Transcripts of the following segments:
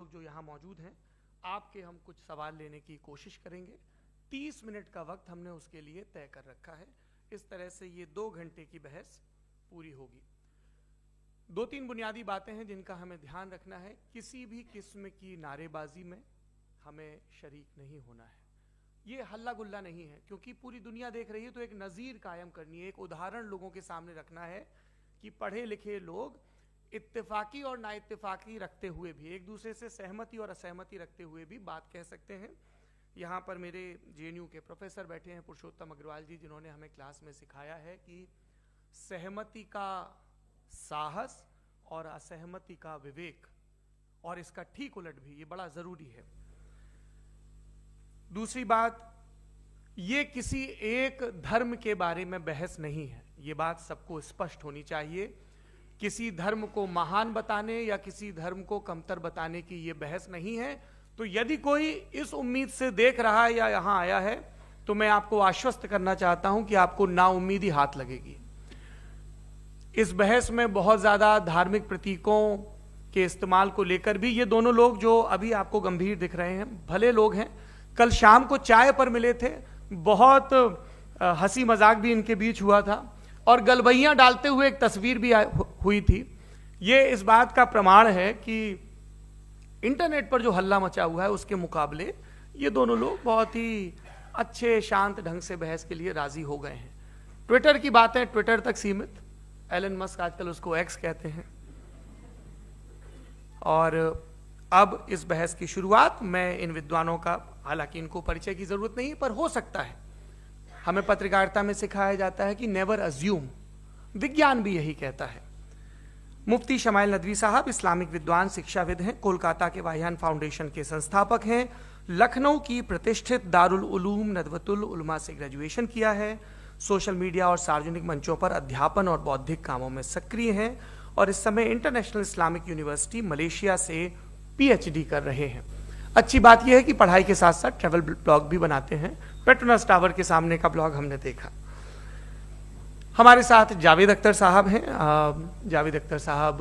जो यहाँ मौजूद हैं आपके हम कुछ सवाल लेने की कोशिश करेंगे। 30 मिनट का वक्त हमने उसके लिए तय कर रखा है। इस तरह से ये 2 घंटे की बहस पूरी होगी। 2-3 बुनियादी बातें हैं जिनका हमें ध्यान रखना है। किसी भी किस्म की नारेबाजी में हमें शरीक नहीं होना है। ये हल्ला गुल्ला नहीं है, क्योंकि पूरी दुनिया देख रही है, तो एक नज़ीर कायम करनी है, एक उदाहरण लोगों के सामने रखना है कि पढ़े लिखे लोग इत्तेफाकी और नाइत्तेफाकी रखते हुए भी, एक दूसरे से सहमति और असहमति रखते हुए भी बात कह सकते हैं। यहाँ पर मेरे JNU के प्रोफेसर बैठे हैं, पुरुषोत्तम अग्रवाल जी, जिन्होंने हमें क्लास में सिखाया है कि सहमति का साहस और असहमति का विवेक, और इसका ठीक उलट भी, ये बड़ा जरूरी है। दूसरी बात, ये किसी एक धर्म के बारे में बहस नहीं है, ये बात सबको स्पष्ट होनी चाहिए। किसी धर्म को महान बताने या किसी धर्म को कमतर बताने की ये बहस नहीं है। तो यदि कोई इस उम्मीद से देख रहा है या यहां आया है, तो मैं आपको आश्वस्त करना चाहता हूं कि आपको नाउम्मीदी हाथ लगेगी। इस बहस में बहुत ज्यादा धार्मिक प्रतीकों के इस्तेमाल को लेकर भी ये दोनों लोग जो अभी आपको गंभीर दिख रहे हैं, भले लोग हैं, कल शाम को चाय पर मिले थे, बहुत हंसी मजाक भी इनके बीच हुआ था, और गलबैयां डालते हुए एक तस्वीर भी हुई थी। ये इस बात का प्रमाण है कि इंटरनेट पर जो हल्ला मचा हुआ है उसके मुकाबले ये दोनों लोग बहुत ही अच्छे शांत ढंग से बहस के लिए राजी हो गए हैं। ट्विटर की बातें ट्विटर तक सीमित, एलन मस्क आजकल उसको एक्स कहते हैं। और अब इस बहस की शुरुआत मैं इन विद्वानों का, हालांकि इनको परिचय की जरूरत नहीं, पर हो सकता है, हमें पत्रकारिता में सिखाया जाता है कि नेवर अज्यूम, विज्ञान भी यही कहता है। मुफ्ती शमाइल नदवी साहब इस्लामिक विद्वान, शिक्षाविद हैं, कोलकाता के वाहियान फाउंडेशन के संस्थापक हैं, लखनऊ की प्रतिष्ठित दारुल उलूम नदवतुल उलमा से ग्रेजुएशन किया है, सोशल मीडिया और सार्वजनिक मंचों पर अध्यापन और बौद्धिक कामों में सक्रिय हैं, और इस समय इंटरनेशनल इस्लामिक यूनिवर्सिटी मलेशिया से PhD कर रहे हैं। अच्छी बात यह है कि पढ़ाई के साथ साथ ट्रैवल ब्लॉग भी बनाते हैं। पेट्रोनस टावर के सामने का ब्लॉग हमने देखा। हमारे साथ जावेद अख्तर साहब हैं। जावेद अख्तर साहब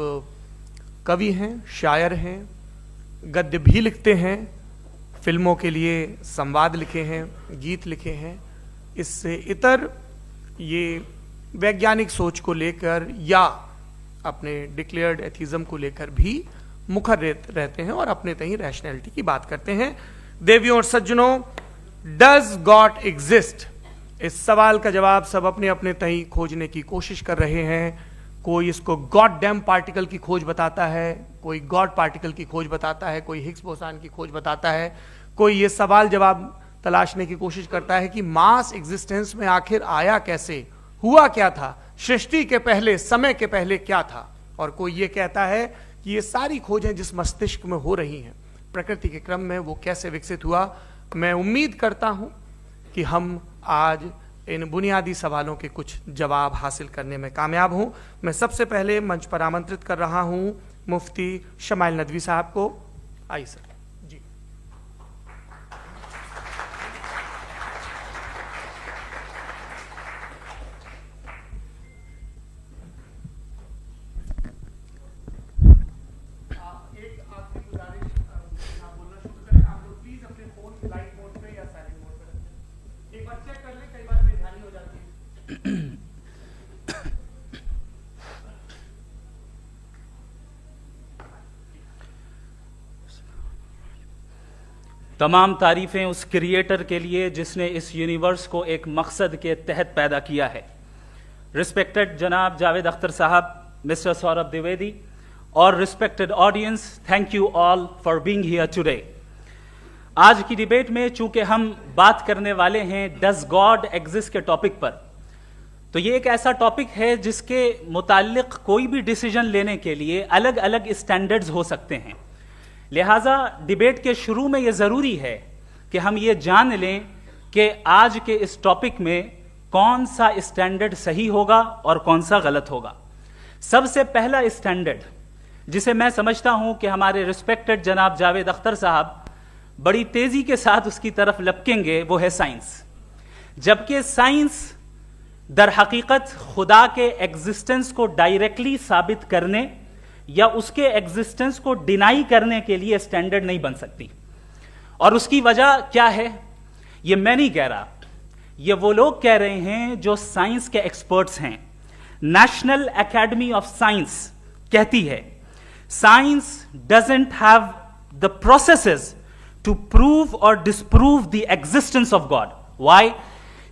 कवि हैं, शायर हैं, गद्य भी लिखते हैं, फिल्मों के लिए संवाद लिखे हैं, गीत लिखे हैं। इससे इतर ये वैज्ञानिक सोच को लेकर या अपने डिक्लेयर्ड एथिज्म को लेकर भी मुखर रहते हैं और अपने तहीं रैशनैलिटी की बात करते हैं। देवियों और सज्जनों, डज गॉड एग्जिस्ट? इस सवाल का जवाब सब अपने अपने तहीं खोजने की कोशिश कर रहे हैं। कोई इसको गॉड डैम पार्टिकल की खोज बताता है, कोई गॉड पार्टिकल की खोज बताता है, कोई हिग्स बोसान की खोज बताता है, कोई ये सवाल जवाब तलाशने की कोशिश करता है कि मास एग्जिस्टेंस में आखिर आया कैसे, हुआ क्या था, सृष्टि के पहले, समय के पहले क्या था, और कोई ये कहता है कि ये सारी खोजें जिस मस्तिष्क में हो रही हैं प्रकृति के क्रम में, वो कैसे विकसित हुआ। मैं उम्मीद करता हूं कि हम आज इन बुनियादी सवालों के कुछ जवाब हासिल करने में कामयाब हों। मैं सबसे पहले मंच पर आमंत्रित कर रहा हूं मुफ्ती शमाइल नदवी साहब को। आइए सर। जी, तमाम तारीफ़ें उस क्रिएटर के लिए जिसने इस यूनिवर्स को एक मकसद के तहत पैदा किया है। रिस्पेक्टेड जनाब जावेद अख्तर साहब, मिस्टर सौरभ द्विवेदी, और respected audience, thank you all for being here today. आज की डिबेट में चूंकि हम बात करने वाले हैं डज गॉड एग्जिस्ट के टॉपिक पर, तो ये एक ऐसा टॉपिक है जिसके मुताल्लिक कोई भी डिसीजन लेने के लिए अलग अलग स्टैंडर्ड्स हो सकते हैं। लिहाजा डिबेट के शुरू में यह जरूरी है कि हम ये जान लें कि आज के इस टॉपिक में कौन सा स्टैंडर्ड सही होगा और कौन सा गलत होगा। सबसे पहला स्टैंडर्ड जिसे मैं समझता हूं कि हमारे रिस्पेक्टेड जनाब जावेद अख्तर साहब बड़ी तेजी के साथ उसकी तरफ लपकेंगे, वो है साइंस। जबकि साइंस दर हकीकत खुदा के एग्जिस्टेंस को डायरेक्टली साबित करने या उसके एग्जिस्टेंस को डिनाई करने के लिए स्टैंडर्ड नहीं बन सकती। और उसकी वजह क्या है, ये मैं नहीं कह रहा, ये वो लोग कह रहे हैं जो साइंस के एक्सपर्ट्स हैं। नेशनल एकेडमी ऑफ साइंस कहती है science doesn't have the processes to prove और disprove the existence of God. Why?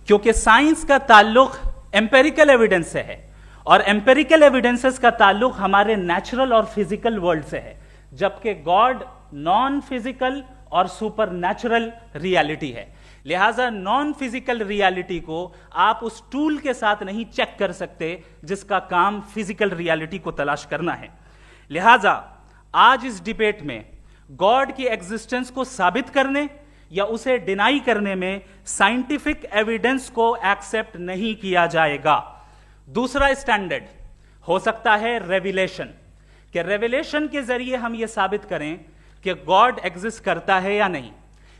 क्योंकि साइंस का ताल्लुक एम्पेरिकल एविडेंस से है और एम्पेरिकल एविडेंसेस का ताल्लुक हमारे नेचुरल और फिजिकल वर्ल्ड से है, जबकि गॉड नॉन फिजिकल और सुपर नेचुरल रियलिटी है। लिहाजा नॉन फिजिकल रियलिटी को आप उस टूल के साथ नहीं चेक कर सकते जिसका काम फिजिकल रियलिटी को तलाश करना है। लिहाजा आज इस डिबेट में गॉड की एग्जिस्टेंस को साबित करने या उसे डिनाई करने में साइंटिफिक एविडेंस को एक्सेप्ट नहीं किया जाएगा। दूसरा स्टैंडर्ड हो सकता है रेविलेशन, कि रेविलेशन के जरिए हम यह साबित करें कि गॉड एग्जिस्ट करता है या नहीं।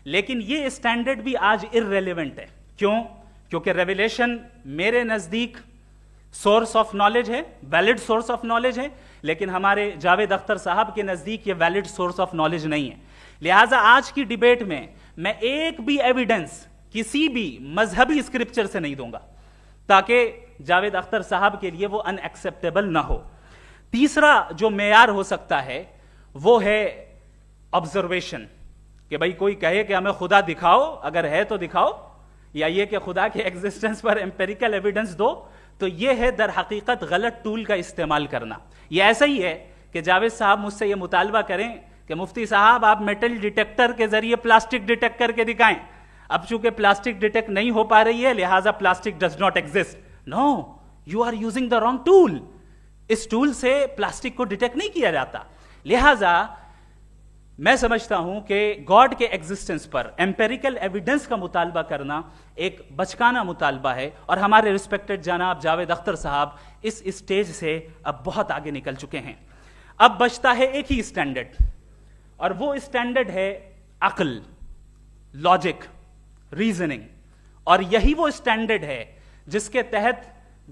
लेकिन यह स्टैंडर्ड भी आज इररेलेवेंट है। क्यों? क्योंकि रेविलेशन मेरे नजदीक सोर्स ऑफ नॉलेज है, वैलिड सोर्स ऑफ नॉलेज है, लेकिन हमारे जावेद अख्तर साहब के नजदीक यह वैलिड सोर्स ऑफ नॉलेज नहीं है। लिहाजा आज की डिबेट में मैं एक भी एविडेंस किसी भी मजहबी स्क्रिप्चर से नहीं दूंगा ताकि जावेद अख्तर साहब के लिए वो अनएक्सेप्टेबल ना हो। तीसरा जो मेयार हो सकता है वो है ऑब्जर्वेशन, कि भाई कोई कहे कि हमें खुदा दिखाओ, अगर है तो दिखाओ, या ये कि खुदा के एग्जिस्टेंस पर एम्पेरिकल एविडेंस दो, तो ये है दर हकीकत गलत टूल का इस्तेमाल करना। ये ऐसा ही है कि जावेद साहब मुझसे ये मुतालबा करें कि मुफ्ती साहब आप मेटल डिटेक्टर के जरिए प्लास्टिक डिटेक्ट करके दिखाएं। अब चूंकि प्लास्टिक डिटेक्ट नहीं हो पा रही है लिहाजा plastic does not exist. No, you are using the wrong tool. इस टूल से प्लास्टिक को डिटेक्ट नहीं किया जाता। लिहाजा मैं समझता हूं कि गॉड के एग्जिस्टेंस पर एम्पेरिकल एविडेंस का मुतालबा करना एक बचकाना मुतालबा है, और हमारे रिस्पेक्टेड जनाब जावेद अख्तर साहब इस स्टेज से अब बहुत आगे निकल चुके हैं। अब बचता है एक ही स्टैंडर्ड, और वो स्टैंडर्ड है अक्ल, लॉजिक, रीजनिंग। और यही वो स्टैंडर्ड है जिसके तहत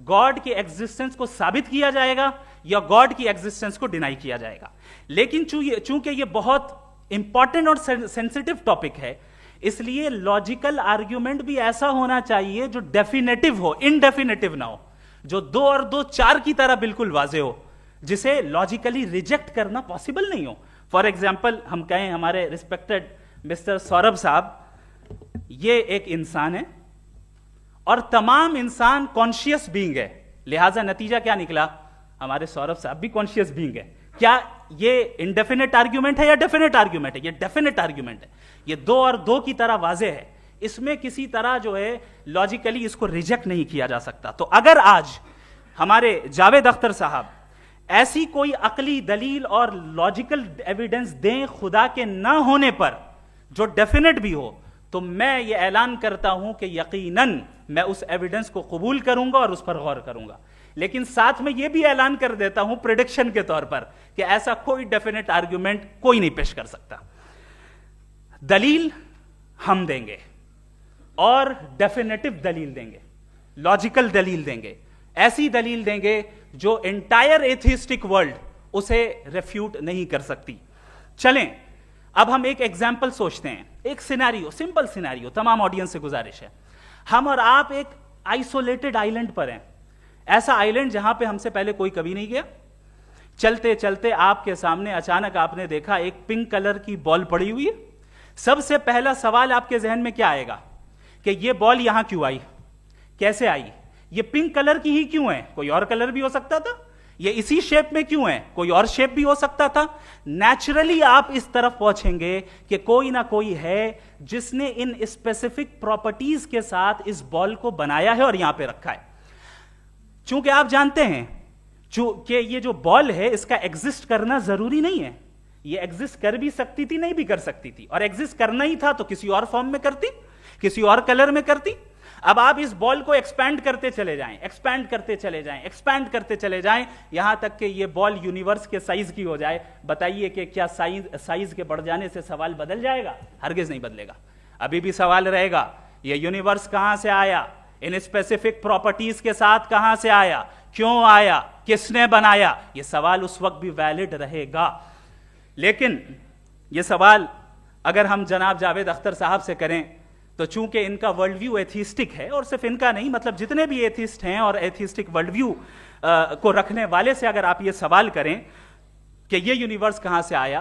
गॉड की एग्जिस्टेंस को साबित किया जाएगा या गॉड की एग्जिस्टेंस को डिनाई किया जाएगा। लेकिन चूंकि ये बहुत इंपॉर्टेंट और सेंसिटिव टॉपिक है, इसलिए लॉजिकल आर्ग्यूमेंट भी ऐसा होना चाहिए जो डेफिनेटिव हो, इनडेफिनेटिव ना हो, जो 2 और 2 4 की तरह बिल्कुल वाजे हो, जिसे लॉजिकली रिजेक्ट करना पॉसिबल नहीं हो। फॉर एग्जाम्पल हम कहें हमारे रिस्पेक्टेड मिस्टर सौरभ साहब, ये एक इंसान है और तमाम इंसान कॉन्शियस बीइंग है, लिहाजा नतीजा क्या निकला, हमारे सौरभ साहब भी कॉन्शियस बीइंग है। क्या ये इनडेफिनेट आर्ग्यूमेंट है या डेफिनेट आर्ग्यूमेंट है? ये डेफिनेट आर्ग्यूमेंट है। ये 2 और 2 की तरह वाजे है, इसमें किसी तरह जो है लॉजिकली इसको रिजेक्ट नहीं किया जा सकता। तो अगर आज हमारे जावेद अख्तर साहब ऐसी कोई अकली दलील और लॉजिकल एविडेंस दें खुदा के ना होने पर जो डेफिनेट भी हो, तो मैं ये ऐलान करता हूं कि यकीनन मैं उस एविडेंस को कबूल करूंगा और उस पर गौर करूंगा। लेकिन साथ में यह भी ऐलान कर देता हूं प्रेडिक्शन के तौर पर कि ऐसा कोई डेफिनेट आर्ग्यूमेंट कोई नहीं पेश कर सकता। दलील हम देंगे और डेफिनेटिव दलील देंगे, लॉजिकल दलील देंगे, ऐसी दलील देंगे जो एंटायर एथिस्टिक वर्ल्ड उसे रेफ्यूट नहीं कर सकती। चलें अब हम एक एग्जाम्पल सोचते हैं, एक सिनेरियो, सिंपल सिनेरियो, तमाम ऑडियंस से गुजारिश है, हम और आप एक आइसोलेटेड आइलैंड पर हैं, ऐसा आइलैंड जहां पे हमसे पहले कोई कभी नहीं गया। चलते चलते आपके सामने अचानक आपने देखा एक पिंक कलर की बॉल पड़ी हुई है। सबसे पहला सवाल आपके जहन में क्या आएगा कि ये बॉल यहां क्यों आई, कैसे आई, ये पिंक कलर की ही क्यों है, कोई और कलर भी हो सकता था, ये इसी शेप में क्यों है, कोई और शेप भी हो सकता था। नेचुरली आप इस तरफ पहुंचेंगे कि कोई ना कोई है जिसने इन स्पेसिफिक प्रॉपर्टीज के साथ इस बॉल को बनाया है और यहां पे रखा है। चूंकि आप जानते हैं कि ये जो बॉल है इसका एग्जिस्ट करना जरूरी नहीं है, ये एग्जिस्ट कर भी सकती थी, नहीं भी कर सकती थी, और एग्जिस्ट करना ही था तो किसी और फॉर्म में करती, किसी और कलर में करती। अब आप इस बॉल को एक्सपैंड करते चले जाएं, एक्सपैंड करते चले जाएं, एक्सपैंड करते चले जाएं, यहां तक कि ये बॉल यूनिवर्स के साइज की हो जाए। बताइए कि क्या साइज के बढ़ जाने से सवाल बदल जाएगा? हरगिज नहीं बदलेगा। अभी भी सवाल रहेगा ये यूनिवर्स कहां से आया, इन स्पेसिफिक प्रॉपर्टीज के साथ कहां से आया, क्यों आया, किसने बनाया, यह सवाल उस वक्त भी वैलिड रहेगा। लेकिन यह सवाल अगर हम जनाब जावेद अख्तर साहब से करें तो चूंकि इनका वर्ल्ड व्यू एथिस्टिक है, और सिर्फ इनका नहीं, मतलब जितने भी एथिस्ट हैं और एथिस्टिक वर्ल्ड व्यू को रखने वाले से अगर आप ये सवाल करें कि ये यूनिवर्स कहां से आया,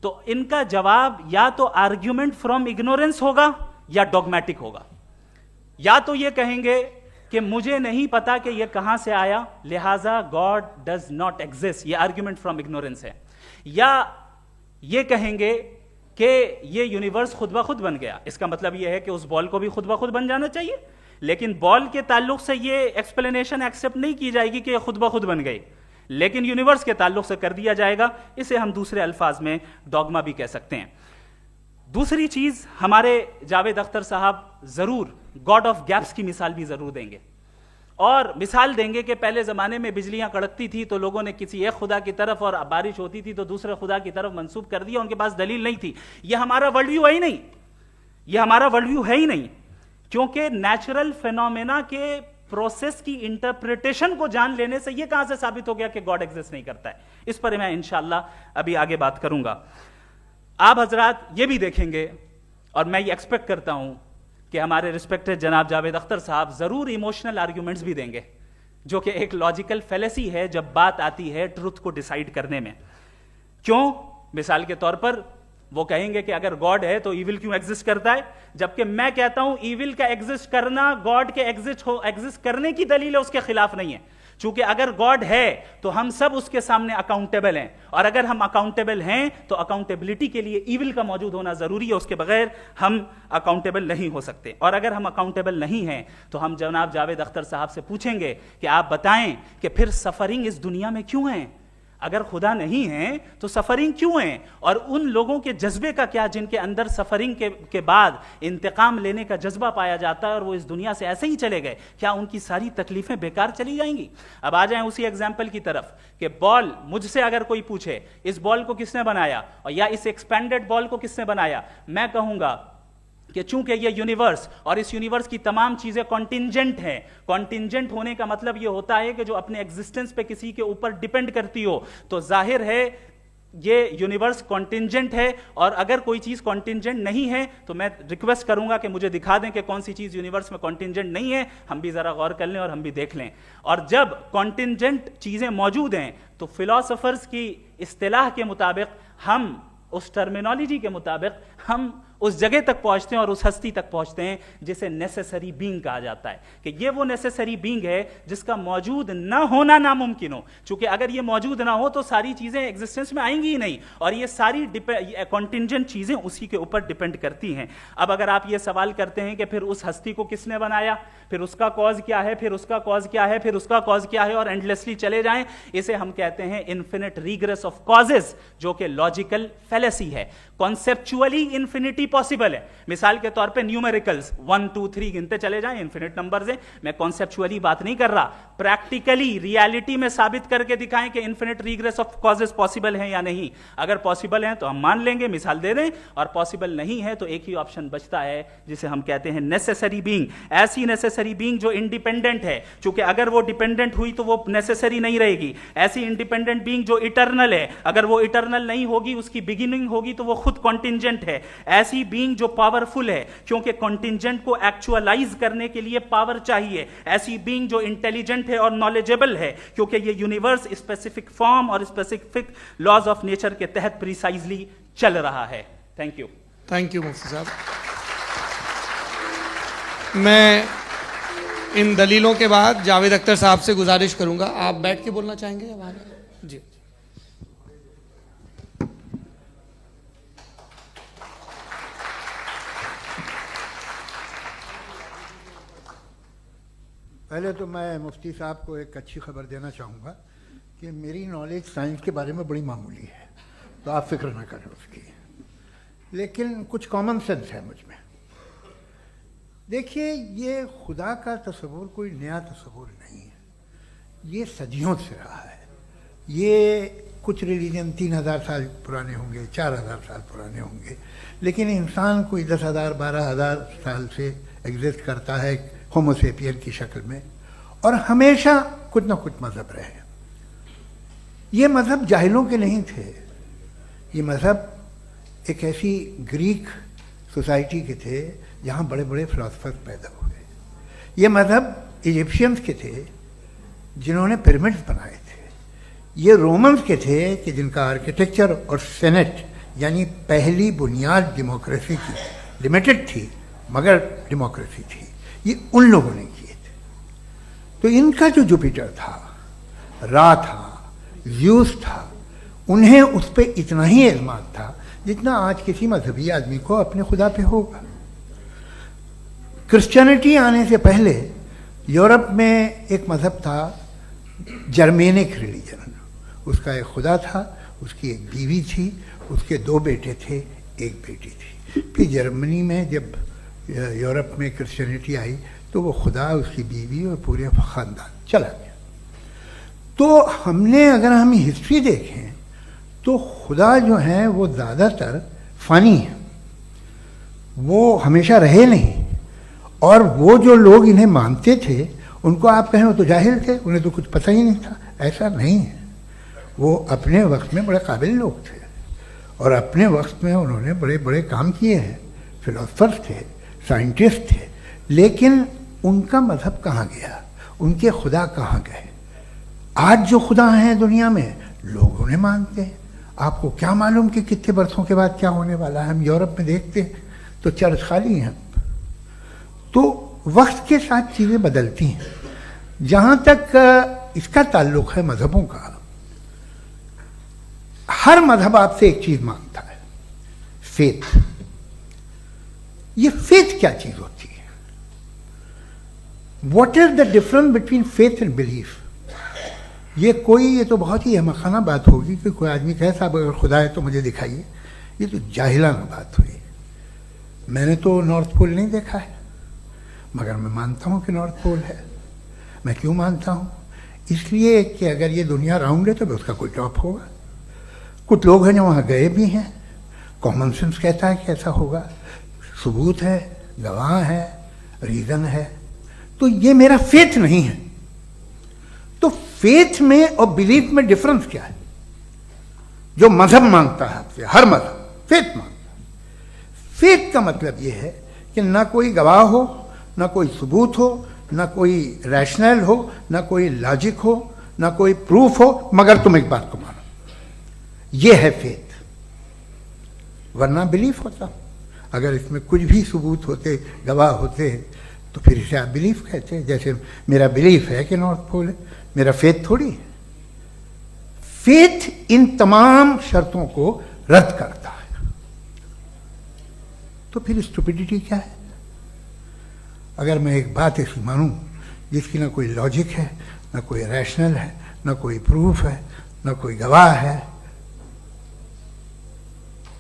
तो इनका जवाब या तो आर्ग्यूमेंट फ्रॉम इग्नोरेंस होगा या डॉगमेटिक होगा। या तो ये कहेंगे कि मुझे नहीं पता कि ये कहां से आया, लिहाजा गॉड डज नॉट एग्जिस्ट, ये आर्ग्यूमेंट फ्रॉम इग्नोरेंस है, या ये कहेंगे कि ये यूनिवर्स खुद ब खुद बन गया। इसका मतलब ये है कि उस बॉल को भी खुद ब खुद बन जाना चाहिए, लेकिन बॉल के ताल्लुक से ये एक्सप्लेनेशन एक्सेप्ट नहीं की जाएगी कि ये खुद ब खुद बन गई, लेकिन यूनिवर्स के ताल्लुक से कर दिया जाएगा। इसे हम दूसरे अल्फाज में डॉगमा भी कह सकते हैं। दूसरी चीज, हमारे जावेद अख्तर साहब जरूर गॉड ऑफ गैप्स की मिसाल भी जरूर देंगे, और मिसाल देंगे कि पहले जमाने में बिजलियां कड़कती थी तो लोगों ने किसी एक खुदा की तरफ, और बारिश होती थी तो दूसरे खुदा की तरफ मंसूब कर दिया, उनके पास दलील नहीं थी। यह हमारा वर्ल्ड व्यू है ही नहीं, यह हमारा वर्ल्ड व्यू है ही नहीं, क्योंकि नेचुरल फिनोमेना के प्रोसेस की इंटरप्रिटेशन को जान लेने से यह कहां से साबित हो गया कि गॉड एग्जिस्ट नहीं करता है। इस पर मैं इंशाअल्लाह अभी आगे बात करूंगा। आप हजरात ये भी देखेंगे, और मैं ये एक्सपेक्ट करता हूं कि हमारे रिस्पेक्टेड जनाब जावेद अख्तर साहब जरूर इमोशनल आर्ग्यूमेंट्स भी देंगे, जो कि एक लॉजिकल फेलेसी है जब बात आती है ट्रुथ को डिसाइड करने में। क्यों? मिसाल के तौर पर वो कहेंगे कि अगर गॉड है तो ईविल क्यों एग्जिस्ट करता है, जबकि मैं कहता हूं ईविल का एग्जिस्ट करना गॉड के एग्जिस्ट करने की दलील है, उसके खिलाफ नहीं है। चूंकि अगर गॉड है तो हम सब उसके सामने अकाउंटेबल हैं, और अगर हम अकाउंटेबल हैं तो अकाउंटेबिलिटी के लिए ईविल का मौजूद होना जरूरी है, उसके बगैर हम अकाउंटेबल नहीं हो सकते। और अगर हम अकाउंटेबल नहीं हैं तो हम जनाब जावेद अख्तर साहब से पूछेंगे कि आप बताएं कि फिर सफरिंग इस दुनिया में क्यों है? अगर खुदा नहीं है तो सफरिंग क्यों है? और उन लोगों के जज्बे का क्या जिनके अंदर सफरिंग के बाद इंतकाम लेने का जज्बा पाया जाता है और वो इस दुनिया से ऐसे ही चले गए, क्या उनकी सारी तकलीफें बेकार चली जाएंगी? अब आ जाएं उसी एग्जाम्पल की तरफ कि बॉल, मुझसे अगर कोई पूछे इस बॉल को किसने बनाया और या इस एक्सपेंडेड बॉल को किसने बनाया, मैं कहूंगा कि चूंकि ये यूनिवर्स और इस यूनिवर्स की तमाम चीजें कॉन्टिंजेंट हैं। कॉन्टिंजेंट होने का मतलब ये होता है कि जो अपने एग्जिस्टेंस पे किसी के ऊपर डिपेंड करती हो, तो जाहिर है ये यूनिवर्स कॉन्टिंजेंट है। और अगर कोई चीज कॉन्टिंजेंट नहीं है तो मैं रिक्वेस्ट करूंगा कि मुझे दिखा दें कि कौन सी चीज यूनिवर्स में कॉन्टिंजेंट नहीं है, हम भी जरा गौर कर लें और हम भी देख लें। और जब कॉन्टिंजेंट चीजें मौजूद हैं तो फिलोसोफर्स की इस्तिलाह के मुताबिक, हम उस टर्मिनोलॉजी के मुताबिक हम उस जगह तक पहुंचते हैं और उस हस्ती तक पहुंचते हैं जिसे नेसेसरी बीइंग कहा जाता है, कि ये वो नेसेसरी बीइंग है जिसका मौजूद ना होना नामुमकिन हो। क्योंकि अगर ये मौजूद ना हो तो सारी चीजें एग्जिस्टेंस में आएंगी ही नहीं, और ये सारी कॉन्टिंजेंट चीजें उसी के ऊपर डिपेंड करती हैं। अब अगर आप ये सवाल करते हैं कि फिर उस हस्ती को किसने बनाया, फिर उसका कॉज क्या है, फिर उसका कॉज क्या है, फिर उसका कॉज क्या है, और एंडलेसली चले जाएं, इसे हम कहते हैं इन्फिनिट रीग्रेस ऑफ कॉजेस, जो कि लॉजिकल फेलेसी है। कॉन्सेप्चुअली इंफिनिटी पॉसिबल है। मिसाल के तौर पे न्यूमेरिकल्स 1 2 3 गिनते चले जाएं, इन्फिनिट नंबर्स हैं। मैं कॉन्सेप्चुअली बात नहीं कर रहा, प्रैक्टिकली रियलिटी में साबित करके दिखाएं कि infinite regress of causes possible हैं या नहीं। अगर पॉसिबल हैं तो हम मान लेंगे, मिसाल दे दें, और पॉसिबल नहीं है तो एक ही ऑप्शन बचता है जिसे हम कहते हैं नेसेसरी बीइंग। ऐसी नेसेसरी बीइंग जो इंडिपेंडेंट है, क्योंकि अगर वो डिपेंडेंट हुई तो वो नेसेसरी नहीं रहेगी। ऐसी इंडिपेंडेंट बीइंग जो इटर्नल है, अगर वो इटर्नल नहीं होगी, उसकी बिगिनिंग होगी तो वो खुद कॉन्टिंजेंट है। ऐसी बीइंग जो पावरफुल है, क्योंकि कॉन्टिंजेंट को एक्चुअलाइज करने के लिए पावर चाहिए। ऐसी बीइंग जो इंटेलिजेंट है और नॉलेजेबल है, क्योंकि ये यूनिवर्स स्पेसिफिक फॉर्म और स्पेसिफिक लॉज ऑफ नेचर के तहत प्रिसाइजली चल रहा है। थैंक यू मुफ्ती साहब। मैं इन दलीलों के बाद जावेद अख्तर साहब से गुजारिश करूंगा, आप बैठ के बोलना चाहेंगे या आगे? जी। पहले तो मैं मुफ्ती साहब को एक अच्छी खबर देना चाहूँगा कि मेरी नॉलेज साइंस के बारे में बड़ी मामूली है, तो आप फिक्र ना करें उसकी, लेकिन कुछ कॉमन सेंस है मुझ में। देखिए, ये खुदा का तस्वुर कोई नया तस्वुर नहीं है, ये सदियों से रहा है। ये कुछ रिलीजन 3000 साल पुराने होंगे, 4000 साल पुराने होंगे, लेकिन इंसान कोई 10,000 12,000 साल से एग्जिस्ट करता है होमोसेपियन की शक्ल में, और हमेशा कुछ ना कुछ मजहब रहे। ये मजहब जाहिलों के नहीं थे, ये मजहब एक ऐसी ग्रीक सोसाइटी के थे जहाँ बड़े बड़े फिलोसफर्स पैदा हुए। ये मजहब इजिप्शियंस के थे जिन्होंने पिरामिड्स बनाए थे। ये रोमन्स के थे कि जिनका आर्किटेक्चर और सेनेट यानी पहली बुनियाद डेमोक्रेसी की, लिमिटेड थी मगर डेमोक्रेसी थी, ये उन लोगों ने किए थे। तो इनका जो जुपिटर था, रा था, ज़्यूस था, उन्हें उस पर इतना ही एतमाद था जितना आज किसी मजहबी आदमी को अपने खुदा पे होगा। क्रिश्चियनिटी आने से पहले यूरोप में एक मजहब था जर्मेनिक रिलीजन। उसका एक खुदा था, उसकी एक बीवी थी, उसके 2 बेटे थे, एक बेटी थी। फिर जर्मनी में जब यूरोप में क्रिश्चियनिटी आई तो वो खुदा, उसकी बीवी और पूरे ख़ानदान चला गया। तो हमने, अगर हम हिस्ट्री देखें तो खुदा जो हैं वो ज़्यादातर फ़नी हैं, वो हमेशा रहे नहीं। और वो जो लोग इन्हें मानते थे उनको आप कहें वो तो जाहिल थे, उन्हें तो कुछ पता ही नहीं था, ऐसा नहीं है। वो अपने वक्त में बड़े काबिल लोग थे और अपने वक्त में उन्होंने बड़े बड़े काम किए हैं, फिलोसफर्स थे, साइंटिस्ट थे। लेकिन उनका मजहब कहाँ गया, उनके खुदा कहाँ गए? आज जो खुदा हैं दुनिया में लोग उन्हें मानते हैं। आपको क्या मालूम कि कितने बरसों के बाद क्या होने वाला है? हम यूरोप में देखते हैं तो चर्च खाली हैं। तो वक्त के साथ चीज़ें बदलती हैं। जहाँ तक इसका ताल्लुक है मजहबों का, हर मजहब आपसे एक चीज़ मांगता है, फेथ। ये फेथ क्या चीज़ होती है? What is the difference between faith and belief? ये तो बहुत ही अहमखाना बात होगी कि कोई आदमी कहे साहब अगर खुदा है तो मुझे दिखाइए। ये तो जाहिलाना बात हुई। मैंने तो नॉर्थ पोल नहीं देखा है, मगर मैं मानता हूँ कि नॉर्थ पोल है। मैं क्यों मानता हूँ? इसलिए कि अगर ये दुनिया राउंड है तो उसका कोई टॉप होगा। कुछ लोग हैं जो वहाँ गए भी हैं, कॉमन सेंस कहता है कि ऐसा होगा, सबूत है, गवाह है, रीज़न है। तो ये मेरा फेथ नहीं है। तो फेथ में और बिलीफ में डिफरेंस क्या है? जो मजहब मांगता है आपसे, हर मजहब फेथ मांगता है। फेथ का मतलब ये है कि ना कोई गवाह हो, ना कोई सबूत हो, ना कोई रैशनल हो, ना कोई लॉजिक हो, ना कोई प्रूफ हो, मगर तुम एक बात को मानो। ये है फेथ। वरना बिलीफ होता। अगर इसमें कुछ भी सबूत होते, गवाह होते, तो फिर इसे आप बिलीफ कहते। जैसे मेरा बिलीफ है कि नॉर्थ पोल है, मेरा फेथ थोड़ी है। फेथ इन तमाम शर्तों को रद्द करता है। तो फिर स्टुपिडिटी क्या है? अगर मैं एक बात ऐसी मानूं जिसकी ना कोई लॉजिक है, ना कोई रैशनल है, ना कोई प्रूफ है, ना कोई गवाह है,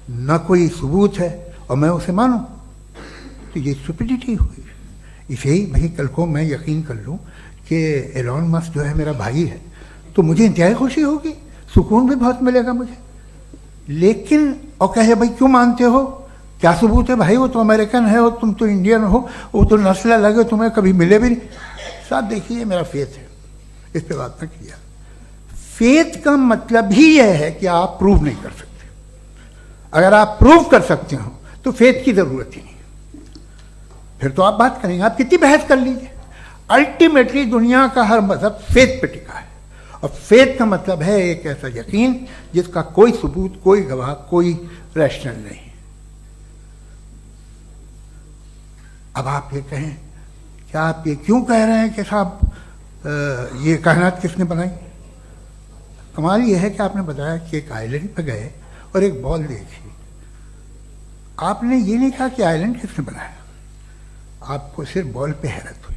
ना कोई सबूत है, और मैं उसे मानूं, तो ये स्टुपिडिटी हुई। इसे ही भाई कल को मैं यकीन कर लूं कि एलोन मस्क जो है मेरा भाई है, तो मुझे इंतहाई खुशी होगी, सुकून भी बहुत मिलेगा मुझे। लेकिन और कहे भाई क्यों मानते हो, क्या सबूत है भाई, वो तो अमेरिकन है और तुम तो इंडियन हो, वो तो नस्ल अलग है, तुम्हें कभी मिले भी नहीं। साहब देखिए मेरा फेथ है, इस पर बात न किया। फेथ का मतलब ही यह है कि आप प्रूव नहीं कर सकते। अगर आप प्रूव कर सकते हो तो फेथ की जरूरत ही नहीं, फिर तो आप बात करेंगे, आप कितनी बहस कर लीजिए। अल्टीमेटली दुनिया का हर मजहब फेथ पे टिका है, और फेथ का मतलब है एक ऐसा यकीन जिसका कोई सबूत, कोई गवाह, कोई रैशनल नहीं। अब आप ये कहें, क्या आप ये क्यों कह रहे हैं कि साहब ये कायनात किसने बनाई? कमाल ये है कि आपने बताया कि एक आइलैंड पे गए और एक बॉल देखी। आपने ये नहीं कहा कि आइलैंड किसने बनाया, आपको सिर्फ बॉल पे हैरत हुई।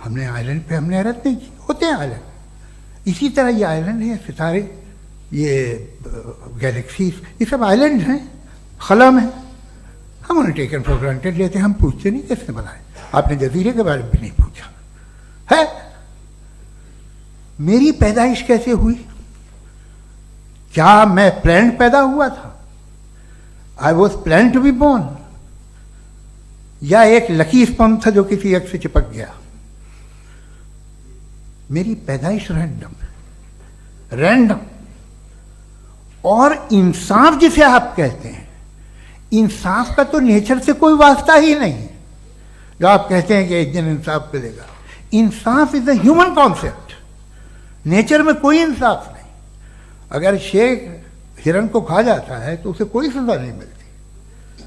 हमने आइलैंड पे हमने हैरत नहीं की, होते हैं आइलैंड। इसी तरह ये आइलैंड है, सितारे, ये गैलेक्सीज, ये सब आइलैंड हैं, खला में। हम उन्हें टेकन फॉर ग्रांटेड लेते हैं, हम पूछते नहीं किसने बनाए। आपने जजीरे के बारे में भी नहीं पूछा है। मेरी पैदाइश कैसे हुई? क्या मैं प्लान पैदा हुआ था? I was plan to be born. या एक लकी स्पर्म था जो किसी एग से चिपक गया। मेरी पैदाइश रैंडम। और इंसाफ जिसे आप कहते हैं, इंसाफ का तो नेचर से कोई वास्ता ही नहीं है। जो आप कहते हैं कि एक दिन इंसाफ मिलेगा, इंसाफ is a human concept, nature में कोई इंसाफ नहीं। अगर शेर हिरन को खा जाता है तो उसे कोई सजा नहीं मिलती।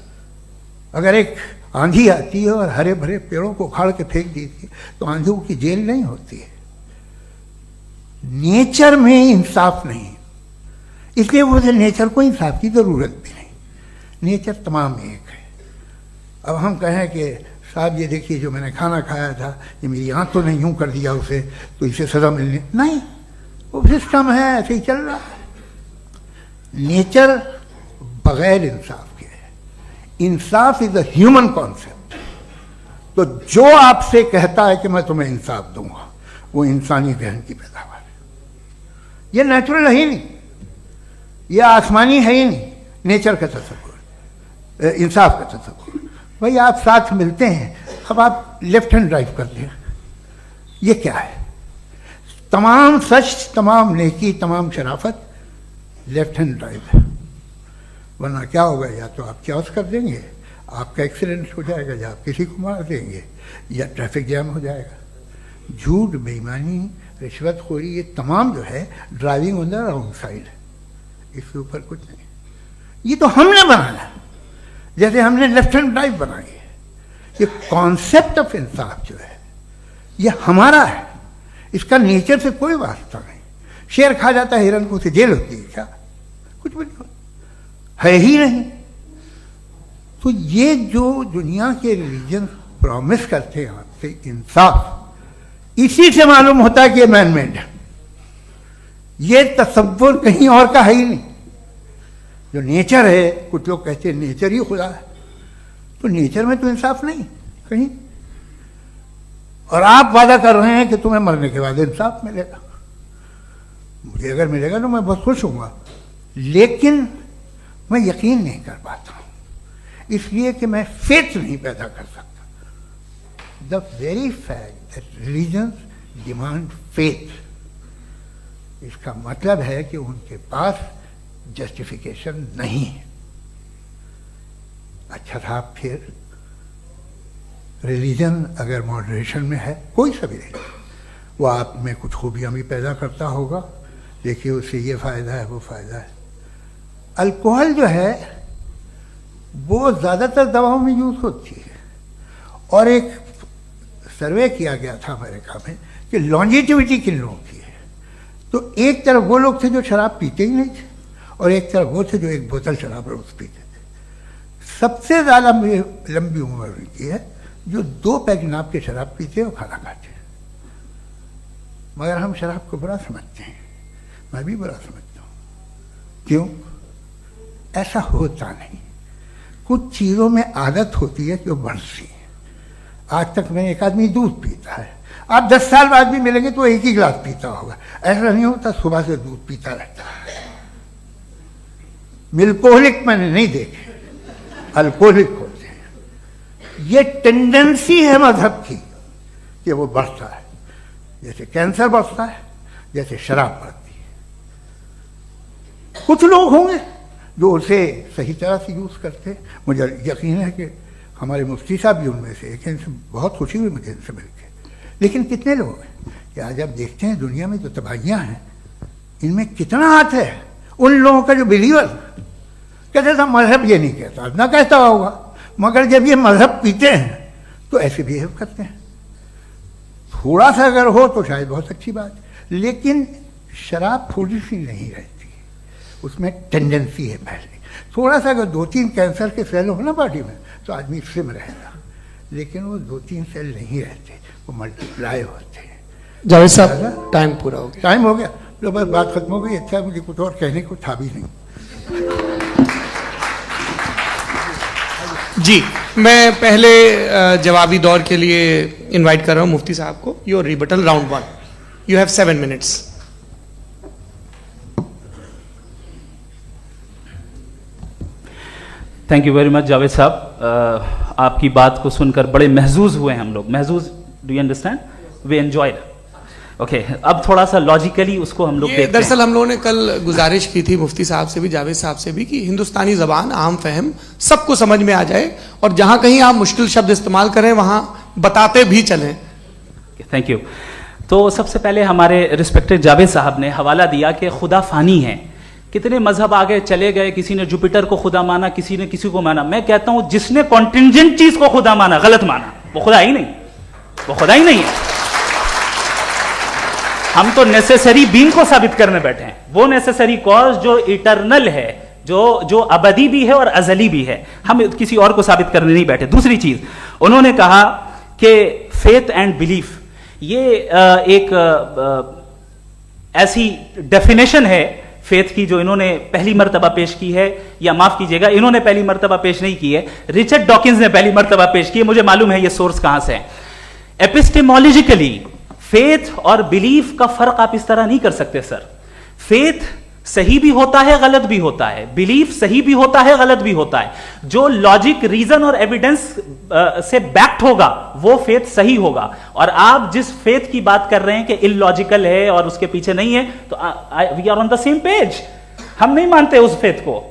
अगर एक आंधी आती है और हरे भरे पेड़ों को उखाड़ के फेंक देती है तो आंधियों की जेल नहीं होती है। नेचर में इंसाफ नहीं, इसलिए वो नेचर को इंसाफ की जरूरत भी नहीं। नेचर तमाम एक है। अब हम कहें कि साहब ये देखिए जो मैंने खाना खाया था ये मेरी आंख तो नहीं यूं कर दिया उसे तो इसे सजा मिलनी नहीं, वो सिस्टम है, ऐसे ही चल रहा है। नेचर बगैर इंसाफ के है। इंसाफ इज अ ह्यूमन कॉन्सेप्ट। तो जो आपसे कहता है कि मैं तुम्हें इंसाफ दूंगा वो इंसानी जहन की पैदावार है। ये नेचुरल है ही नहीं, ये आसमानी है ही नहीं। नेचर का तसव्वुर, इंसाफ का तसव्वुर। भाई आप साथ मिलते हैं, अब आप लेफ्ट हैंड ड्राइव करते हैं, ये क्या है? तमाम सच, तमाम नेकी, तमाम शराफत लेफ्ट हैंड ड्राइव है। वरना क्या होगा, या तो आप क्रॉस कर देंगे, आपका एक्सीडेंट हो जाएगा, या आप किसी को मार देंगे, या ट्रैफिक जैम हो जाएगा। झूठ, बेईमानी, रिश्वतखोरी, ये तमाम जो है driving on the wrong side है। इसके ऊपर कुछ नहीं। ये तो हमने बनाया, जैसे हमने लेफ्ट हैंड ड्राइव बनाई है। ये कॉन्सेप्ट ऑफ इंसाफ जो है ये हमारा है, इसका नेचर से कोई वास्ता नहीं। शेर खा जाता है हिरन को, उसे जेल होती है क्या? कुछ भी नहीं, है ही नहीं। तो ये जो दुनिया के रिलीजन प्रॉमिस करते हैं आपसे इंसाफ, इसी से मालूम होता है कि ये मैन मेड है। ये तसव्वुर कहीं और का है ही नहीं। जो नेचर है, कुछ लोग कहते हैं नेचर ही खुदा है, तो नेचर में तो इंसाफ नहीं कहीं। और आप वादा कर रहे हैं कि तुम्हें मरने के बाद इंसाफ मिलेगा। मुझे अगर मिलेगा तो मैं बहुत खुश होऊंगा, लेकिन मैं यकीन नहीं कर पाता हूं, इसलिए कि मैं फेथ नहीं पैदा कर सकता। The very fact that religions demand faith, इसका मतलब है कि उनके पास जस्टिफिकेशन नहीं है। अच्छा था, फिर रिलीजन अगर मॉडरेशन में है, कोई सा भी नहीं, वो आप में कुछ खूबियां भी पैदा करता होगा, देखिए उससे ये फ़ायदा है, वो फ़ायदा है। अल्कोहल जो है वो ज़्यादातर दवाओं में यूज़ होती है, और एक सर्वे किया गया था अमेरिका में कि लॉन्जेटिविटी किन लोगों की है। तो एक तरफ वो लोग थे जो शराब पीते ही नहीं थे, और एक तरफ वो थे जो एक बोतल शराब रोज पीते थे। सबसे ज़्यादा लंबी उम्र की है जो 2 पैक नाप के शराब पीते हैं और खाना खाते हैं। मगर हम शराब को बुरा समझते हैं, मैं भी बुरा समझता हूँ। क्यों? ऐसा होता नहीं। कुछ चीज़ों में आदत होती है जो बढ़ती है। आज तक में एक आदमी दूध पीता है, आप 10 साल बाद भी मिलेंगे तो एक ही गिलास पीता होगा। ऐसा नहीं होता, सुबह से दूध पीता रहता है। मिल्कोहलिक मैंने नहीं देखे, अल्कोहलिक होते हैं। ये टेंडेंसी है मजहब की कि वो बढ़ता है, जैसे कैंसर बढ़ता है, जैसे शराब बढ़ती है। कुछ लोग होंगे जो उसे सही तरह से यूज़ करते हैं। मुझे यकीन है कि हमारे मुफ्ती साहब भी उनमें से एक, इनसे बहुत खुशी हुई मुझे इनसे मिलकर। लेकिन कितने लोग हैं कि आज आप देखते हैं दुनिया में जो तबाहियाँ हैं, इनमें कितना हाथ है उन लोगों का जो बिलीवर कहते था मजहब ये नहीं कहता, ना कहता होगा, मगर जब ये मजहब पीते हैं तो ऐसे बिहेव करते हैं। थोड़ा सा अगर हो तो शायद बहुत अच्छी बात, लेकिन शराब थोड़ी सी नहीं रहती, उसमें टेंडेंसी है पहले। थोड़ा सा अगर 2-3 कैंसर के सेल हो ना बॉडी में तो आदमी स्लिम रहेगा, लेकिन वो 2-3 सेल नहीं रहते, वो मल्टीप्लाई होते हैं। जावेद साहब टाइम पूरा हो गया। टाइम हो गया, तो बस बात खत्म हो गई। अच्छा, मुझे कुछ और कहने को था भी नहीं। जी, मैं पहले जवाबी दौर के लिए इनवाइट कर रहा हूं मुफ्ती साहब को। Your rebuttal round 1, you have 7 minutes. Thank you very much Javed साहब। आपकी बात को सुनकर बड़े महजूज हुए हम लोग। महजूज, do you understand? We enjoyed. Okay, अब थोड़ा सा लॉजिकली उसको हम लोग देखते हैं। दरअसल हम लोगों ने कल गुजारिश की थी मुफ्ती साहब से भी, जावेद साहब से भी, कि हिंदुस्तानी जबान आम फहम सबको समझ में आ जाए और जहां कहीं आप मुश्किल शब्द इस्तेमाल करें वहां बताते भी चलें। Thank you. तो सबसे पहले हमारे रिस्पेक्टेड जावेद साहब ने हवाला दिया कि खुदा फानी है। कितने मजहब आगे चले गए, किसी ने जुपिटर को खुदा माना, किसी ने किसी को माना। मैं कहता हूं जिसने कॉन्टिंजेंट चीज को खुदा माना, गलत माना, वो खुदा ही नहीं, वो खुदा ही नहीं है। हम तो नेसेसरी बीइंग को साबित करने बैठे हैं, वो नेसेसरी कॉज जो इटरनल है, जो अबदी भी है और अजली भी है। हम किसी और को साबित करने नहीं बैठे। दूसरी चीज उन्होंने कहा कि फेथ एंड बिलीफ, ये एक ऐसी डेफिनेशन है फेथ की जो इन्होंने पहली मर्तबा पेश की है, या माफ कीजिएगा इन्होंने पहली मर्तबा पेश नहीं की है, रिचर्ड डॉकिंस ने पहली मर्तबा पेश की है। मुझे मालूम है ये सोर्स कहां से है। एपिस्टेमोलॉजिकली फेथ और बिलीफ का फर्क आप इस तरह नहीं कर सकते सर। फेथ सही भी होता है, गलत भी होता है, बिलीफ सही भी होता है, गलत भी होता है। जो लॉजिक, रीजन और एविडेंस से बैक्ड होगा वो फेथ सही होगा। और आप जिस फेथ की बात कर रहे हैं कि इलॉजिकल है और उसके पीछे नहीं है, तो we are on the same page. हम नहीं मानते उस फेथ को,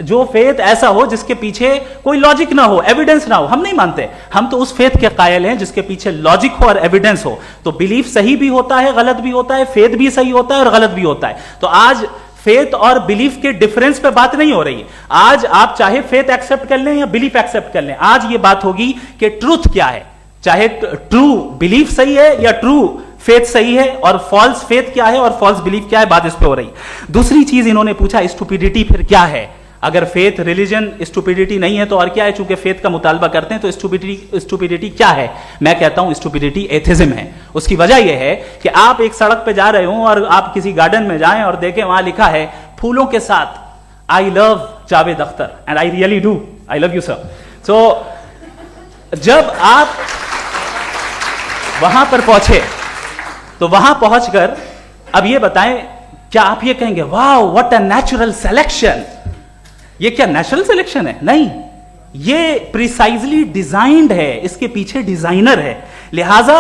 जो फेथ ऐसा हो जिसके पीछे कोई लॉजिक ना हो, एविडेंस ना हो, हम नहीं मानते। हम तो उस फेथ के कायल हैं जिसके पीछे लॉजिक हो और एविडेंस हो। तो बिलीफ सही भी होता है, गलत भी होता है, फेथ भी सही होता है और गलत भी होता है। तो आज फेथ और बिलीफ के डिफरेंस पे बात नहीं हो रही। आज आप चाहे फेथ एक्सेप्ट कर लें या बिलीफ एक्सेप्ट कर लें, आज ये बात होगी कि ट्रूथ क्या है, चाहे ट्रू बिलीफ सही है या ट्रू फेथ सही है, और फॉल्स फेथ क्या है और फॉल्स बिलीफ क्या है, बात इस पे हो रही। दूसरी चीज इन्होंने पूछा स्टुपिडिटी फिर क्या है। अगर फेथ रिलीजन स्टुपिडिटी नहीं है तो और क्या है? चूंकि फेथ का मुतालबा करते हैं तो स्टुपिडिटी क्या है? मैं कहता हूं स्टुपिडिटी एथिज्म है। उसकी वजह यह है कि आप एक सड़क पे जा रहे हो और आप किसी गार्डन में जाएं और देखें वहां लिखा है फूलों के साथ I love Javed Akhtar, and I really do, I love you sir. So जब आप वहां पर पहुंचे तो वहां पहुंचकर अब ये बताएं, क्या आप ये कहेंगे वाह व्हाट अ नेचुरल सिलेक्शन? ये क्या नेचुरल सिलेक्शन है? नहीं, ये प्रिसाइजली डिजाइंड है, इसके पीछे डिजाइनर है। लिहाजा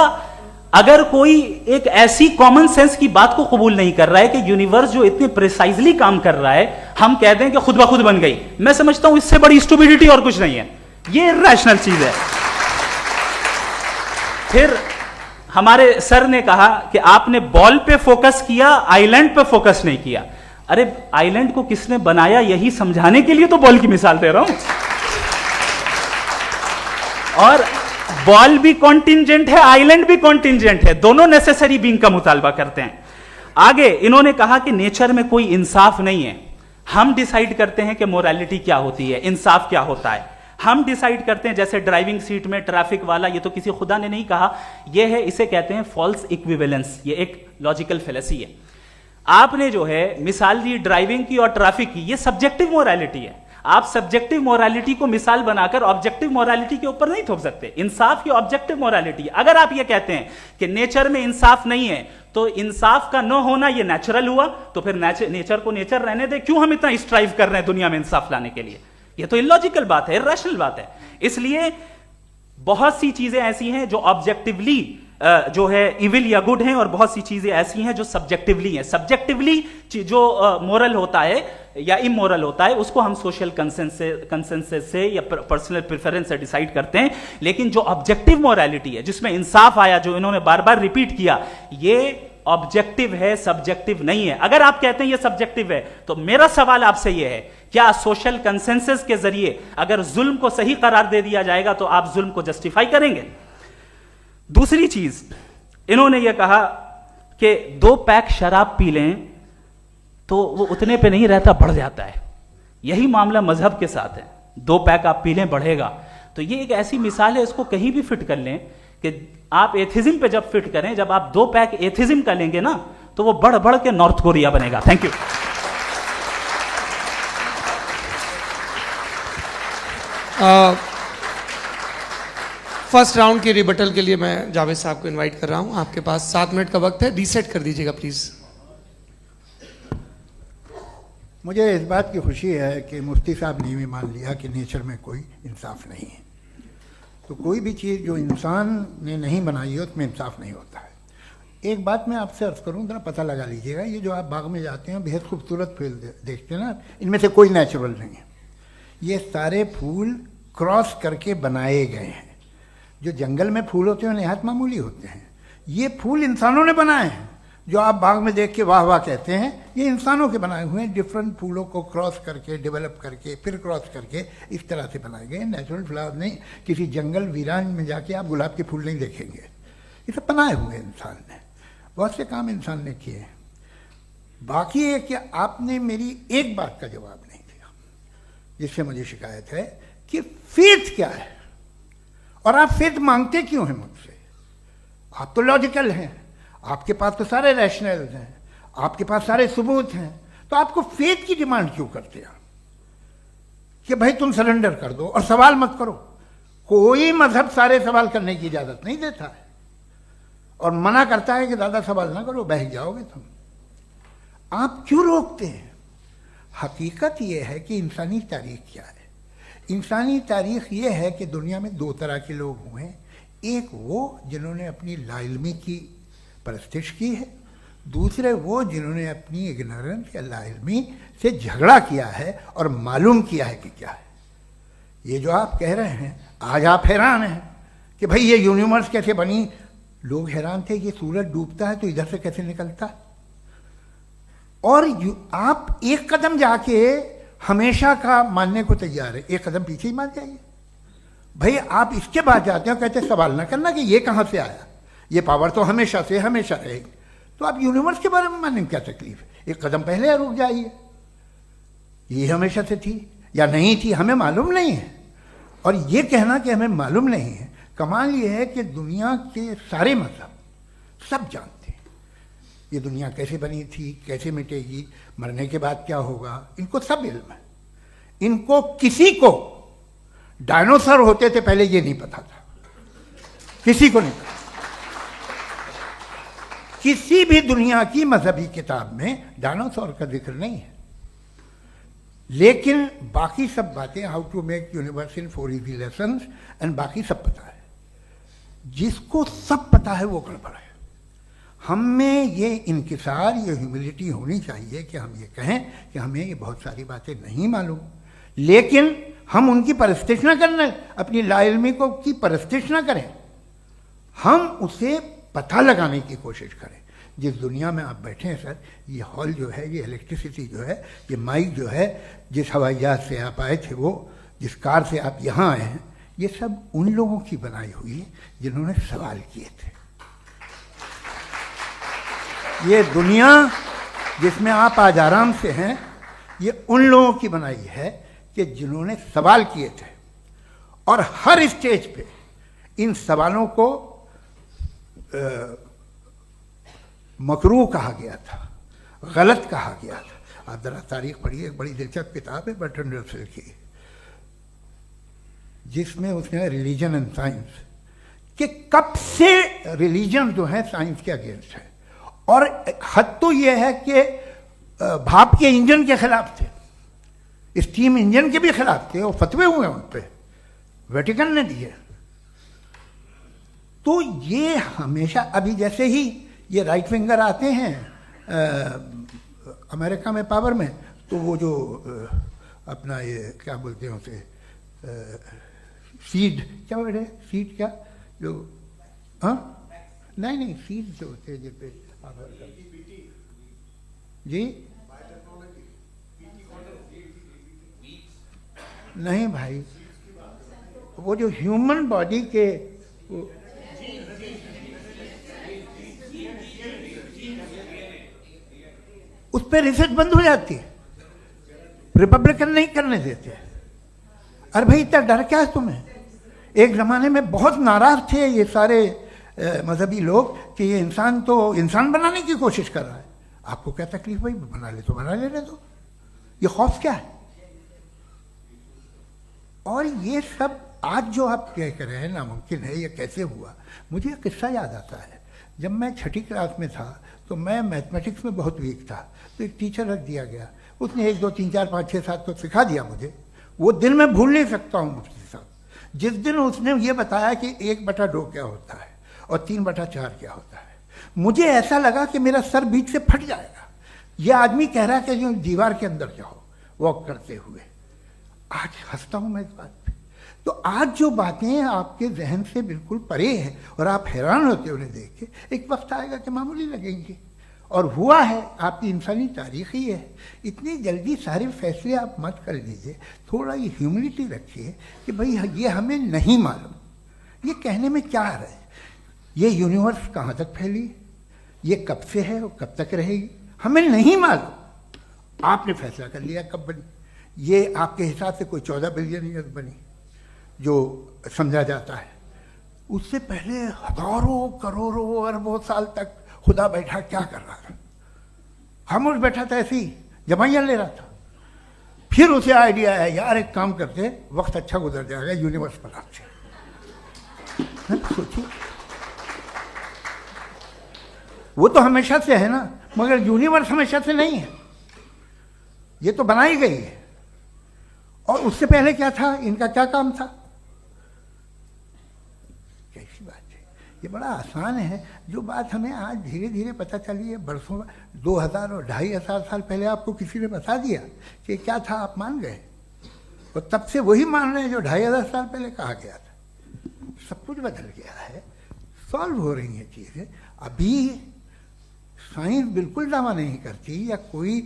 अगर कोई एक ऐसी कॉमन सेंस की बात को कबूल नहीं कर रहा है कि यूनिवर्स जो इतने प्रिसाइजली काम कर रहा है, हम कह दें कि खुद ब खुद बन गई, मैं समझता हूं इससे बड़ी स्टुपिडिटी और कुछ नहीं है। ये रैशनल चीज है। फिर हमारे सर ने कहा कि आपने बॉल पे फोकस किया, आइलैंड पे फोकस नहीं किया। अरे आइलैंड को किसने बनाया यही समझाने के लिए तो बॉल की मिसाल दे रहा हूं। और बॉल भी कॉन्टिंजेंट है, आइलैंड भी कॉन्टिंजेंट है, दोनों नेसेसरी बीइंग का मुतालबा करते हैं। आगे इन्होंने कहा कि नेचर में कोई इंसाफ नहीं है। हम डिसाइड करते हैं कि मोरालिटी क्या होती है, इंसाफ क्या होता है। हम डिसाइड करते हैं, जैसे ड्राइविंग सीट में ट्रैफिक वाला, ये तो किसी खुदा ने नहीं कहा, ये है, इसे कहते हैं फॉल्स इक्विवेलेंस। ये एक लॉजिकल फेलेसी है। आपने जो है मिसाल दी ड्राइविंग की और ट्रैफिक की, ये सब्जेक्टिव मोरालिटी है। आप सब्जेक्टिव मोरालिटी को मिसाल बनाकर ऑब्जेक्टिव मोरालिटी के ऊपर नहीं थोप सकते। इंसाफ की ऑब्जेक्टिव मोरालिटी। अगर आप ये कहते हैं कि नेचर में इंसाफ नहीं है, तो इंसाफ का न होना ये नेचुरल हुआ, तो फिर नेचर को नेचर रहने दे। क्यों हम इतना स्ट्राइव कर रहे हैं दुनिया में इंसाफ लाने के लिए? ये तो इलॉजिकल बात है, इरैशनल बात है। इसलिए बहुत सी चीजें ऐसी हैं जो ऑब्जेक्टिवली जो है इविल या गुड हैं, और बहुत सी चीजें ऐसी हैं जो सब्जेक्टिवली हैं। सब्जेक्टिवली जो मोरल होता है या इमोरल होता है, उसको हम सोशल कंसेंसस से या पर्सनल प्रेफरेंस से डिसाइड करते हैं। लेकिन जो ऑब्जेक्टिव मोरालिटी है, जिसमें इंसाफ आया, जो इन्होंने बार बार रिपीट किया, ये ऑब्जेक्टिव है, सब्जेक्टिव नहीं है। अगर आप कहते हैं ये सब्जेक्टिव है, तो मेरा सवाल आपसे यह है, क्या सोशल कंसेंसस के जरिए अगर जुल्म को सही करार दे दिया जाएगा तो आप जुल्म को जस्टिफाई करेंगे? दूसरी चीज इन्होंने यह कहा कि 2 पैक शराब पी लें तो वो उतने पे नहीं रहता, बढ़ जाता है। यही मामला मजहब के साथ है। 2 पैक आप पी लें, बढ़ेगा। तो ये एक ऐसी मिसाल है, इसको कहीं भी फिट कर लें कि आप एथिज्म पे जब फिट करें, जब आप 2 पैक एथिज्म का लेंगे ना, तो वो बढ़ बढ़ के नॉर्थ कोरिया बनेगा। Thank you. फर्स्ट राउंड की रिबटल के लिए मैं जावेद साहब को इनवाइट कर रहा हूं। आपके पास 7 मिनट का वक्त है, रीसेट कर दीजिएगा प्लीज। मुझे इस बात की खुशी है कि मुफ्ती साहब ने भी मान लिया कि नेचर में कोई इंसाफ नहीं है। तो कोई भी चीज़ जो इंसान ने नहीं बनाई है उसमें इंसाफ नहीं होता है। एक बात मैं आपसे अर्ज़ करूँ, जरा पता लगा लीजिएगा, ये जो आप बाग में जाते हैं बेहद खूबसूरत फूल देखते हैं ना, इनमें से कोई नेचुरल नहीं है। ये सारे फूल क्रॉस करके बनाए गए हैं। जो जंगल में फूल होते हैं नहायत मामूली होते हैं, ये फूल इंसानों ने बनाए हैं। जो आप बाग में देख के वाह वाह कहते हैं, ये इंसानों के बनाए हुए हैं। डिफरेंट फूलों को क्रॉस करके, डेवलप करके, फिर क्रॉस करके इस तरह से बनाए गए। नेचुरल फ्लावर नहीं। किसी जंगल वीरान में जाके आप गुलाब के फूल नहीं देखेंगे। ये सब बनाए हुए इंसान ने, बहुत से काम इंसान ने किए। बाकी है कि आपने मेरी एक बात का जवाब नहीं दिया, जिससे मुझे शिकायत है कि फेथ क्या है और आप फेथ मांगते क्यों हैं मुझसे। आप तो लॉजिकल हैं, आपके पास तो सारे रैशनल हैं, आपके पास सारे सबूत हैं, तो आपको फेथ की डिमांड क्यों करते हैं कि भाई तुम सरेंडर कर दो और सवाल मत करो। कोई मजहब सारे सवाल करने की इजाजत नहीं देता है और मना करता है कि दादा सवाल ना करो, बह जाओगे तुम। आप क्यों रोकते हैं? हकीकत यह है कि इंसानी तारीख क्या है। इंसानी तारीख ये है कि दुनिया में दो तरह के लोग हुए हैं। एक वो जिन्होंने अपनी लाइल्मी की परस्तिश की है, दूसरे वो जिन्होंने अपनी इग्नोरेंस या लाइल्मी से झगड़ा किया है और मालूम किया है कि क्या है। ये जो आप कह रहे हैं, आज आप हैरान हैं कि भाई ये यूनिवर्स कैसे बनी। लोग हैरान थे कि सूरज डूबता है तो इधर से कैसे निकलता। और आप एक कदम जाके हमेशा का मानने को तैयार है, एक कदम पीछे ही मान जाइए। भाई आप इसके बाद जाते हो, कहते सवाल ना करना कि ये कहाँ से आया, ये पावर तो हमेशा से हमेशा रहेगी। तो आप यूनिवर्स के बारे में मानने में क्या तकलीफ है? एक कदम पहले रुक जाइए। ये हमेशा से थी या नहीं थी हमें मालूम नहीं है। और ये कहना कि हमें मालूम नहीं है, कमाल ये है कि दुनिया के सारे मजहब सब जानते हैं ये दुनिया कैसे बनी थी, कैसे मिटेगी, मरने के बाद क्या होगा, इनको सब इल्म है। इनको किसी को डायनासोर होते थे पहले ये नहीं पता था, किसी को नहीं पता। किसी भी दुनिया की मजहबी किताब में डायनासोर का जिक्र नहीं है। लेकिन बाकी सब बातें, how to make universe in 4 easy lessons and बाकी सब पता है। जिसको सब पता है वो गड़बड़ है। हम में ये इनकिसार, ये ह्यूमिलिटी होनी चाहिए कि हम ये कहें कि हमें ये बहुत सारी बातें नहीं मालूम, लेकिन हम उनकी परस्तिश ना करना, अपनी लाइल्मी को की परस्तिश ना करें, हम उसे पता लगाने की कोशिश करें। जिस दुनिया में आप बैठे हैं सर, ये हॉल जो है, ये इलेक्ट्रिसिटी जो है, ये माइक जो है, जिस हवाई जहाज से आप आए थे, वो जिस कार से आप यहाँ आए हैं, ये सब उन लोगों की बनाई हुई है जिन्होंने सवाल किए थे। ये दुनिया जिसमें आप आज आराम से हैं, ये उन लोगों की बनाई है कि जिन्होंने सवाल किए थे। और हर स्टेज पे इन सवालों को मकरूह कहा गया था, गलत कहा गया था। आप जरा तारीख पढ़िए, एक बड़ी दिलचस्प किताब है बर्ट्रैंड रसेल की, जिसमें उसने रिलीजन एंड साइंस कि कब से रिलीजन जो है साइंस के अगेंस्ट है। और हद तो यह है कि भाप के इंजन के खिलाफ थे, स्टीम इंजन के भी खिलाफ थे, और फतवे हुए उन पर, वेटिकन ने दिए। तो ये हमेशा, अभी जैसे ही ये राइट विंगर आते हैं अमेरिका में पावर में, तो वो जो अपना ये क्या बोलते हैं उसे, सीड क्या बोलते हैं, सीड क्या जो, हाँ नहीं सीड जो होते हैं जिस पे जी, नहीं भाई, वो जो ह्यूमन बॉडी के उस पर रिसर्च बंद हो जाती है, रिपब्लिकन नहीं करने देते। अरे भाई इतना डर क्या है तुम्हें? एक ज़माने में बहुत नाराज थे ये सारे मजहबी लोग कि ये इंसान तो इंसान बनाने की कोशिश कर रहा है। आपको क्या तकलीफ भाई, बना ले तो बना लेने दो, ये खौफ क्या है? और ये सब आज जो आप कह रहे हैं नामुमकिन है, ये कैसे हुआ? मुझे एक किस्सा याद आता है। जब मैं 6ठी क्लास में था तो मैं मैथमेटिक्स में बहुत वीक था, तो एक टीचर रख दिया गया, उसने 1 2 3 4 5 6 7 तो सिखा दिया मुझे। वो दिन मैं भूल नहीं सकता हूँ मुफ्ती साहब, जिस दिन उसने ये बताया कि 1/2 क्या होता है और 3/4 क्या होता है, मुझे ऐसा लगा कि मेरा सर बीच से फट जाएगा। ये आदमी कह रहा है कि जो दीवार के अंदर जाओ वॉक करते हुए। आज हंसता हूं मैं इस बात पे। तो आज जो बातें आपके जहन से बिल्कुल परे हैं और आप हैरान होते हो उन्हें देख के, एक वक्त आएगा कि मामूली लगेंगे। और हुआ है, आपकी इंसानी तारीख ही है। इतनी जल्दी सारे फैसले आप मत कर लीजिए, थोड़ा ये ह्यूमिलिटी रखिए कि भाई ये हमें नहीं मालूम। ये कहने में क्या आ रहा है? ये यूनिवर्स कहाँ तक फैली, ये कब से है और कब तक रहेगी, हमें नहीं मालूम। आपने फैसला कर लिया कब बनी। ये आपके हिसाब से कोई 14 बिलियन ईयर बनी जो समझा जाता है। उससे पहले हजारों करोड़ों अरबों साल तक खुदा बैठा क्या कर रहा था? खामोश बैठा था, ऐसी जमाइयाँ ले रहा था। फिर उसे आइडिया है, यार एक काम करते, वक्त अच्छा गुजर जाएगा, यूनिवर्स पर आपसे सोचिए। वो तो हमेशा से है ना, मगर यूनिवर्स हमेशा से नहीं है, ये तो बनाई गई है। और उससे पहले क्या था, इनका क्या काम था? कैसी बात है, ये बड़ा आसान है। जो बात हमें आज धीरे धीरे पता चली है, बरसों 2000 और 2500 साल पहले आपको किसी ने बता दिया कि क्या था, आप मान गए और तब से वही मान रहे हैं जो 2500 साल पहले कहा गया था। सब कुछ बदल गया है, सॉल्व हो रही हैं चीज़ें। अभी साइंस बिल्कुल दावा नहीं करती, या कोई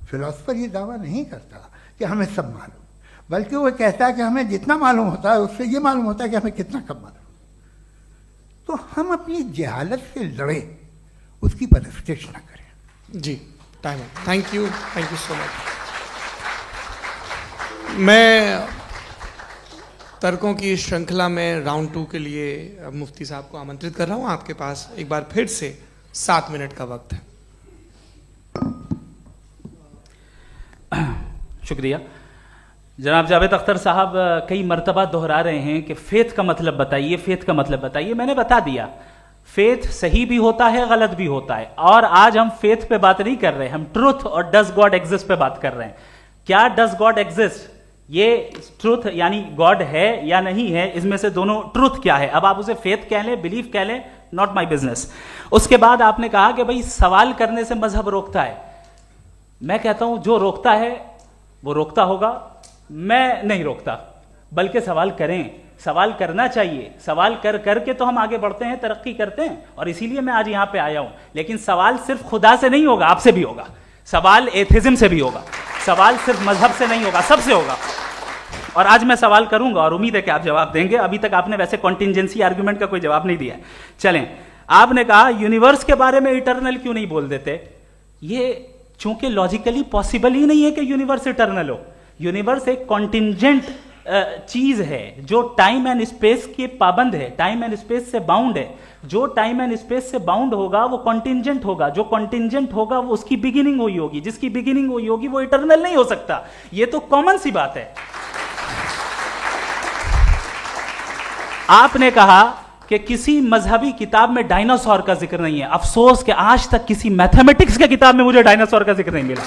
फिलोसफर ये दावा नहीं करता कि हमें सब मालूम, बल्कि वो कहता है कि हमें जितना मालूम होता है उससे ये मालूम होता है कि हमें कितना कम मालूम। तो हम अपनी जहालत से लड़े, उसकी परस्तिश न करें। जी, टाइम है। Thank you so much. मैं तर्कों की श्रृंखला में राउंड 2 के लिए मुफ्ती साहब को आमंत्रित कर रहा हूं। आपके पास एक बार फिर से 7 मिनट का वक्त है। शुक्रिया। जनाब जावेद अख्तर साहब कई मर्तबा दोहरा रहे हैं कि फेथ का मतलब बताइए, फेथ का मतलब बताइए। मैंने बता दिया, फेथ सही भी होता है, गलत भी होता है। और आज हम फेथ पे बात नहीं कर रहे, हम ट्रुथ और डज गॉड एग्जिस्ट पे बात कर रहे हैं। क्या डज गॉड एग्जिस्ट, ये ट्रुथ यानी गॉड है या नहीं है, इसमें से दोनों ट्रुथ क्या है। अब आप उसे फेथ कह लें, बिलीफ कह लें, नॉट माई बिजनेस। उसके बाद आपने कहा कि भाई सवाल करने से मजहब रोकता है। मैं कहता हूं जो रोकता है वो रोकता होगा, मैं नहीं रोकता, बल्कि सवाल करें, सवाल करना चाहिए। सवाल कर करके तो हम आगे बढ़ते हैं, तरक्की करते हैं, और इसीलिए मैं आज यहां पे आया हूं। लेकिन सवाल सिर्फ खुदा से नहीं होगा, आपसे भी होगा। सवाल एथिज्म से भी होगा, सवाल सिर्फ मजहब से नहीं होगा, सबसे होगा। और आज मैं सवाल करूंगा और उम्मीद है कि आप जवाब देंगे। अभी तक आपने वैसे कॉन्टिंजेंसी आर्ग्यूमेंट का कोई जवाब नहीं दिया। चलें, आपने कहा यूनिवर्स के बारे में इटर्नल क्यों नहीं बोल देते। ये चूंकि लॉजिकली पॉसिबल ही नहीं है कि यूनिवर्स इटर्नल हो। यूनिवर्स एक कॉन्टिंजेंट चीज है जो टाइम एंड स्पेस के पाबंद है, टाइम एंड स्पेस से बाउंड है। जो टाइम एंड स्पेस से बाउंड होगा वो कॉन्टिंजेंट होगा, जो कॉन्टिंजेंट होगा वो उसकी बिगिनिंग हुई होगी, जिसकी बिगिनिंग हुई होगी वो इटर्नल नहीं हो सकता। ये तो कॉमन सी बात है। आपने कहा कि किसी मजहबी किताब में डायनासोर का जिक्र नहीं है। अफसोस कि आज तक किसी मैथमेटिक्स के किताब में मुझे डायनासोर का जिक्र नहीं मिला।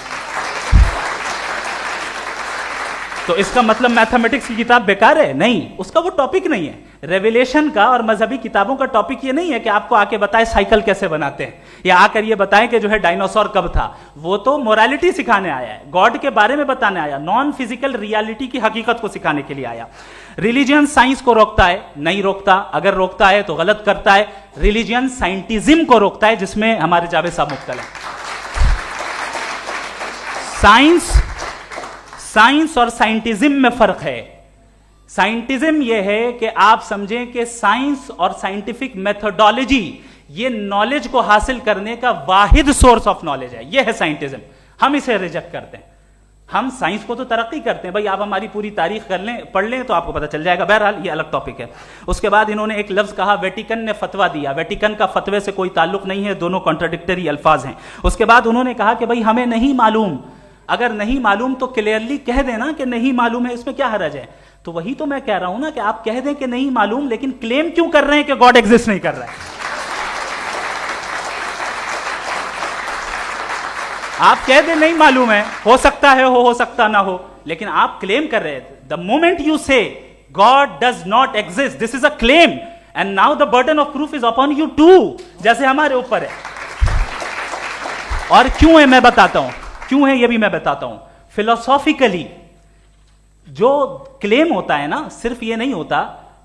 तो इसका मतलब मैथमेटिक्स की किताब बेकार है? नहीं, उसका वो टॉपिक नहीं है। रेवलेशन का और मजहबी किताबों का टॉपिक ये नहीं है कि आपको आके बताए साइकिल कैसे बनाते हैं, या आकर ये बताएं कि जो है डायनासोर कब था। वो तो मोरालिटी सिखाने आया है, गॉड के बारे में बताने आया, नॉन फिजिकल रियलिटी की हकीकत को सिखाने के लिए आया। रिलीजियन साइंस को रोकता है? नहीं रोकता। अगर रोकता है तो गलत करता है। रिलीजियन साइंटिज्म को रोकता है, जिसमें हमारे जावेद साहब मुब्तला है। साइंस और साइंटिज्म में फर्क है। साइंटिज्म यह है कि आप समझें कि साइंस और साइंटिफिक मेथोडोलॉजी ये नॉलेज को हासिल करने का वाहिद सोर्स ऑफ नॉलेज है। यह है साइंटिज्म। हम इसे रिजेक्ट करते हैं। हम साइंस को तो तरक्की करते हैं, भाई आप हमारी पूरी तारीख कर लें, पढ़ लें तो आपको पता चल जाएगा। बहरहाल ये अलग टॉपिक है। उसके बाद इन्होंने एक लफ्ज कहा, वेटिकन ने फतवा दिया। वेटिकन का फतवे से कोई ताल्लुक नहीं है, दोनों कॉन्ट्राडिक्टरी अल्फाज हैं। उसके बाद उन्होंने कहा कि भाई हमें नहीं मालूम। अगर नहीं मालूम तो क्लियरली कह देना कि नहीं मालूम है, इसमें क्या हरज है। तो वही तो मैं कह रहा हूं ना कि आप कह दें कि नहीं मालूम, लेकिन क्लेम क्यों कर रहे हैं कि गॉड एग्जिस्ट नहीं कर रहा है। आप कह दें नहीं मालूम है, हो सकता है हो सकता ना हो, लेकिन आप क्लेम कर रहे हैं। द मोमेंट यू से God does not exist. This is a claim. And now the burden of proof is upon you too. जैसे हमारे ऊपर है. और क्यों है मैं बताता हूं. क्यों है ये भी मैं बताता हूं. Philosophically जो क्लेम होता है ना, सिर्फ ये नहीं होता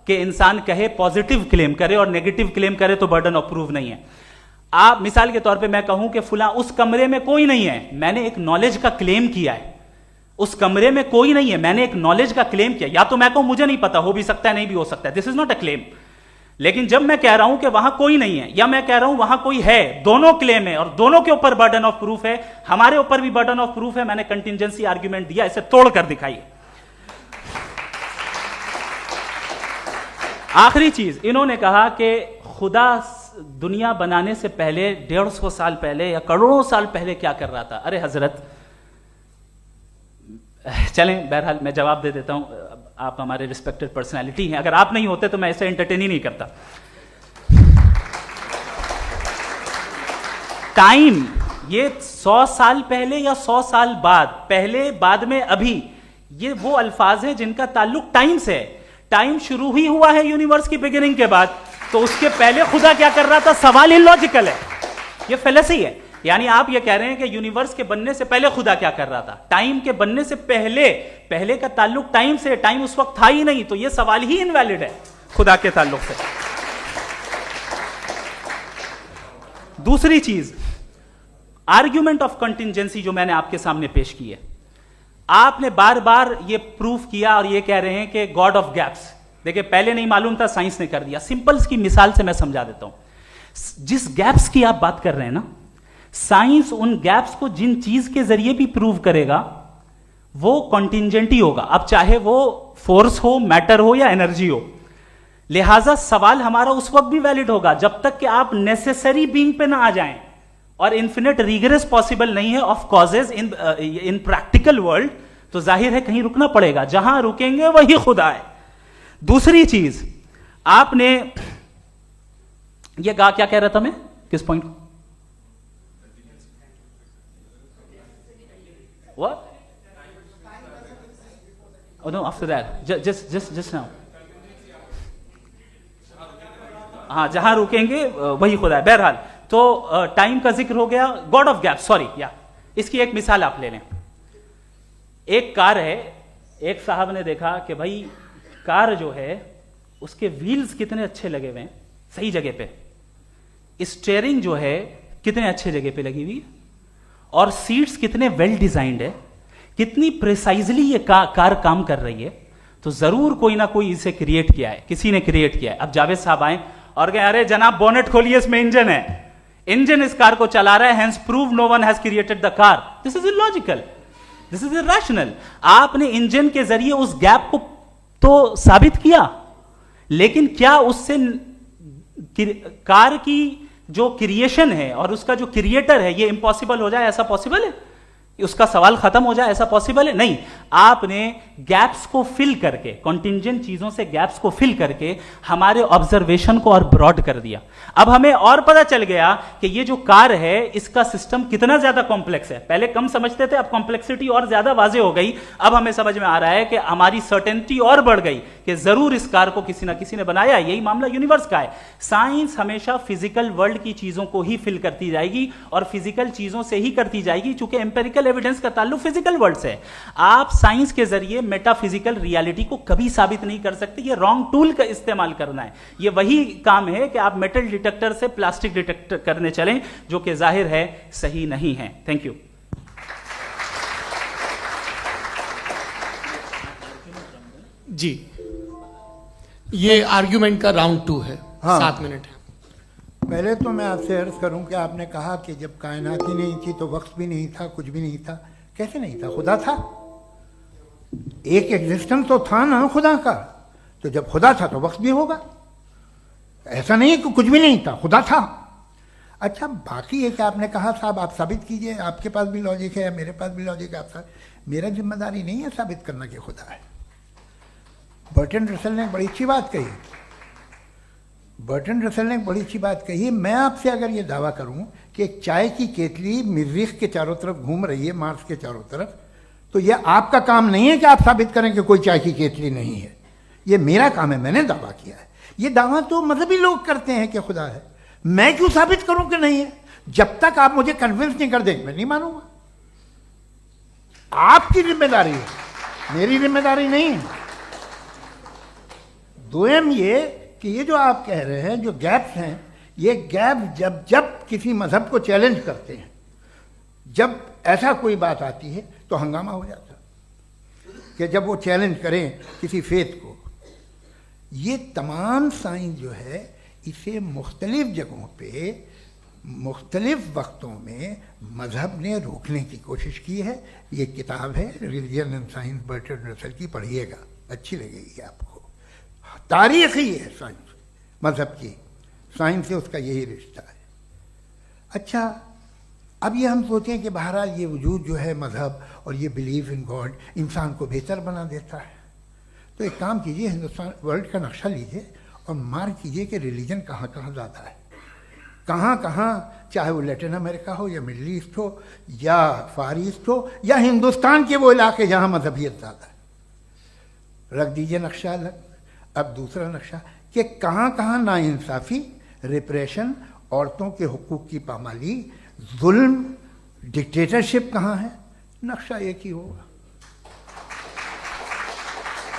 कि इंसान कहे पॉजिटिव क्लेम करे और नेगेटिव क्लेम करे तो बर्डन ऑफ प्रूफ नहीं है. आप मिसाल के तौर पे मैं कहूं कि फुला उस कमरे में कोई नहीं है, मैंने एक नॉलेज का क्लेम किया है. उस कमरे में कोई नहीं है, मैंने एक नॉलेज का क्लेम किया. या तो मैं कहूं मुझे नहीं पता, हो भी सकता है नहीं भी हो सकता है, this is not a claim. लेकिन जब मैं कह रहा हूं कि वहां कोई नहीं है या मैं कह रहा हूं वहां कोई है, दोनों क्लेम है और दोनों के ऊपर बर्डन ऑफ प्रूफ है. हमारे ऊपर भी बर्डन ऑफ प्रूफ है. मैंने कंटिजेंसी आर्ग्यूमेंट दिया, इसे तोड़कर दिखाइए. आखिरी चीज, इन्होंने कहा कि खुदा दुनिया बनाने से पहले 150 साल पहले या करोड़ों साल पहले क्या कर रहा था. अरे हजरत, चलें बहरहाल मैं जवाब दे देता हूं. आप हमारे रिस्पेक्टेड पर्सनालिटी हैं, अगर आप नहीं होते तो मैं ऐसे एंटरटेन ही नहीं करता. टाइम, ये 100 साल पहले या 100 साल बाद, पहले बाद में अभी, ये वो अल्फाज हैं जिनका ताल्लुक टाइम से है. टाइम शुरू ही हुआ है यूनिवर्स की बिगिनिंग के बाद, तो उसके पहले खुदा क्या कर रहा था. सवाल इलॉजिकल है, ये फेलेसी है. यानी आप ये कह रहे हैं कि यूनिवर्स के बनने से पहले खुदा क्या कर रहा था. टाइम के बनने से पहले, पहले का ताल्लुक टाइम से, टाइम उस वक्त था ही नहीं, तो ये सवाल ही इनवैलिड है खुदा के ताल्लुक से. दूसरी चीज, आर्ग्यूमेंट ऑफ कंटिजेंसी जो मैंने आपके सामने पेश की है, आपने बार बार ये प्रूफ किया और ये कह रहे हैं कि गॉड ऑफ गैप्स. देखिए पहले नहीं मालूम था, साइंस ने कर दिया. सिंपल्स की मिसाल से मैं समझा देता हूं. जिस गैप्स की आप बात कर रहे हैं ना, साइंस उन गैप्स को जिन चीज के जरिए भी प्रूव करेगा वो कॉन्टिंजेंट ही होगा. अब चाहे वो फोर्स हो, मैटर हो या एनर्जी हो. लिहाजा सवाल हमारा उस वक्त भी वैलिड होगा जब तक कि आप नेसेसरी बीइंग पे ना आ जाएं. और इन्फिनिट रिग्रेस पॉसिबल नहीं है of causes in practical world, तो जाहिर है कहीं रुकना पड़ेगा. जहां रुकेंगे वही खुदा है. दूसरी चीज, आपने ये क्या कह रहा था मैं, किस पॉइंट को? What? Oh no, after that. Just now. हाँ, जहां रुकेंगे वही खुदा है. बहरहाल, तो टाइम का जिक्र हो गया. गॉड ऑफ गैप, सॉरी, या इसकी एक मिसाल आप ले लें. एक कार है, एक साहब ने देखा कि भाई कार जो है उसके व्हील्स कितने अच्छे लगे हुए हैं सही जगह पे, स्टीयरिंग जो है कितने अच्छे जगह पे लगी हुई, और सीट्स कितने वेल डिजाइंड है, कितनी प्रिसाइजली ये कार काम कर रही है. तो जरूर कोई ना कोई इसे क्रिएट किया है, किसी ने क्रिएट किया है. अब जावेद साहब आए और कहे अरे जनाब बोनेट खोलिए, इसमें इंजन है, इंजन इस कार को चला रहा है, hence prove no one has created the car. This is illogical, this is irrational. आपने इंजन के जरिए उस गैप को तो साबित किया, लेकिन क्या उससे कार की जो क्रिएशन है और उसका जो क्रिएटर है ये इम्पॉसिबल हो जाए? ऐसा पॉसिबल है? उसका सवाल खत्म हो जाए, ऐसा पॉसिबल है? नहीं. आपने गैप्स को फिल करके, कॉन्टिंजेंट चीजों से गैप्स को फिल करके हमारे ऑब्जर्वेशन को और ब्रॉड कर दिया. अब हमें और पता चल गया कि ये जो कार है इसका सिस्टम कितना ज्यादा कॉम्प्लेक्स है. पहले कम समझते थे, अब कॉम्प्लेक्सिटी और ज्यादा वाजे हो गई. अब हमें समझ में आ रहा है कि हमारी सर्टेनिटी और बढ़ गई कि जरूर इस कार को किसी ना किसी ने बनाया. यही मामला यूनिवर्स का है. साइंस हमेशा फिजिकल वर्ल्ड की चीजों को ही फिल करती जाएगी और फिजिकल चीजों से ही करती जाएगी, चूंकि एम्पेरिकल एविडेंस का ताल्लुक फिजिकल वर्ल्ड से है. आप साइंस के जरिए मेटाफिजिकल रियलिटी को कभी साबित नहीं कर सकते. ये रॉन्ग टूल का इस्तेमाल करना है. ये वही काम है कि आप मेटल डिटेक्टर से प्लास्टिक डिटेक्टर करने चलें, जो कि जाहिर है सही नहीं है. Thank you. जी, ये आर्ग्यूमेंट का राउंड 2 है. हाँ. 7 मिनट है. पहले तो मैं आपसे अर्ज करूं कि आपने कहा कि जब कायनात ही नहीं थी तो वक्त भी नहीं था, कुछ भी नहीं था. कैसे नहीं था? खुदा था. एक एग्जिस्टेंस तो था ना खुदा का. तो जब खुदा था तो वक्त भी होगा. ऐसा नहीं कि कुछ भी नहीं था, खुदा था. अच्छा, बाकी एक आपने कहा साहब आप साबित कीजिए, आपके पास भी लॉजिक है या मेरे पास भी लॉजिक है. आप मेरा जिम्मेदारी नहीं है साबित करना कि खुदा है. बर्टन रसल ने बड़ी अच्छी बात कही. बर्टन रसल ने बड़ी अच्छी बात कही. मैं आपसे अगर ये दावा करूं कि एक चाय की केतली मरीख के चारों तरफ घूम रही है, मार्स के चारों तरफ, तो यह आपका काम नहीं है कि आप साबित करें कि कोई चाय की केतली नहीं है. ये मेरा काम है, मैंने दावा किया है। ये दावा तो मजहबी लोग करते हैं कि खुदा है, मैं क्यों साबित करूं कि नहीं है? जब तक आप मुझे कन्विंस नहीं कर देंगे मैं नहीं मानूंगा। आपकी जिम्मेदारी है, मेरी जिम्मेदारी नहीं है। दोयम ये कि ये जो आप कह रहे हैं, जो गैप्स हैं, ये गैप जब जब किसी मजहब को चैलेंज करते हैं, जब ऐसा कोई बात आती है तो हंगामा हो जाता है कि जब वो चैलेंज करें किसी फेथ को। ये तमाम साइंस जो है इसे मुख्तलिफ जगहों पे मुख्तलिफ वक्तों में मजहब ने रोकने की कोशिश की है। ये किताब है religion and science Bertrand Russell की, पढ़िएगा, अच्छी लगेगी आपको। तारीख ही है साइंस, मजहब की साइंस से उसका यही रिश्ता है। अच्छा, अब ये हम सोचें कि बहरहाल ये वजूद जो है मजहब और ये बिलीव इन गॉड इंसान को बेहतर बना देता है, तो एक काम कीजिए, हिंदुस्तान वर्ल्ड का नक्शा लीजिए और मार्क कीजिए कि रिलीजन कहाँ कहाँ ज़्यादा है, कहाँ कहाँ, चाहे वो लैटिन अमेरिका हो या मिडल ईस्ट हो या फार ईस्ट हो या हिंदुस्तान के वो इलाके जहाँ मजहबियत ज़्यादा है। रख दीजिए नक्शा अलग। अब दूसरा नक्शा कि कहाँ कहाँ नाइंसाफ़ी, रिप्रेशन, औरतों के हुकूक की पामाली, जुल्म, डिक्टेटरशिप कहाँ है, नक्शा एक ही होगा।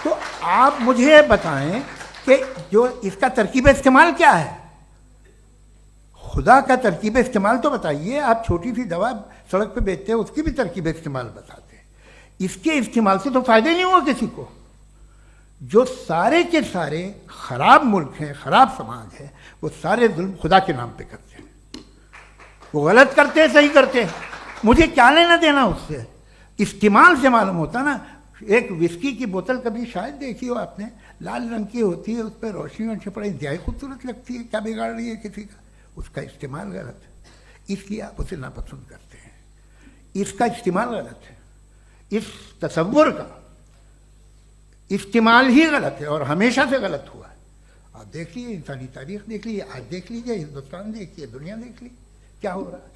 तो आप मुझे बताएं कि जो इसका तरकीब इस्तेमाल क्या है, खुदा का तरकीब इस्तेमाल तो बताइए। आप छोटी सी दवा सड़क पे बेचते हैं, उसकी भी तरकीब इस्तेमाल बताते हैं। इसके इस्तेमाल से तो फायदे नहीं हुआ किसी को। जो सारे के सारे खराब मुल्क हैं, खराब समाज है, वो सारे जुल्म खुदा के नाम पे करते हैं। वो गलत करते हैं, सही करते हैं, मुझे क्या लेना देना उससे। इस्तेमाल से मालूम होता ना। एक विस्की की बोतल कभी शायद देखी हो आपने, लाल रंग की होती है, उस पर रोशनी और छपड़ा इंतहाई खूबसूरत लगती है, क्या बिगाड़ रही है किसी का? उसका इस्तेमाल गलत है, इसलिए आप उसे नापसंद करते हैं। इसका इस्तेमाल गलत है, इस तसव्वुर का इस्तेमाल ही गलत है और हमेशा से गलत हुआ है। आप देख लीजिए, इंसानी तारीख देख लीजिए, आज देख लीजिए, हिंदुस्तान देखिए, दुनिया देख लीजिए, क्या हो रहा है।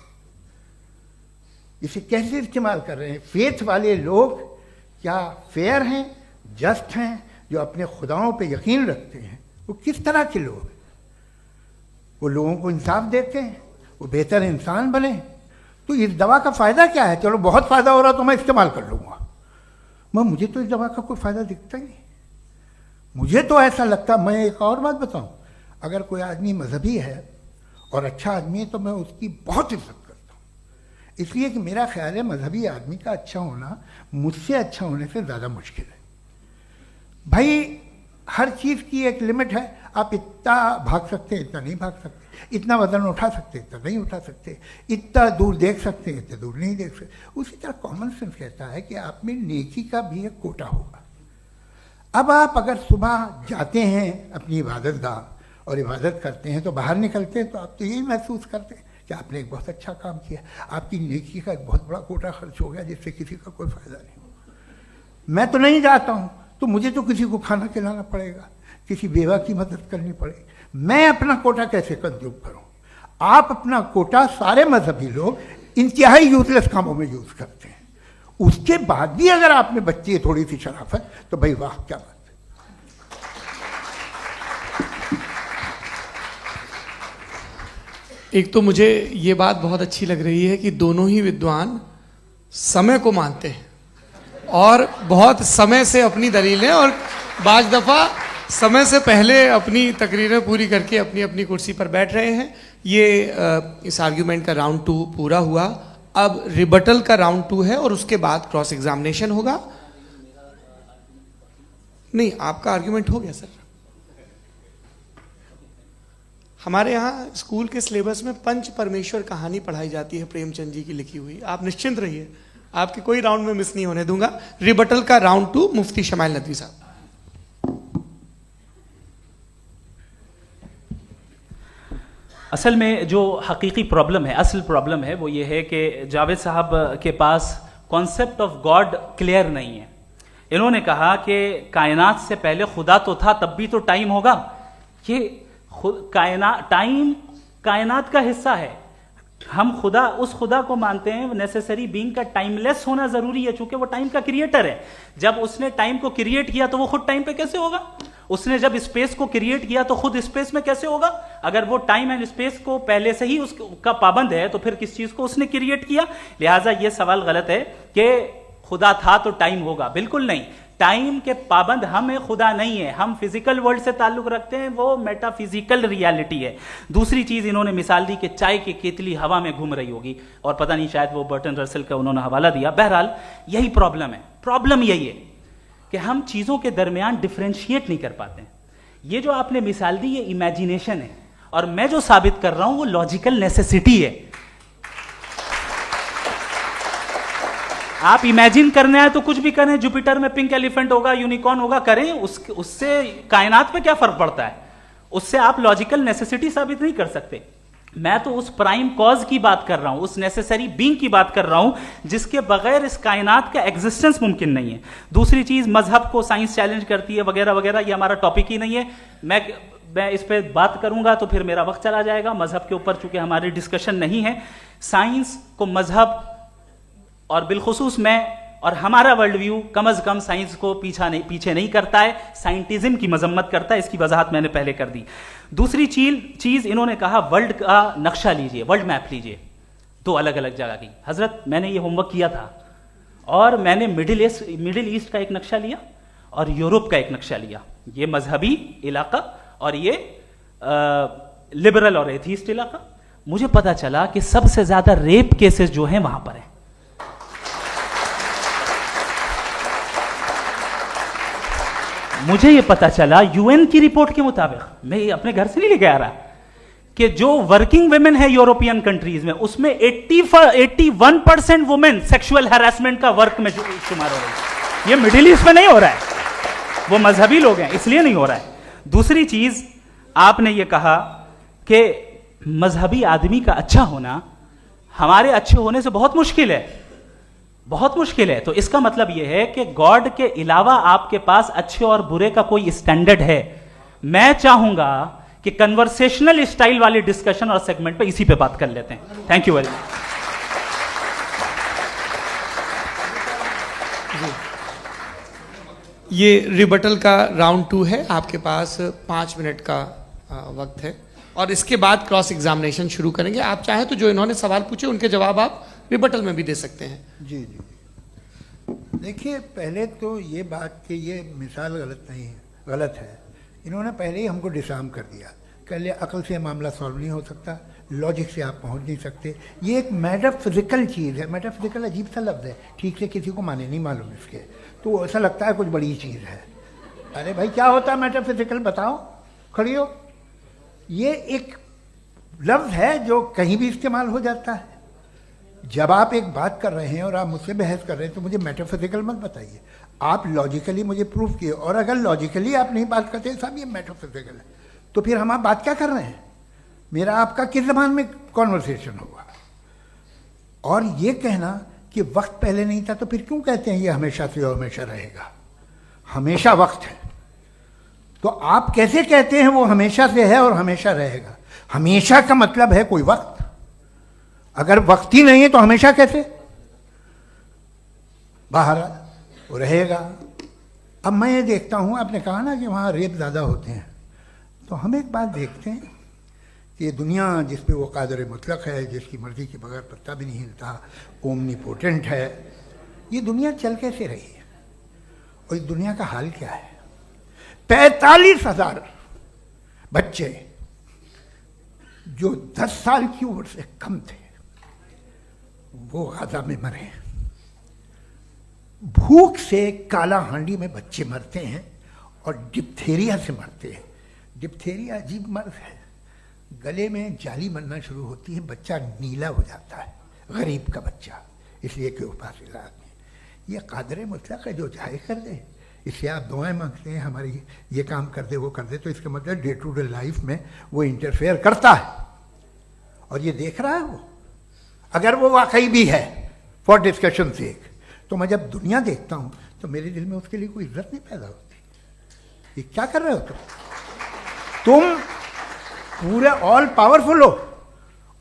इसे कैसे इस्तेमाल कर रहे हैं फेथ वाले लोग? क्या फेयर हैं, जस्ट हैं, जो अपने खुदाओं पे यकीन रखते हैं? वो किस तरह के लोग हैं? वो लोगों को इंसाफ देते हैं, वो बेहतर इंसान बने। तो इस दवा का फ़ायदा क्या है? चलो बहुत फ़ायदा हो रहा तो मैं इस्तेमाल कर लूँगा, मैं मुझे तो इस दवा का कोई फ़ायदा दिखता ही नहीं। मुझे तो ऐसा लगता, मैं एक और बात बताऊँ, अगर कोई आदमी मजहबी है और अच्छा आदमी है तो मैं उसकी बहुत इज्जत करता हूँ, इसलिए कि मेरा ख्याल है मजहबी आदमी का अच्छा होना मुझसे अच्छा होने से ज़्यादा मुश्किल है। भाई हर चीज़ की एक लिमिट है। आप इतना भाग सकते हैं, इतना नहीं भाग सकते, इतना वजन उठा सकते, इतना नहीं उठा सकते, इतना दूर देख सकते हैं, इतना दूर नहीं देख सकते। उसी तरह कॉमन सेंस कहता है कि आप में नेकी का भी एक कोटा होगा। अब आप अगर सुबह जाते हैं अपनी इबादत गाह और इबादत करते हैं तो बाहर निकलते हैं तो आप तो यही महसूस करते हैं कि आपने एक बहुत अच्छा काम किया, आपकी नेकी का एक बहुत बड़ा कोटा खर्च हो गया जिससे किसी का कोई फ़ायदा नहीं हो। मैं तो नहीं जाता हूँ तो मुझे तो किसी को खाना खिलाना पड़ेगा, किसी बेवा की मदद करनी पड़ेगी। मैं अपना कोटा कैसे कंज्यूम करूँ? आप अपना कोटा सारे मजहबी लोग इंतहाई यूजलेस कामों में यूज़ करते हैं। उसके बाद भी अगर आप में बच्ची है थोड़ी सी शराफत तो भाई वाह क्या बात है। एक तो मुझे ये बात बहुत अच्छी लग रही है कि दोनों ही विद्वान समय को मानते हैं और बहुत समय से अपनी दलीलें और बाज दफ़ा समय से पहले अपनी तकरीरें पूरी करके अपनी अपनी कुर्सी पर बैठ रहे हैं। ये इस आर्ग्यूमेंट का राउंड 2 पूरा हुआ। अब रिबटल का राउंड 2 है और उसके बाद क्रॉस एग्जामिनेशन होगा। नहीं, आपका आर्ग्यूमेंट हो गया सर। हमारे यहाँ स्कूल के सिलेबस में पंच परमेश्वर कहानी पढ़ाई जाती है, प्रेमचंद जी की लिखी हुई। आप निश्चिंत रहिए, आपके कोई राउंड में मिस नहीं होने दूंगा। रिबटल का राउंड 2 मुफ्ती शमाइल नदवी साहब। असल में जो हकीकी प्रॉब्लम है, असल प्रॉब्लम है वो ये है कि जावेद साहब के पास कॉन्सेप्ट ऑफ गॉड क्लियर नहीं है। इन्होंने कहा कि कायनात से पहले खुदा तो था, तब भी तो टाइम होगा। ये टाइम कायनात का हिस्सा है। हम खुदा, उस खुदा को मानते हैं नेसेसरी बीइंग का टाइमलेस होना जरूरी है, चूंकि वो टाइम का क्रिएटर है। जब उसने टाइम को क्रिएट किया तो वो खुद टाइम पे कैसे होगा? उसने जब स्पेस को क्रिएट किया तो खुद स्पेस में कैसे होगा? अगर वो टाइम एंड स्पेस को पहले से ही उसका पाबंद है तो फिर किस चीज को उसने क्रिएट किया? लिहाजा ये सवाल गलत है कि खुदा था तो टाइम होगा, बिल्कुल नहीं। टाइम के पाबंद हम है, खुदा नहीं है। हम फिजिकल वर्ल्ड से ताल्लुक रखते हैं, वो मेटाफिजिकल रियलिटी है। दूसरी चीज इन्होंने मिसाल दी कि चाय की केतली हवा में घूम रही होगी, और पता नहीं शायद वो बर्टन रसल का उन्होंने हवाला दिया। बहरहाल यही प्रॉब्लम है। प्रॉब्लम यही है कि हम चीजों के दरमियान डिफरेंशिएट नहीं कर पाते। ये जो आपने मिसाल दी ये इमेजिनेशन है, और मैं जो साबित कर रहा हूं वो लॉजिकल नेसेसिटी है। आप इमेजिन करना है तो कुछ भी करें, जुपिटर में पिंक एलिफेंट होगा, यूनिकॉर्न होगा, करें, उससे कायनात पे क्या फर्क पड़ता है? उससे आप लॉजिकल नेसेसिटी साबित नहीं कर सकते। मैं तो उस प्राइम कॉज की बात कर रहा हूं, उस नेसेसरी बीइंग की बात कर रहा हूं जिसके बगैर इस कायनात का एग्जिस्टेंस मुमकिन नहीं है। दूसरी चीज, मजहब को साइंस चैलेंज करती है वगैरह वगैरह, ये हमारा टॉपिक ही नहीं है। मैं इस पे बात करूंगा तो फिर मेरा वक्त चला जाएगा। मजहब के ऊपर चूंकि हमारी डिस्कशन नहीं है, साइंस को मजहब और बिलखुसूस मैं और हमारा वर्ल्ड व्यू कम अज कम साइंस को पीछे नहीं करता है, साइंटिज्म की मजम्मत करता है। इसकी वजाहत मैंने पहले कर दी। दूसरी चीज इन्होंने कहा वर्ल्ड का नक्शा लीजिए, वर्ल्ड मैप लीजिए, दो अलग अलग जगह की। हजरत मैंने ये होमवर्क किया था, और मैंने मिडिल ईस्ट का एक नक्शा लिया और यूरोप का एक नक्शा लिया, ये मजहबी इलाका और ये लिबरल और एथीस्ट इलाका। मुझे पता चला कि सबसे ज्यादा रेप केसेस जो हैं वहां पर हैं। मुझे ये पता चला यूएन की रिपोर्ट के मुताबिक, मैं ये अपने घर से नहीं लेके आ रहा, कि जो वर्किंग वुमेन है यूरोपियन कंट्रीज में, उसमें 81% वुमेन सेक्सुअल हैरेसमेंट का वर्क में शुमार हो रही है। ये मिडिल ईस्ट में नहीं हो रहा है, वो मजहबी लोग हैं इसलिए नहीं हो रहा है। दूसरी चीज, आपने ये कहा कि मजहबी आदमी का अच्छा होना हमारे अच्छे होने से बहुत मुश्किल है, बहुत मुश्किल है। तो इसका मतलब यह है कि गॉड के अलावा आपके पास अच्छे और बुरे का कोई स्टैंडर्ड है। मैं चाहूंगा कि कन्वर्सेशनल स्टाइल वाली डिस्कशन और सेगमेंट पे इसी पे बात कर लेते हैं। Thank you very much. ये रिबटल का राउंड 2 है। आपके पास 5 मिनट का वक्त है, और इसके बाद क्रॉस एग्जामिनेशन शुरू करेंगे। आप चाहें तो जो इन्होंने सवाल पूछे उनके जवाब आप रिबटल में भी दे सकते हैं। जी जी, देखिए, पहले तो ये बात कि ये मिसाल गलत नहीं है, गलत है। इन्होंने पहले ही हमको डिसार्म कर दिया। कह लिया अकल से मामला सॉल्व नहीं हो सकता, लॉजिक से आप पहुंच नहीं सकते। ये एक मेटाफिजिकल चीज़ है। मेटाफिजिकल अजीब सा लफ्ज़ है, ठीक से किसी को माने नहीं मालूम इसके, तो ऐसा लगता है कुछ बड़ी चीज़ है। अरे भाई, क्या होता है मेटाफिजिकल, बताओ, खड़ी हो। ये एक लफ्ज़ है जो कहीं भी इस्तेमाल हो जाता है। जब आप एक बात कर रहे हैं और आप मुझसे बहस कर रहे हैं तो मुझे मेटाफिजिकल मत बताइए, आप लॉजिकली मुझे प्रूफ किए। और अगर लॉजिकली आप नहीं बात करते साहब ये मेटाफिजिकल है, तो फिर हम आप बात क्या कर रहे हैं? मेरा आपका किस ज़बान में कॉन्वर्सेशन होगा? और ये कहना कि वक्त पहले नहीं था, तो फिर क्यों कहते हैं ये हमेशा से और हमेशा रहेगा? हमेशा वक्त है, तो आप कैसे कहते हैं वो हमेशा से है और हमेशा रहेगा? हमेशा का मतलब है कोई वक्त, अगर वक्त ही नहीं है तो हमेशा कैसे? बाहर वो रहेगा। अब मैं ये देखता हूँ, आपने कहा ना कि वहाँ रेप ज़्यादा होते हैं, तो हम एक बात देखते हैं कि ये दुनिया जिस पे वो कादर मुतलक है, जिसकी मर्ज़ी के बगैर पत्ता भी नहीं हिलता, ओमनीपोटेंट है, ये दुनिया चल कैसे रही है? और इस दुनिया का हाल क्या है? 45,000 बच्चे जो 10 साल की उम्र से कम थे वो गाजा में मरे। भूख से काला हांडी में बच्चे मरते हैं और डिप्थेरिया से मरते हैं। डिप्थेरिया अजीब मर्ज है, गले में जाली बनना शुरू होती है, बच्चा नीला हो जाता है, गरीब का बच्चा, इसलिए कि उपास इलाज में। ये कादर मुतलक है जो चाहे कर दे, इससे आप दुआएं मांगते हैं हमारी ये काम कर दे वो कर दे, तो इसका मतलब डे टू डे लाइफ में वो इंटरफेयर करता है और ये देख रहा है वो। अगर वो वाकई भी है फॉर डिस्कशन से, तो मैं जब दुनिया देखता हूँ तो मेरे दिल में उसके लिए कोई इज्जत नहीं पैदा होती। ये क्या कर रहे हो तुम पूरे ऑल पावरफुल हो,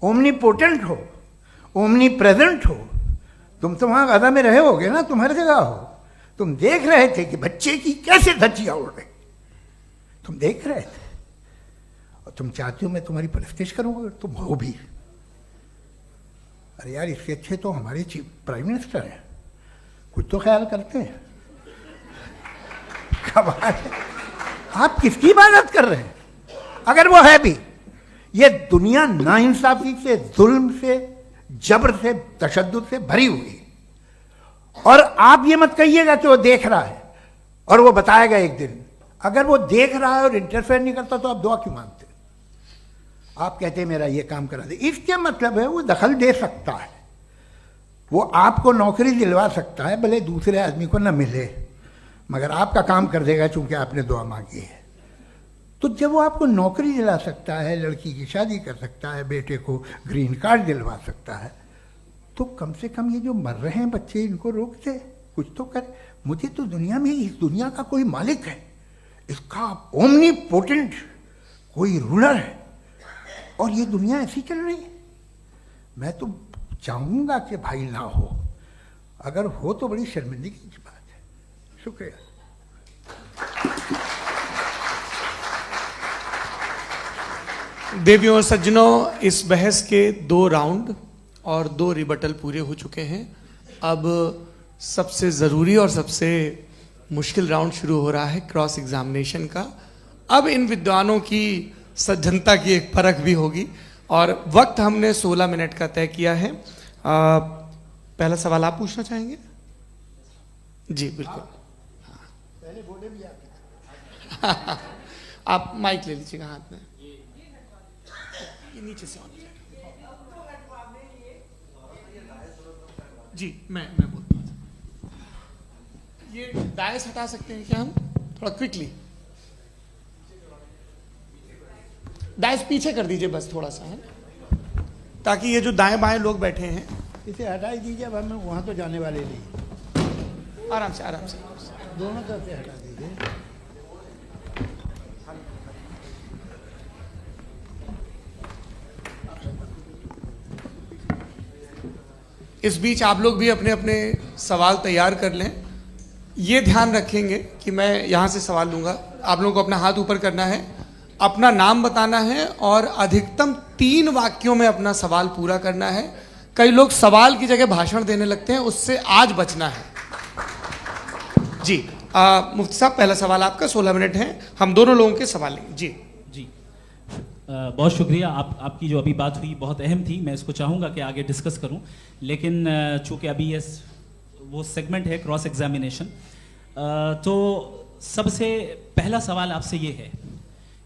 ओमनीपोटेंट हो, ओमनी प्रेजेंट हो। तुम तो वहाँ गाजा में रहे होगे ना, तुम हर जगह हो। तुम देख रहे थे कि बच्चे की कैसे धज्जियाँ उड़ रही, तुम देख रहे थे और तुम चाहते हो मैं तुम्हारी परस्तिश करूँगा, तुम हो भी। अरे यार, इससे अच्छे तो हमारे चीफ प्राइम मिनिस्टर हैं, कुछ तो ख्याल करते हैं। कमाल है, आप किसकी इबादत कर रहे हैं? अगर वो है भी, ये दुनिया नाइंसाफी से, जुल्म से, जबर से, तशद्दुद से भरी हुई। और आप ये मत कहिएगा कि वो देख रहा है और वो बताएगा एक दिन। अगर वो देख रहा है और इंटरफेयर नहीं करता तो आप दुआ क्यों मांगते? आप कहते हैं मेरा ये काम करा दे, इसके मतलब है वो दखल दे सकता है, वो आपको नौकरी दिलवा सकता है, भले दूसरे आदमी को न मिले, मगर आपका काम कर देगा चूंकि आपने दुआ मांगी है। तो जब वो आपको नौकरी दिला सकता है, लड़की की शादी कर सकता है, बेटे को ग्रीन कार्ड दिलवा सकता है, तो कम से कम ये जो मर रहे हैं बच्चे, इनको रोक दे, कुछ तो करे। मुझे तो दुनिया में, इस दुनिया का कोई मालिक है, इसका ओमनीपोटेंट कोई रूलर है, और ये दुनिया ऐसी चल रही है। मैं तो चाहूँगा कि भाई ना हो, अगर हो तो बड़ी शर्मिंदगी की बात है। शुक्रिया। देवियों और सज्जनों, इस बहस के 2 राउंड और 2 रिबटल पूरे हो चुके हैं। अब सबसे ज़रूरी और सबसे मुश्किल राउंड शुरू हो रहा है, क्रॉस एग्जामिनेशन का। अब इन विद्वानों की सज्जनता की एक परख भी होगी, और वक्त हमने 16 मिनट का तय किया है। पहला सवाल आप पूछना चाहेंगे? जी बिल्कुल। पहले बोले भी आप माइक ले लीजिएगा हाथ में, ये नीचे से ऑन जी। मैं बोलता हूँ, ये डायस हटा सकते हैं क्या हम थोड़ा क्विकली? डायस पीछे कर दीजिए बस थोड़ा सा, है, ताकि ये जो दाएं बाएं लोग बैठे हैं, इसे हटा ही दीजिए। अब हम वहाँ तो जाने वाले नहीं। आराम से आराम से दोनों तरफ से हटा दीजिए। इस बीच आप लोग भी अपने अपने सवाल तैयार कर लें। ये ध्यान रखेंगे कि मैं यहाँ से सवाल लूँगा, आप लोगों को अपना हाथ ऊपर करना है, अपना नाम बताना है और अधिकतम 3 वाक्यों में अपना सवाल पूरा करना है। कई लोग सवाल की जगह भाषण देने लगते हैं, उससे आज बचना है। जी मुफ्ती साहब, पहला सवाल आपका, 16 मिनट हैं, हम दोनों लोगों के सवाल लेंगे। जी जी बहुत शुक्रिया। आपकी जो अभी बात हुई बहुत अहम थी, मैं इसको चाहूँगा कि आगे डिस्कस करूँ, लेकिन चूँकि अभी ये वो सेगमेंट है क्रॉस एग्जामिनेशन, तो सबसे पहला सवाल आपसे ये है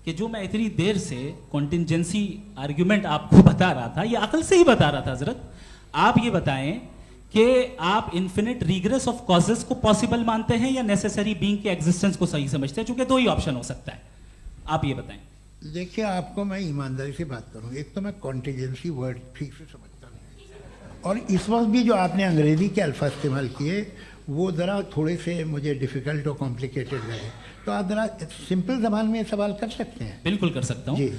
कि जो मैं इतनी देर से कॉन्टिंजेंसी आर्ग्यूमेंट आपको बता रहा था, ये अकल से ही बता रहा था हजरत, आप ये बताएं कि आप इन्फिनिट रिग्रेस ऑफ कॉजेस को पॉसिबल मानते हैं या नेसेसरी बीइंग के एग्जिस्टेंस को सही समझते हैं? चूंकि 2 ही ऑप्शन हो सकता है, आप ये बताएं। देखिए, आपको मैं ईमानदारी से बात करूं, एक तो मैं कॉन्टिजेंसी वर्ड ठीक से समझता नहीं, और इस वक्त भी जो आपने अंग्रेजी के अल्फाज इस्तेमाल किए वो ज़रा थोड़े से मुझे डिफ़िकल्ट और कॉम्प्लिकेटेड लगे, तो आप ज़रा सिंपल ज़बान में सवाल कर सकते हैं? बिल्कुल कर सकता हूँ जी।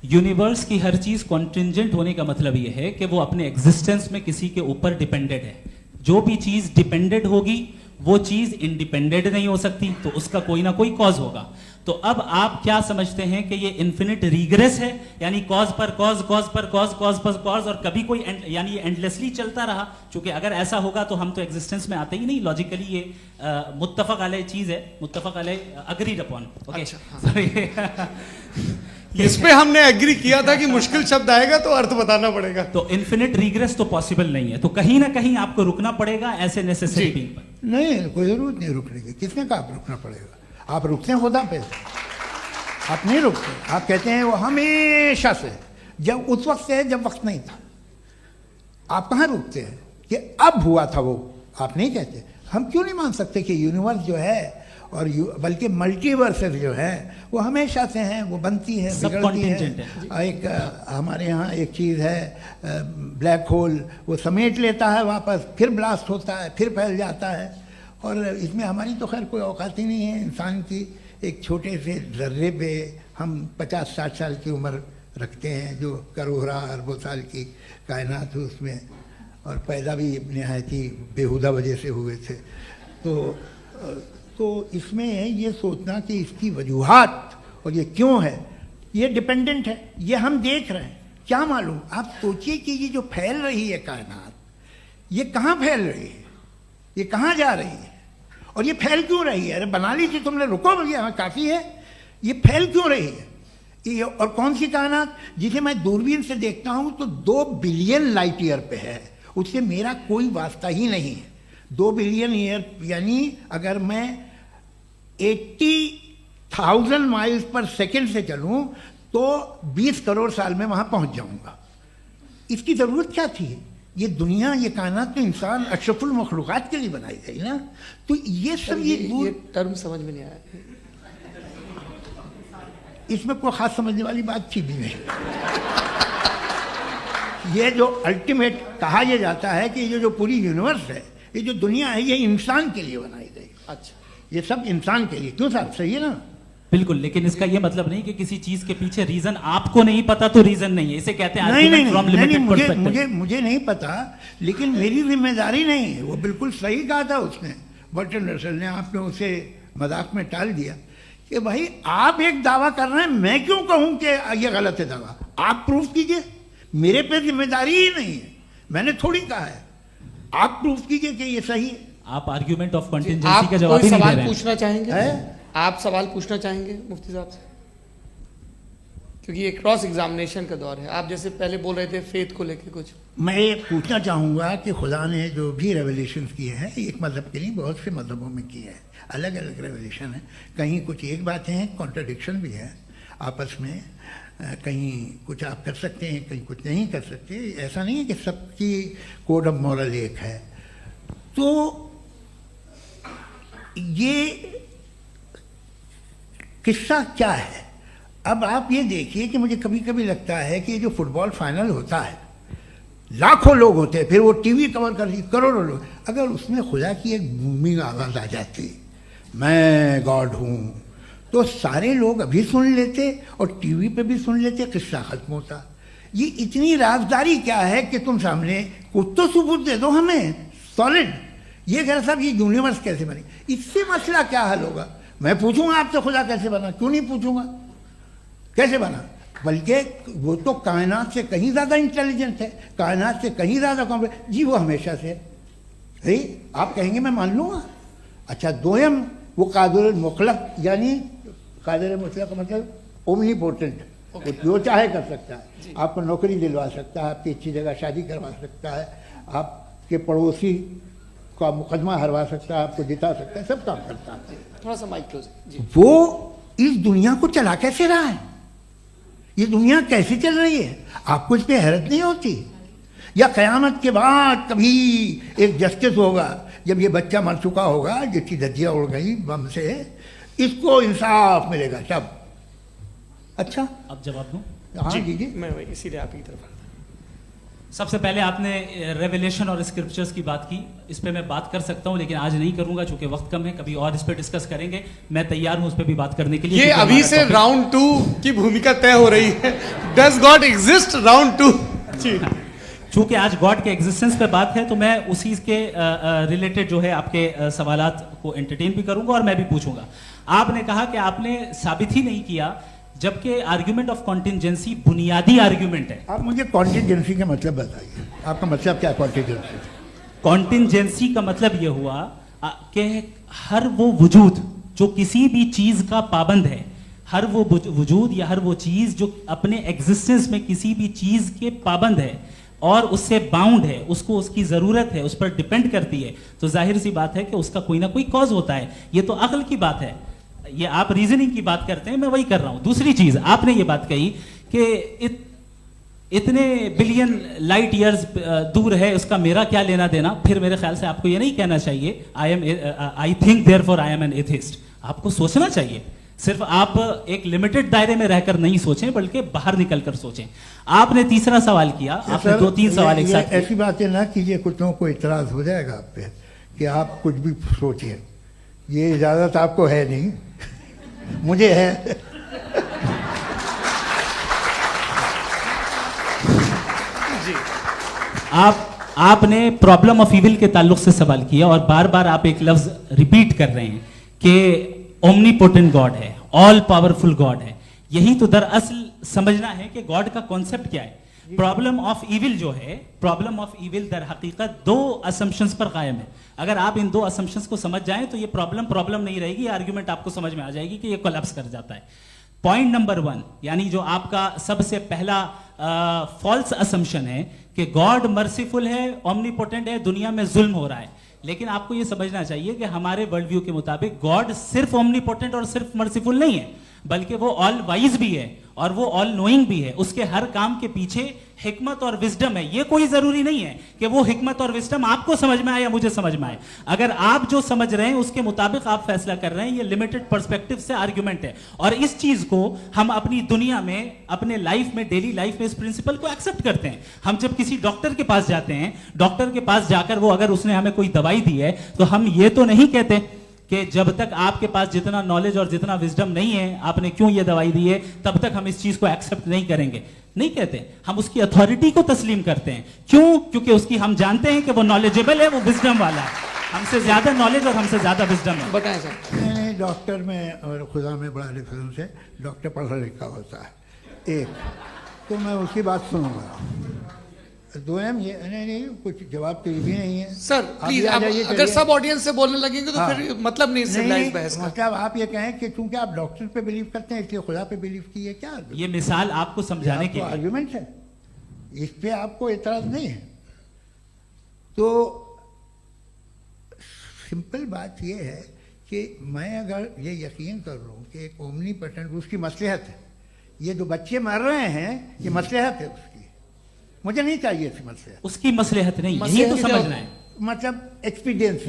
यूनिवर्स की हर चीज कॉन्टिंजेंट होने का मतलब यह है कि वो अपने एग्जिस्टेंस में किसी के ऊपर डिपेंडेड है। जो भी चीज डिपेंडेड होगी वो चीज इंडिपेंडेंट नहीं हो सकती, तो उसका कोई ना कोई कॉज होगा। तो अब आप क्या समझते हैं कि ये इन्फिनिट रिग्रेस है, यानी कॉज पर कॉज, कॉज पर कॉज, कॉज पर कॉज, और कभी कोई यानी ये एंडलेसली चलता रहा? क्योंकि अगर ऐसा होगा तो हम तो एग्जिस्टेंस में आते ही नहीं, लॉजिकली ये मुत्तफक अलैह चीज है, मुत्तफक अलैह अग्रीड अपॉन। ओके, इस पे हमने एग्री किया था कि मुश्किल शब्द आएगा तो अर्थ बताना पड़ेगा। तो इन्फिनिट रिग्रेस तो पॉसिबल नहीं है, तो कहीं ना कहीं आपको रुकना पड़ेगा ऐसे नेसेसरी बीइंग पर। नहीं, कोई जरूरत नहीं रुकने की। किसने कहा आप रुकना पड़ेगा? आप रुकते हैं खुदा पे, आप नहीं रुकते। आप कहते हैं वो हमेशा से, जब उस वक्त से जब वक्त नहीं था। आप कहाँ रुकते हैं कि अब हुआ था वो? आप नहीं कहते। हम क्यों नहीं मान सकते कि यूनिवर्स जो है और बल्कि मल्टीवर्सेस जो है वो हमेशा से हैं, वो बनती है, बिगड़ती है। एक हमारे यहाँ एक चीज़ है ब्लैक होल, वो समेट लेता है वापस, फिर ब्लास्ट होता है, फिर फैल जाता है। और इसमें हमारी तो खैर कोई औकात ही नहीं है इंसान की। एक छोटे से ज़र्रे पे हम 50-60 साल की उम्र रखते हैं, जो करोड़ों अरबों साल की कायनात है उसमें, और पैदा भी नहायत ही बेहुदा वजह से हुए थे। तो इसमें ये सोचना कि इसकी वजूहात और ये क्यों है, ये डिपेंडेंट है, ये हम देख रहे हैं। क्या मालूम, आप सोचिए कि ये जो फैल रही है कायनात, ये कहाँ फैल रही है, ये कहाँ जा रही है, और ये फैल क्यों रही है? अरे बना ली थी तुमने, रुको भैया, काफ़ी है। ये फैल क्यों रही है? ये और कौन सी कायनात जिसे मैं दूरबीन से देखता हूँ तो 2 बिलियन लाइट ईयर पे है, उससे मेरा कोई वास्ता ही नहीं है। 2 बिलियन ईयर यानी अगर मैं 80,000 माइल्स पर सेकेंड से चलूँ तो 20 करोड़ साल में वहाँ पहुँच जाऊँगा। इसकी ज़रूरत क्या थी? ये दुनिया, ये कायनात तो इंसान अशरफुल मखलूक़ात के लिए बनाई गई ना। तो ये सब ये टर्म समझ में नहीं आया, इसमें कोई खास समझने वाली बात थी भी नहीं। ये जो अल्टीमेट कहा यह जाता है कि ये जो पूरी यूनिवर्स है, ये जो दुनिया है, ये इंसान के लिए बनाई गई। अच्छा, ये सब इंसान के लिए। क्यों साहब, सही है ना? बिल्कुल, लेकिन इसका ये मतलब नहीं कि किसी चीज के पीछे रीजन आपको नहीं पता तो रीजन नहीं है, इसे कहते हैं नहीं, मुझे नहीं पता, लेकिन मेरी जिम्मेदारी नहीं है। वो बिल्कुल सही कहा था उसने, बर्टन रसल ने, आपने उसे मजाक में टाल दिया कि भाई आप एक दावा कर रहे हैं, मैं क्यों कहूं कि ये गलत है दावा? आप प्रूफ कीजिए, मेरे पे जिम्मेदारी ही नहीं है, मैंने थोड़ी कहा है। आप प्रूफ कीजिए कि ये सही है। आप आर्ग्यूमेंट ऑफ कंटिंजेंसी का जवाब ही नहीं दे रहे हैं। सवाल पूछना चाहेंगे? आप सवाल पूछना चाहेंगे मुफ्ती साहब से? क्योंकि ये क्रॉस एग्जामिनेशन का दौर है। आप जैसे पहले बोल रहे थे फेथ को लेके कुछ, मैं ये पूछना चाहूँगा कि खुदा ने जो भी रेवलेशन किए हैं, एक मज़हब के लिए बहुत से मज़हबों में किए हैं, अलग अलग रेवलेशन है। कहीं कुछ एक बातें हैं, कॉन्ट्रडिक्शन भी है आपस में, कहीं कुछ आप कर सकते हैं, कहीं कुछ नहीं कर सकते। ऐसा नहीं है कि सबकी कोड ऑफ मॉरल एक है। तो ये किस्सा क्या है? अब आप ये देखिए कि मुझे कभी कभी लगता है कि जो फुटबॉल फाइनल होता है, लाखों लोग होते हैं, फिर वो टीवी कवर कर रही करोड़ों लोग, अगर उसमें खुदा की एक बूमिंग आवाज़ आ जाती, मैं गॉड हूँ, तो सारे लोग अभी सुन लेते और टीवी पे भी सुन लेते, किस्सा खत्म होता। ये इतनी राजदारी क्या है कि तुम सामने कुछ तो सबूत दे दो हमें सॉलिड। ये कह साहब ये यूनिवर्स कैसे बनी, इससे मसला क्या हल होगा? मैं पूछूंगा आपसे खुदा कैसे बना? क्यों नहीं पूछूंगा कैसे बना? बल्कि वो तो कायनात से कहीं ज़्यादा इंटेलिजेंट है, कायनात से कहीं ज़्यादा कॉम्प्लेक्स। जी वो हमेशा से है, आप कहेंगे मैं मान लूँगा। अच्छा, दोयम वो कादिर मुतलक, यानी कादिर मुतलक का मतलब ओमनीपोटेंट, वो जो चाहे कर सकता है। आपको नौकरी दिलवा सकता है, आपकी अच्छी जगह शादी करवा सकता है, आपके पड़ोसी का मुकदमा हरवा सकता है, आपको जिता सकता है, सब काम करता है। थोड़ा सा माइक क्लोज। वो इस दुनिया को चला कैसे रहा है? ये दुनिया कैसे चल रही है? आपको इस पर हैरत नहीं होती? या क़यामत के बाद कभी एक जस्टिस होगा, जब ये बच्चा मर चुका होगा, जिसकी धज्जियाँ उड़ गई बम से, इसको इंसाफ मिलेगा तब? अच्छा, अब जवाब दूं? हाँ जी, मैं इसीलिए आप की तरफ। सबसे पहले आपने रेवलेशन और स्क्रिप्चर्स की बात की, इस पे मैं बात कर सकता हूं, लेकिन आज नहीं करूंगा चूंकि वक्त कम है, कभी और इस पे डिस्कस करेंगे। मैं तैयार हूं उस पे भी बात करने के लिए। ये अभी से राउंड 2 की भूमिका तय हो रही है। Does God exist round 2? चूंकि आज गॉड के एग्जिस्टेंस पे बात है, तो मैं उसी के रिलेटेड जो है आपके सवालात को एंटरटेन भी करूंगा और मैं भी पूछूंगा। आपने कहा कि आपने साबित ही नहीं किया, जबकि आर्ग्यूमेंट ऑफ कॉन्टिंजेंसी बुनियादी आर्ग्यूमेंट है। आप मुझे कॉन्टिंजेंसी का मतलब बताइए, आपका मतलब क्या है कॉन्टिंजेंसी? कॉन्टिंजेंसी का मतलब यह हुआ कि हर वो वजूद जो किसी भी चीज का पाबंद है, हर वो वजूद या हर वो चीज जो अपने एग्जिस्टेंस में किसी भी चीज के पाबंद है और उससे बाउंड है, उसको उसकी जरूरत है, उस पर डिपेंड करती है, तो जाहिर सी बात है कि उसका कोई ना कोई कॉज होता है। ये तो अक्ल की बात है। ये आप रीजनिंग की बात करते हैं, मैं वही कर रहा हूं। दूसरी चीज, आपने ये बात कही कि इतने बिलियन लाइट ईयर्स दूर है, उसका मेरा क्या लेना देना। फिर मेरे ख्याल से आपको ये नहीं कहना चाहिए I think therefore I am an atheist. आपको सोचना चाहिए, सिर्फ आप एक लिमिटेड दायरे में रहकर नहीं सोचें, बल्कि बाहर निकलकर सोचें। आपने तीसरा सवाल किया, आपने 2-3 सवाल एक साथ। ऐसी बातें ना कीजिए, कुछ लोगों को इतराज हो जाएगा आप पे कि आप कुछ भी सोचिए। ये इजाजत आपको है नहीं, मुझे है। जी, आपने प्रॉब्लम ऑफ इविल के ताल्लुक से सवाल किया और बार बार आप एक लफ्ज रिपीट कर रहे हैं कि ओमनीपोटेंट गॉड है। ऑल पावरफुल गॉड है। यही तो दरअसल समझना है कि गॉड का कॉन्सेप्ट क्या है। प्रॉब्लम ऑफ इविल जो है, प्रॉब्लम ऑफ इविल दर हकीकत दो असम्पशंस पर कायम है। अगर आप इन दो असम्पशंस को समझ जाएं तो ये प्रॉब्लम नहीं रहेगी, आर्ग्यूमेंट आपको समझ में आ जाएगी कि ये कोलैप्स कर जाता है। पॉइंट नंबर 1, यानी जो आपका सबसे पहला फॉल्स असम्पशन है कि गॉड मर्सीफुल है, ओमनीपोटेंट है, दुनिया में जुल्म हो रहा है। लेकिन आपको यह समझना चाहिए कि हमारे वर्ल्ड व्यू के मुताबिक गॉड सिर्फ ओमनीपोटेंट और सिर्फ मर्सीफुल नहीं है, बल्कि वो ऑल वाइज भी है और वो ऑल नोइंग भी है। उसके हर काम के पीछे हिकमत और विजडम है। ये कोई जरूरी नहीं है कि वो हिकमत और विजडम आपको समझ में आए या मुझे समझ में आए। अगर आप जो समझ रहे हैं उसके मुताबिक आप फैसला कर रहे हैं, ये लिमिटेड पर्सपेक्टिव से आर्गुमेंट है। और इस चीज को हम अपनी दुनिया में, अपने लाइफ में, डेली लाइफ में इस प्रिंसिपल को एक्सेप्ट करते हैं। हम जब किसी डॉक्टर के पास जाते हैं, डॉक्टर के पास जाकर वो अगर उसने हमें कोई दवाई दी है तो हम ये तो नहीं कहते कि जब तक आपके पास जितना नॉलेज और जितना विजडम नहीं है, आपने क्यों ये दवाई दी है, तब तक हम इस चीज को एक्सेप्ट नहीं करेंगे। नहीं कहते, हम उसकी अथॉरिटी को तस्लीम करते हैं। क्यों? क्योंकि उसकी हम जानते हैं कि वो नॉलेजेबल है, वो विजडम वाला है, हमसे ज्यादा नॉलेज और हमसे ज्यादा विजडम है। बताएं सर। नहीं, डॉक्टर में और खुदा में बड़ा डिफरेंस है। डॉक्टर पढ़ा लिखा होता है, एक तो मैं उसकी बात सुनूंगा। दोयम ये नहीं कुछ जवाब तो ये भी नहीं है सर। प्लीज आप अगर सब ऑडियंस से बोलने लगेंगे तो फिर मतलब नहीं सिविलाइज्ड बहस का। मतलब आप ये कहें कि चूंकि आप डॉक्टर पे बिलीव करते हैं इसलिए खुदा पे बिलीव किए, क्या ये मिसाल आपको समझाने के लिए आर्गुमेंट है, इस पे आपको एतराज नहीं है। तो सिंपल बात ये है कि मैं अगर ये यकीन कर लूँ कि एक ओमनीपोटेंट, उसकी मसलहत है, ये जो बच्चे मर रहे हैं ये मसलहत है उसकी, मुझे नहीं चाहिए थी मसलहत। उसकी मसलहत नहीं, यही तो समझना है, मतलब एक्सपीरियंस।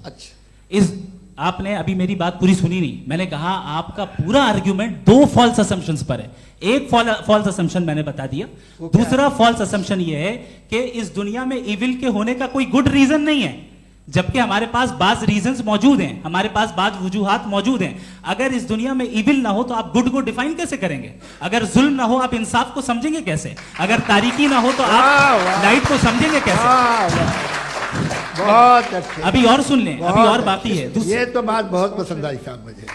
अच्छा, इस आपने अभी मेरी बात पूरी सुनी नहीं। मैंने कहा आपका पूरा आर्ग्यूमेंट दो फॉल्स असम्पशंस पर है। एक फॉल्स असम्पशन मैंने बता दिया, दूसरा फॉल्स असम्पशन ये है कि इस दुनिया में इविल के होने का कोई गुड रीजन नहीं है, जबकि हमारे पास बाज रीजंस मौजूद हैं, हमारे पास बाज वजूहात मौजूद हैं। अगर इस दुनिया में इविल ना हो तो आप गुड को डिफाइन कैसे करेंगे? अगर जुल्म ना हो आप इंसाफ को समझेंगे कैसे? अगर तारीकी ना हो तो आप लाइट को समझेंगे कैसे? बहुत अच्छे। अभी और सुन लें, अभी और बाकी है। ये तो बात बहुत पसंद आई साहब मुझे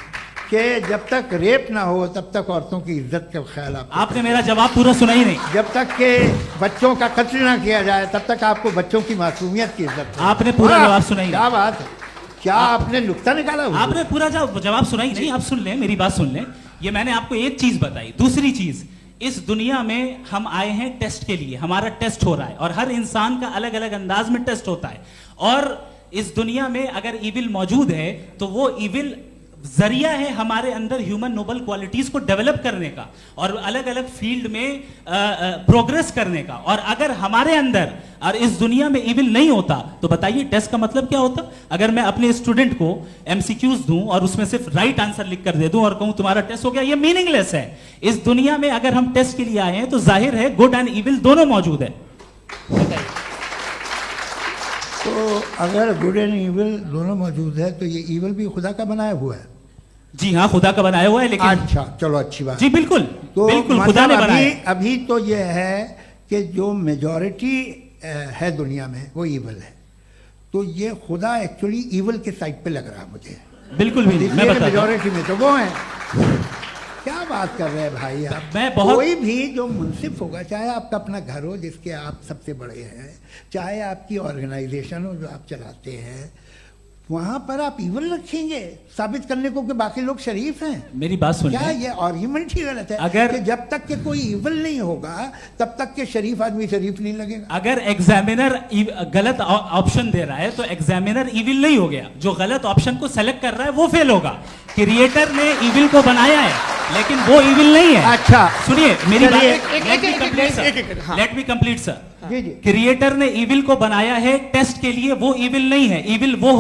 कि जब तक रेप ना हो तब तक औरतों की इज्जत का ख्याल आपने मेरा जवाब पूरा सुना ही नहीं। जब तक के बच्चों का कत्ल ना किया जाए तब तक आपको बच्चों की मासूमियत की इज्जत। आपने पूरा जवाब सुना ही नहीं। क्या बात है, क्या आपने नुक्ता निकाला? आपने पूरा जवाब सुना ही नहीं। आप सुन लें, मेरी बात सुन लें। ये मैंने आपको एक चीज बताई। दूसरी चीज, इस दुनिया में हम आए हैं टेस्ट के लिए, हमारा टेस्ट हो रहा है और हर इंसान का अलग अलग अंदाज में टेस्ट होता है। और इस दुनिया में अगर इविल मौजूद है तो वो इविल जरिया है हमारे अंदर ह्यूमन नोबल क्वालिटीज को डेवलप करने का और अलग अलग फील्ड में प्रोग्रेस करने का। और अगर हमारे अंदर और इस दुनिया में इविल नहीं होता तो बताइए टेस्ट का मतलब क्या होता? अगर मैं अपने स्टूडेंट को एमसीक्यूज दूं और उसमें सिर्फ राइट आंसर लिख कर दे दूं और कहूं तुम्हारा टेस्ट हो गया, ये मीनिंगलेस है। इस दुनिया में अगर हम टेस्ट के लिए आए हैं तो जाहिर है गुड एंड इविल दोनों मौजूद है। तो अगर गुड एंड इविल दोनों मौजूद है तो ये इविल भी खुदा का बनाया हुआ है? जी हाँ, खुदा का बनाया हुआ है। लेकिन अच्छा, चलो अच्छी बात। जी बिल्कुल, तो बिल्कुल खुदा ने बनाया। अभी तो ये है कि जो मेजॉरिटी है दुनिया में वो इविल है, तो ये खुदा एक्चुअली इविल के साइड पे लग रहा है मुझे। बिल्कुल भी नहीं, मैं बता मेजॉरिटी में तो वो है। क्या बात कर रहे हैं भाई आप? कोई भी जो मुंसिफ होगा, चाहे आपका अपना घर हो जिसके आप सबसे बड़े हैं, चाहे आपकी ऑर्गेनाइजेशन हो जो आप चलाते हैं, वहां पर आप इविल रखेंगे साबित करने को कि बाकी लोग शरीफ हैं? मेरी बात सुनिए। क्या ये आर्ग्यूमेंट ही गलत है? अगर कि जब तक के कोई इविल नहीं होगा तब तक के शरीफ आदमी शरीफ नहीं लगेगा। अगर एग्जामिनर गलत ऑप्शन दे रहा है तो एग्जामिनर इविल नहीं हो गया, जो गलत ऑप्शन को सेलेक्ट कर रहा है वो फेल होगा। क्रिएटर ने इविल को बनाया है लेकिन वो इविल नहीं है। अच्छा सुनिए मेरी बात, let me complete sir. Creator ने इविल को बनाया है टेस्ट के लिए, वो इविल नहीं है। इविल वो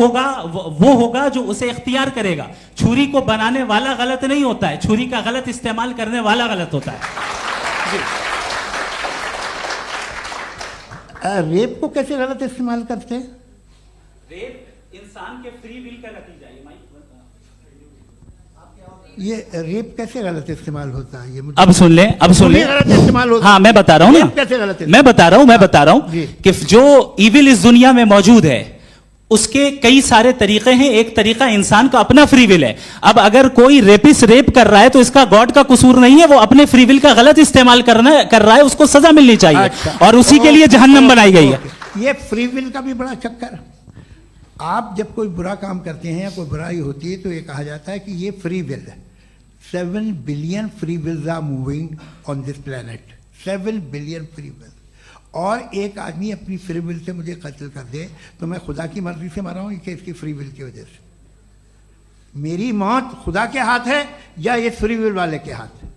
होगा जो उसे इख्तियार करेगा। छुरी को बनाने वाला गलत नहीं होता है, छुरी का गलत इस्तेमाल करने वाला गलत होता है। रेप को कैसे गलत इस्तेमाल करते हैं? रेप इंसान के फ्री विल का नतीजा है। ये रेप कैसे गलत इस्तेमाल होता है? ये अब सुन ले, अब सुन ले। गलत इस्तेमाल होता है। हाँ मैं बता रहा हूँ ना, कैसे गलत? मैं बता रहा हूँ कि जो इविल इस दुनिया में मौजूद है उसके कई सारे तरीके हैं। एक तरीका इंसान का अपना फ्री विल है। अब अगर कोई रेपिस्ट रेप कर रहा है तो इसका गॉड का कसूर नहीं है, वो अपने फ्री विल का गलत इस्तेमाल कर रहा है, उसको सजा मिलनी चाहिए। अच्छा, और उसी के लिए जहन्नम बनाई गई है। ये फ्री विल का भी बड़ा चक्कर। आप जब कोई बुरा काम करते हैं या कोई बुराई होती है तो ये कहा जाता है कि ये फ्री विल है। 7 billion free wills are moving on this planet. 7 billion free will. और एक आदमी अपनी फ्री विल से मुझे कत्ल कर दे तो मैं खुदा की मर्जी से मरा हूं कि इसकी फ्री विल की वजह से? मेरी मौत खुदा के हाथ है या ये फ्री विल वाले के हाथ है?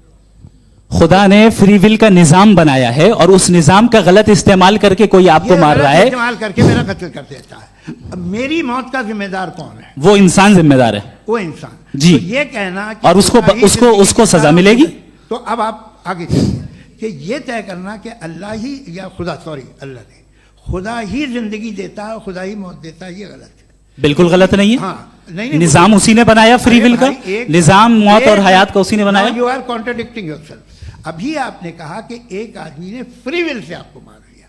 खुदा ने फ्री विल का निजाम बनाया है और उस निजाम का गलत इस्तेमाल करके कोई आपको मार रहा है, इस्तेमाल करके मेरा कत्ल कर देता है। अब मेरी मौत का जिम्मेदार कौन है? वो इंसान जिम्मेदार है। वो इंसान। जी। तो ये कहना कि और उसको सजा मिलेगी। तो अब आप आगे चलिए कि ये तय करना कि अल्लाह ही या अल्लाह ने खुदा ही जिंदगी देता है, खुदा ही मौत देता है, ये गलत है। बिल्कुल गलत नहीं है। हाँ, नहीं, निजाम उसी ने बनाया फ्री विल का। निजाम मौत और हयात का उसी ने बनाया। You are contradicting yourself. अभी आपने कहा कि एक आदमी ने फ्री विल से आपको मार दिया,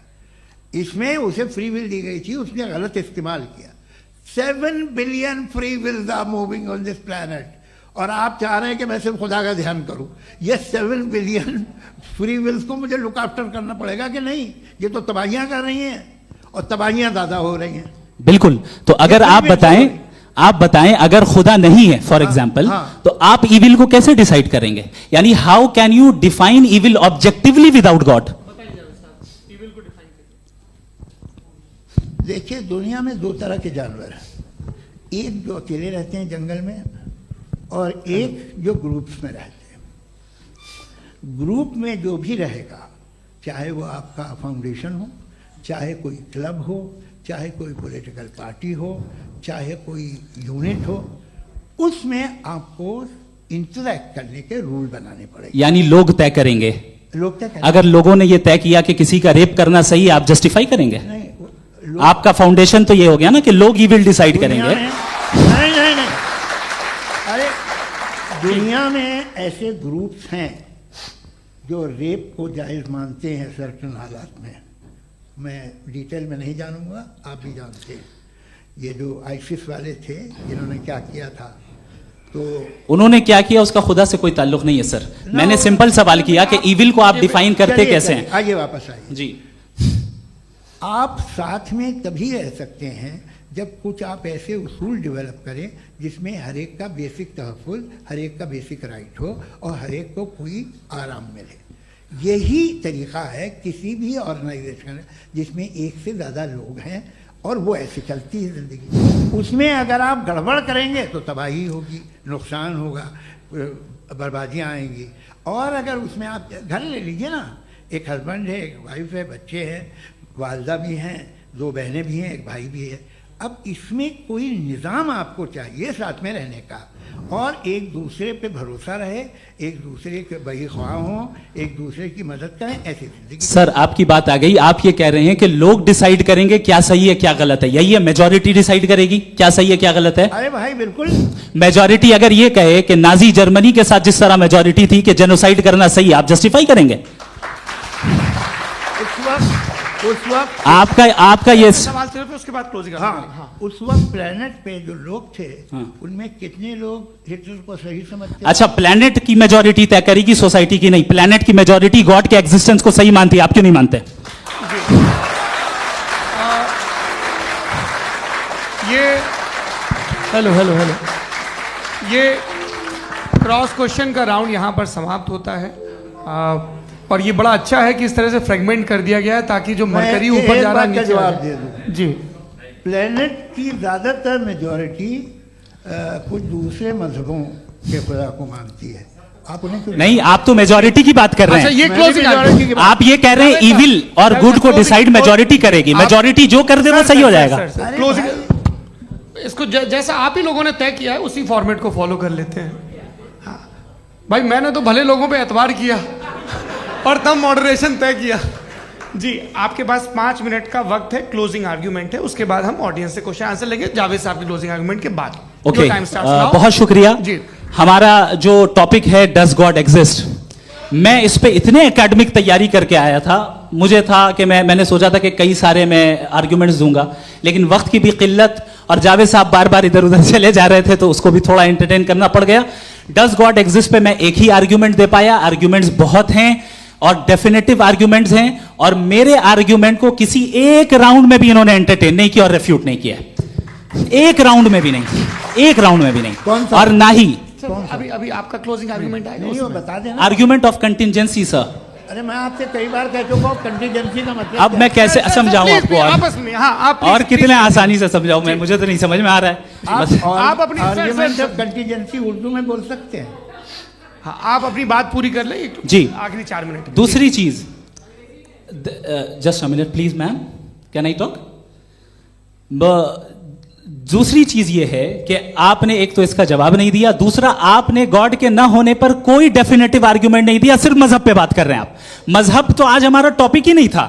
इसमें उसे फ्री विल दी गई थी, उसने गलत इस्तेमाल किया। 7 billion free wills are moving on this planet और आप चाह रहे हैं कि मैं सिर्फ खुदा का ध्यान करूं। ये 7 बिलियन फ्री विल्स को मुझे लुक आफ्टर करना पड़ेगा कि नहीं? ये तो तबाहियां कर रही हैं और तबाहियां ज्यादा हो रही हैं। बिल्कुल। तो अगर आप बताएं अगर खुदा नहीं है फॉर एग्जाम्पल, तो आप इविल को कैसे डिसाइड करेंगे? यानी how can you define evil objectively without God? देखिए, दुनिया में 2 तरह के जानवर हैं। एक जो अकेले रहते हैं जंगल में और एक जो ग्रुप्स में रहते हैं। ग्रुप में जो भी रहेगा, चाहे वो आपका फाउंडेशन हो, चाहे कोई क्लब हो, चाहे कोई पॉलिटिकल पार्टी हो, चाहे कोई यूनिट हो, उसमें आपको इंटरैक्ट करने के रूल बनाने पड़ेंगे। यानी लोग तय करेंगे। लोग तय करेंगे। अगर लोगों ने यह तय किया कि किसी का रेप करना सही, आप जस्टिफाई करेंगे? नहीं, आपका फाउंडेशन तो ये हो गया ना कि लोग ही विल डिसाइड करेंगे। नहीं। अरे दुनिया में ऐसे ग्रुप्स हैं जो रेप को जायज मानते हैं सर्टेन हालात में। मैं डिटेल में नहीं जानूंगा, आप भी जानते हैं। ये जो आईसिस वाले थे जिन्होंने क्या किया था, तो उन्होंने क्या किया उसका खुदा से कोई ताल्लुक नहीं है सर। मैंने सिंपल सवाल किया कि इविल को आप डिफाइन करते कैसे हैं? आइए वापस आइए जी। आप साथ में तभी रह सकते हैं जब कुछ आप ऐसे उसूल डेवलप करें जिसमें हर एक का बेसिक तहफ़्फ़ुज़, हर एक का बेसिक राइट हो और हर एक को कोई आराम मिले। यही तरीका है किसी भी ऑर्गेनाइजेशन जिसमें एक से ज़्यादा लोग हैं और वो ऐसे चलती है ज़िंदगी। उसमें अगर आप गड़बड़ करेंगे तो तबाही होगी, नुकसान होगा, बर्बादियाँ आएंगी। और अगर उसमें आप घर ले लीजिए ना, एक हस्बैंड है, एक वाइफ है, बच्चे हैं, वालदा भी हैं, 2 बहनें भी हैं, एक भाई भी है। अब इसमें कोई निज़ाम आपको चाहिए साथ में रहने का और एक दूसरे पे भरोसा रहे, एक दूसरे के बहीख्वाह हों, एक दूसरे की मदद करें, ऐसी जिंदगी। सर आपकी बात आ गई। आप ये कह रहे हैं कि लोग डिसाइड करेंगे क्या सही है क्या गलत है, यही है? मेजॉरिटी डिसाइड करेगी क्या सही है क्या गलत है? अरे भाई बिल्कुल। मेजॉरिटी अगर ये कहे कि नाजी जर्मनी के साथ जिस तरह मेजॉरिटी थी कि जेनोसाइड करना सही, आप जस्टिफाई करेंगे? उस वक्त आपका ये सवाल सिर्फ उसके बाद क्लोजिंग। हाँ, उस वक्त प्लेनेट पे जो लोग थे उनमें कितने लोग हिटलर को सही समझते? अच्छा, प्लेनेट की मेजॉरिटी तय करेगी, सोसाइटी की नहीं। प्लेनेट की मेजॉरिटी गॉड के एग्जिस्टेंस को सही मानती है, आप क्यों नहीं मानते? हेलो ये क्रॉस क्वेश्चन का राउंड यहां पर समाप्त होता है। और ये बड़ा अच्छा है कि इस तरह से फ्रेगमेंट कर दिया गया है ताकि जो मरकरी ऊपर जा रहा है नीचे जवाब दे दूं। जी। प्लेनेट की ज़्यादातर मेजॉरिटी कुछ दूसरे मजहबों के खुदा को मानती है। आप उन्हें क्यों नहीं? आप तो मेजॉरिटी की बात कर रहे हैं। अच्छा, ये क्लोजिंग आप ये कह रहे हैं इविल और गुड को डिसाइड मेजॉरिटी करेगी। मेजॉरिटी जो कर दे वो सही हो जाएगा। क्लोजिंग इसको जैसा आप ही लोगों ने तय किया है उसी फॉर्मेट को फॉलो कर लेते हैं। हाँ भाई, मैंने तो भले लोगों पे एतबार किया और तब मॉडरेशन तय किया। जी, आपके पास 5 मिनट का वक्त है, क्लोजिंग आर्ग्यूमेंट है, उसके बाद हम ऑडियंस से क्वेश्चन आंसर लेंगे जावेद साहब की क्लोजिंग आर्ग्यूमेंट के बाद। ओके, बहुत शुक्रिया जी। हमारा जो टॉपिक है डज गॉड एग्जिस्ट, मैं इस पे इतने एकेडमिक तैयारी करके आया था, मुझे था कि मैंने सोचा था कि कई सारे मैं आर्ग्यूमेंट्स दूंगा, लेकिन वक्त की भी किल्लत और जावेद साहब बार बार इधर उधर चले जा रहे थे तो उसको भी थोड़ा एंटरटेन करना पड़ गया। डज गॉड एग्जिस्ट पे मैं एक ही आर्ग्यूमेंट दे पाया। आर्ग्यूमेंट्स बहुत हैं और डेफिनेटिव आर्ग्यूमेंट्स हैं, और मेरे आर्ग्यूमेंट को किसी एक राउंड में भी इन्होंने एंटरटेन नहीं किया और रेफ्यूट नहीं किया, एक राउंड में भी नहीं, एक राउंड में भी नहीं। और ना ही अभी आपका क्लोजिंग आर्ग्यूमेंट आएगा, नहीं वो बता देना। Argument of contingency sir. अरे मैं आपसे कई बार कह चुका हूँ कंटीजेंसी का मतलब अब मैं कैसे समझाऊं आपको आपस में? हाँ, आप और कितने आसानी से समझाऊं मैं, मुझे तो नहीं समझ में आ रहा है। आप अपनी आर्ग्यूमेंट ऑफ कंटीजेंसी उर्दू में बोल सकते हैं। हाँ, आप अपनी बात पूरी कर लें जी, आखिरी 4 मिनट। दूसरी चीज, just a minute please ma'am, can I talk? दूसरी चीज ये है कि आपने एक तो इसका जवाब नहीं दिया, दूसरा आपने गॉड के ना होने पर कोई डेफिनेटिव आर्ग्यूमेंट नहीं दिया, सिर्फ मजहब पे बात कर रहे हैं आप। मजहब तो आज हमारा टॉपिक ही नहीं था।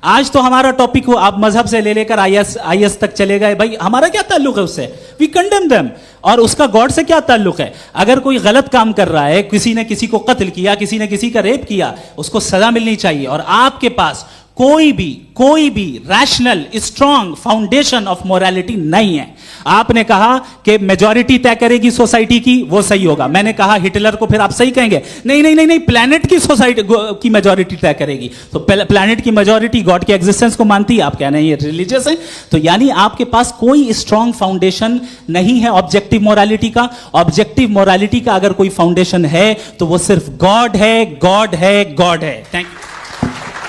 आज तो हमारा टॉपिक हो, आप मजहब से ले लेकर आईएस तक चले गए। भाई हमारा क्या ताल्लुक है उससे? We condemn them. और उसका गॉड से क्या ताल्लुक है? अगर कोई गलत काम कर रहा है, किसी ने किसी को कत्ल किया, किसी ने किसी का रेप किया, उसको सजा मिलनी चाहिए। और आपके पास कोई भी rational strong foundation of morality नहीं है। आपने कहा कि मेजॉरिटी तय करेगी सोसाइटी की, वो सही होगा। मैंने कहा हिटलर को फिर आप सही कहेंगे? नहीं नहीं नहीं नहीं, प्लैनेट की सोसाइटी की मेजॉरिटी तय करेगी। तो प्लैनेट की मेजॉरिटी गॉड के एग्जिस्टेंस को मानती है, आप कह रहे हैं ये रिलीजियस है। तो यानी आपके पास कोई स्ट्रॉन्ग फाउंडेशन नहीं है ऑब्जेक्टिव मोरालिटी का। ऑब्जेक्टिव मोरालिटी का अगर कोई फाउंडेशन है तो वो सिर्फ गॉड है, गॉड है, गॉड है। थैंक यू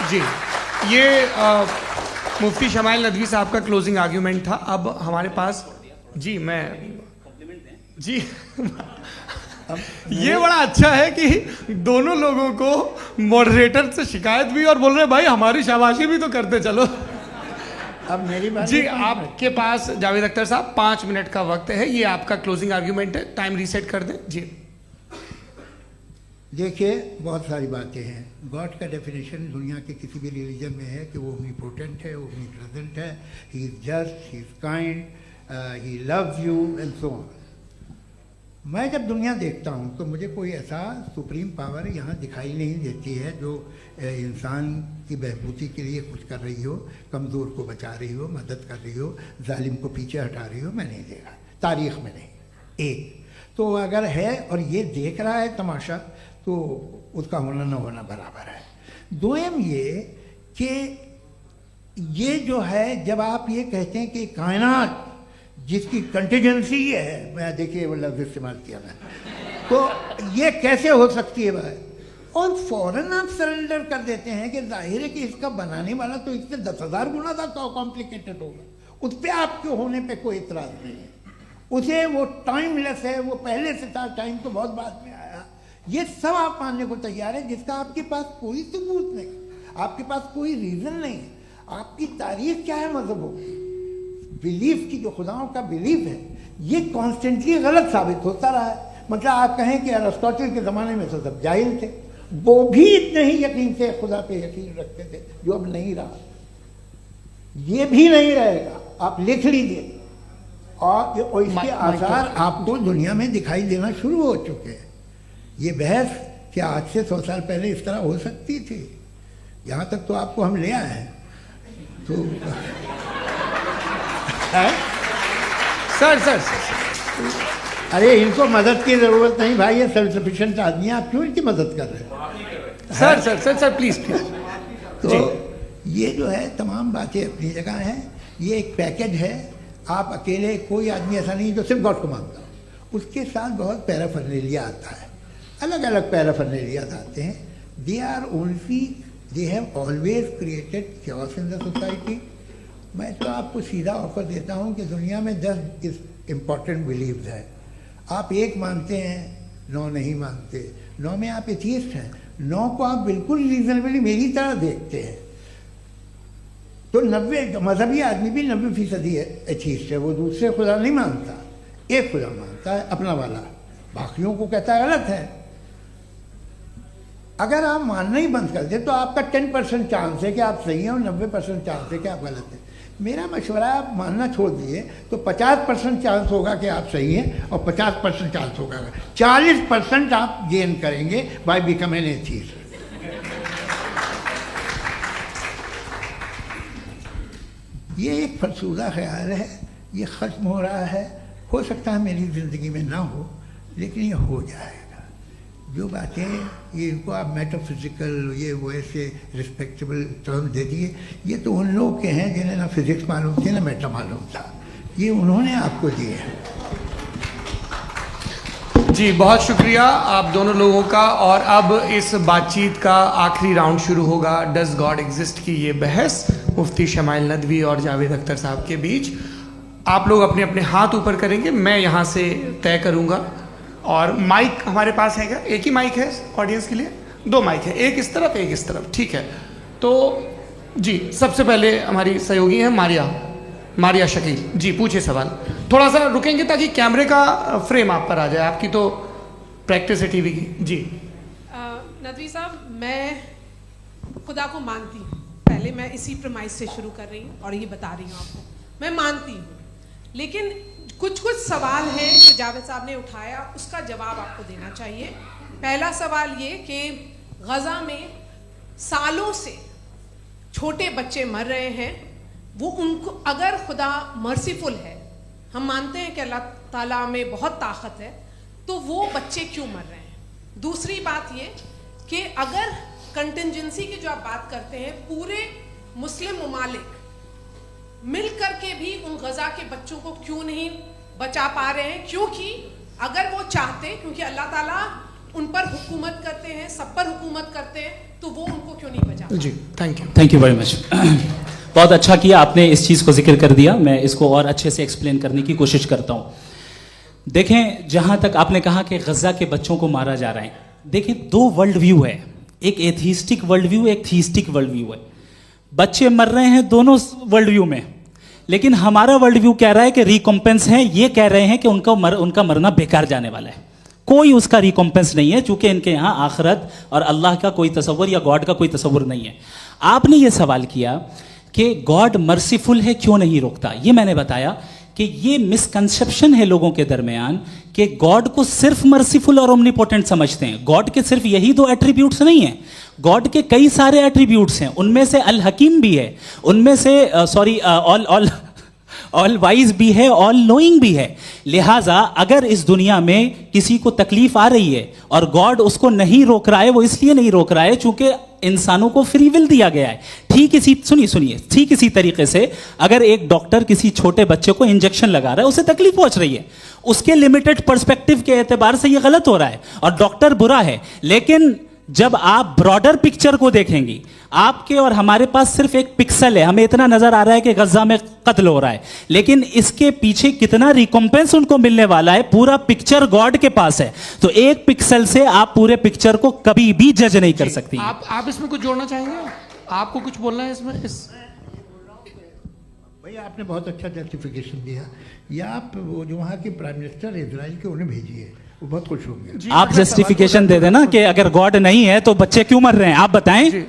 जी। ये मुफ्ती शमाइल नदवी साहब का क्लोजिंग आर्ग्यूमेंट था। अब हमारे पास जी ये बड़ा अच्छा है कि दोनों लोगों को मॉडरेटर से शिकायत भी और बोल रहे भाई हमारी शाबाशी भी तो करते चलो। अब मेरी बात जी, आपके पास जावेद अख्तर साहब 5 मिनट का वक्त है। ये आपका क्लोजिंग आर्ग्यूमेंट है, टाइम रीसेट कर दें जी। देखिए, बहुत सारी बातें हैं। गॉड का डेफिनेशन दुनिया के किसी भी रिलीजन में है कि वो ओमनीपोटेंट है, ओमनीप्रेजेंट है, he is just, he is kind, he loves you and so on. मैं जब दुनिया देखता हूँ तो मुझे कोई ऐसा सुप्रीम पावर यहाँ दिखाई नहीं देती है जो इंसान की बहबूदी के लिए कुछ कर रही हो, कमज़ोर को बचा रही हो, मदद कर रही हो, जालिम को पीछे हटा रही हो। मैं नहीं देखा, तारीख़ में नहीं। एक तो अगर है और ये देख रहा है तमाशा, तो उसका होना न होना बराबर है। दोयम ये कि ये जो है, जब आप ये कहते हैं कि कायनात जिसकी कंटीजेंसी है, मैं देखिए वो लफ्ज़ इस्तेमाल किया मैं, तो ये कैसे हो सकती है भाई? और फौरन आप सरेंडर कर देते हैं कि जाहिर है कि इसका बनाने वाला तो इससे 10,000 गुना ज़्यादा कॉम्प्लिकेटेड होगा। उस पर आपके होने पे कोई इतराज़ नहीं है। उसे वो टाइमलेस है, वो पहले से था, टाइम तो बहुत बाद में आया। ये सब आप मानने को तैयार है जिसका आपके पास कोई सबूत नहीं, आपके पास कोई रीज़न नहीं है। आपकी तारीफ क्या है मजहबों की? बिलीफ की, जो खुदाओं का बिलीफ है, ये कॉन्स्टेंटली गलत साबित होता रहा है। मतलब आप कहें कि अरिस्टोटल के ज़माने में तो सब जाहिल थे, वो भी इतने ही यकीन से खुदा पे यकीन रखते थे, जो अब नहीं रहा। ये भी नहीं रहेगा, आप लिख लीजिए। और इसके आसार आपको दुनिया में दिखाई देना शुरू हो चुके हैं। ये बहस क्या आज से 100 साल पहले इस तरह हो सकती थी? यहाँ तक तो आपको हम ले आए हैं। तो सर अरे इनको मदद की ज़रूरत नहीं भाई, ये सेल्फ सफिशिएंट आदमी है, आप क्यों इनकी मदद कर रहे हैं? Sir please. तो ये जो है तमाम बातें अपनी जगह हैं। ये एक पैकेज है। आप अकेले, कोई आदमी ऐसा नहीं जो सिर्फ गॉड को मानता हो, उसके साथ बहुत पैराफर्नेलिया आता है, अलग अलग पैराफर्नेलियाज आते हैं। They are only, they have always created chaos in the society. मैं तो आपको सीधा ऑफर देता हूँ कि दुनिया में 10 इम्पॉर्टेंट बिलीव्स हैं। आप 1 मानते हैं, 9 नहीं मानते, 9 में आप एथियस्ट हैं, 9 को आप बिल्कुल रीजनेबली मेरी तरह देखते हैं। तो 90 मजहबी आदमी भी 90% एथियस्ट है। वो दूसरे खुदा नहीं मानता, एक खुदा मानता है, अपना वाला, बाकियों को कहता है गलत है। अगर आप मानना ही बंद कर दे तो आपका 10% चांस है कि आप सही हैं और 90% चांस है कि आप गलत हैं। मेरा मशवरा है, आप मानना छोड़ दिए तो 50% चांस होगा कि आप सही हैं और 50% चांस होगा, 40% आप गेन करेंगे बाय बिकमिंग एन एथियस्ट। ये एक फरसूदा ख्याल है, ये ख़त्म हो रहा है। हो सकता है मेरी ज़िंदगी में ना हो, लेकिन ये हो जाएगा। जो बातें ये इनको आप मेटाफिज़िकल ये वो ऐसे रिस्पेक्टेबल टर्म दे दिए, ये तो उन लोग के हैं जिन्हें ना फिज़िक्स मालूम थी ना मेटा मालूम था, ये उन्होंने आपको दिए हैं। जी बहुत शुक्रिया आप दोनों लोगों का। और अब इस बातचीत का आखिरी राउंड शुरू होगा, डज गॉड एग्जिस्ट की ये बहस मुफ्ती शमाइल नदवी और जावेद अख्तर साहब के बीच। आप लोग अपने अपने हाथ ऊपर करेंगे, मैं यहाँ से तय करूँगा। और माइक हमारे पास है क्या? एक ही माइक है ऑडियंस के लिए? 2 माइक है, एक इस तरफ एक इस तरफ, ठीक है। तो जी सबसे पहले हमारी सहयोगी हैं मारिया शकील जी, पूछिए सवाल। थोड़ा सा रुकेंगे ताकि कैमरे का फ्रेम आप पर आ जाए, आपकी तो प्रैक्टिस है टीवी की। जी नदवी साहब, मैं खुदा को मानती हूँ, पहले मैं इसी प्रमाइस से शुरू कर रही हूँ और ये बता रही हूँ आपको, मैं मानती हूँ। लेकिन कुछ सवाल हैं जो जावेद साहब ने उठाया, उसका जवाब आपको देना चाहिए। पहला सवाल ये कि गज़ा में सालों से छोटे बच्चे मर रहे हैं, वो उनको अगर खुदा मर्सीफुल है, हम मानते हैं कि अल्लाह ताला में बहुत ताकत है, तो वो बच्चे क्यों मर रहे हैं? दूसरी बात ये कि अगर कंटिजेंसी की जो आप बात करते हैं, पूरे मुस्लिम ममालिक मिल करके भी उन गज़ा के बच्चों को क्यों नहीं बचा पा रहे हैं? क्योंकि अगर वो चाहते, क्योंकि अल्लाह ताला उन पर हुकूमत करते हैं, सब पर हुकूमत करते हैं, तो वो उनको क्यों नहीं बचा? जी थैंक यू वेरी मच। बहुत अच्छा किया आपने इस चीज़ को जिक्र कर दिया, मैं इसको और अच्छे से एक्सप्लेन करने की कोशिश करता हूँ। देखें, जहाँ तक आपने कहा कि गज़ा के बच्चों को मारा जा रहा है, देखें 2 वर्ल्ड व्यू है, एक एथीस्टिक वर्ल्ड व्यू, एक थीस्टिक वर्ल्ड व्यू है। बच्चे मर रहे हैं दोनों वर्ल्ड व्यू में, लेकिन हमारा वर्ल्ड व्यू कह रहा है कि रिकॉम्पेंस है, ये कह रहे हैं कि उनका मरना बेकार जाने वाला है, कोई उसका रिकॉम्पेंस नहीं है, चूंकि इनके यहाँ आखिरत और अल्लाह का कोई तसव्वुर या गॉड का कोई तसव्वुर नहीं है। आपने ये सवाल किया कि गॉड मर्सीफुल है, क्यों नहीं रोकता? ये मैंने बताया कि ये मिसकंसेप्शन है लोगों के दरमियान कि गॉड को सिर्फ मर्सीफुल और ओमनीपोटेंट समझते हैं। गॉड के सिर्फ यही 2 एट्रीब्यूट्स नहीं हैं, गॉड के कई सारे एट्रीब्यूट्स हैं, उनमें से अल हकीम भी है, उनमें से ऑल वाइज भी है, ऑल नोइंग भी है। लिहाजा अगर इस दुनिया में किसी को तकलीफ आ रही है और गॉड उसको नहीं रोक रहा है, वो इसलिए नहीं रोक रहा है चूंकि इंसानों को फ्री विल दिया गया है। ठीक इसी तरीके से अगर एक डॉक्टर किसी छोटे बच्चे को इंजेक्शन लगा रहा है, उसे तकलीफ पहुंच रही है, उसके लिमिटेड पर्सपेक्टिव के एतबार से यह गलत हो रहा है और डॉक्टर बुरा है। लेकिन जब आप ब्रॉडर पिक्चर को देखेंगी, आपके और हमारे पास सिर्फ एक पिक्सल है, हमें इतना नजर आ रहा है कि गजा में कत्ल हो रहा है, लेकिन इसके पीछे कितना रिकॉम्पेंस उनको मिलने वाला है, पूरा पिक्चर गॉड के पास है। तो एक पिक्सल से आप पूरे पिक्चर को कभी भी जज नहीं कर सकती। आप इसमें कुछ जोड़ना चाहेंगे? आपको कुछ बोलना है इसमें? भैया आपने बहुत अच्छा जस्टिफिकेशन दिया। या आप वो जो वहाँ के प्राइम मिनिस्टर इजराइल के उन्हें भेजिए, वो बहुत खुश होंगे। आप जस्टिफिकेशन दे देना कि अगर गॉड नहीं है तो बच्चे क्यों मर रहे हैं, आप बताएं।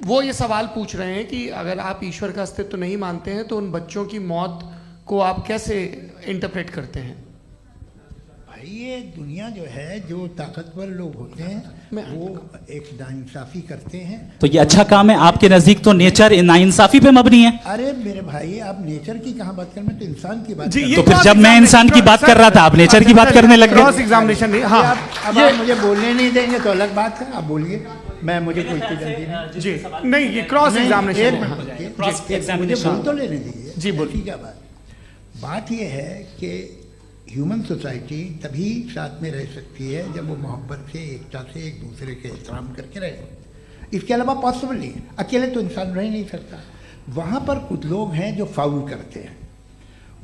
वो ये सवाल पूछ रहे हैं कि अगर आप ईश्वर का अस्तित्व नहीं मानते हैं तो उन बच्चों की मौत को आप कैसे इंटरप्रेट करते हैं? भाई ये दुनिया जो है, जो ताकतवर लोग होते हैं वो एक नाइंसाफी करते हैं। तो ये अच्छा काम है आपके नजदीक, तो नेचर नाइंसाफी पे मबनी है। अरे मेरे भाई, आप नेचर की कहाँ बात कर रहे हैं, तो इंसान की बात तो फिर जब मैं इंसान की बात कर रहा था आप नेचर की बात करने लग गए। क्रॉस एग्जामिनेशन नहीं। हाँ, अब आप मुझे बोलने नहीं देंगे तो अलग बात है, आप बोलिए, मुझे कोई जल्दी नहीं। जी नहीं, ये क्रॉस एग्जामिनेशन मुझे बोल तो लेने दीजिए। जी बोलिए। क्या बात ये है कि ह्यूमन सोसाइटी तभी साथ में रह सकती है जब वो मोहब्बत से, एकता से, एक दूसरे के एहतराम करके रहे। इसके अलावा पॉसिबल नहीं है, अकेले तो इंसान रह नहीं सकता। वहाँ पर कुछ लोग हैं जो फाउल करते हैं,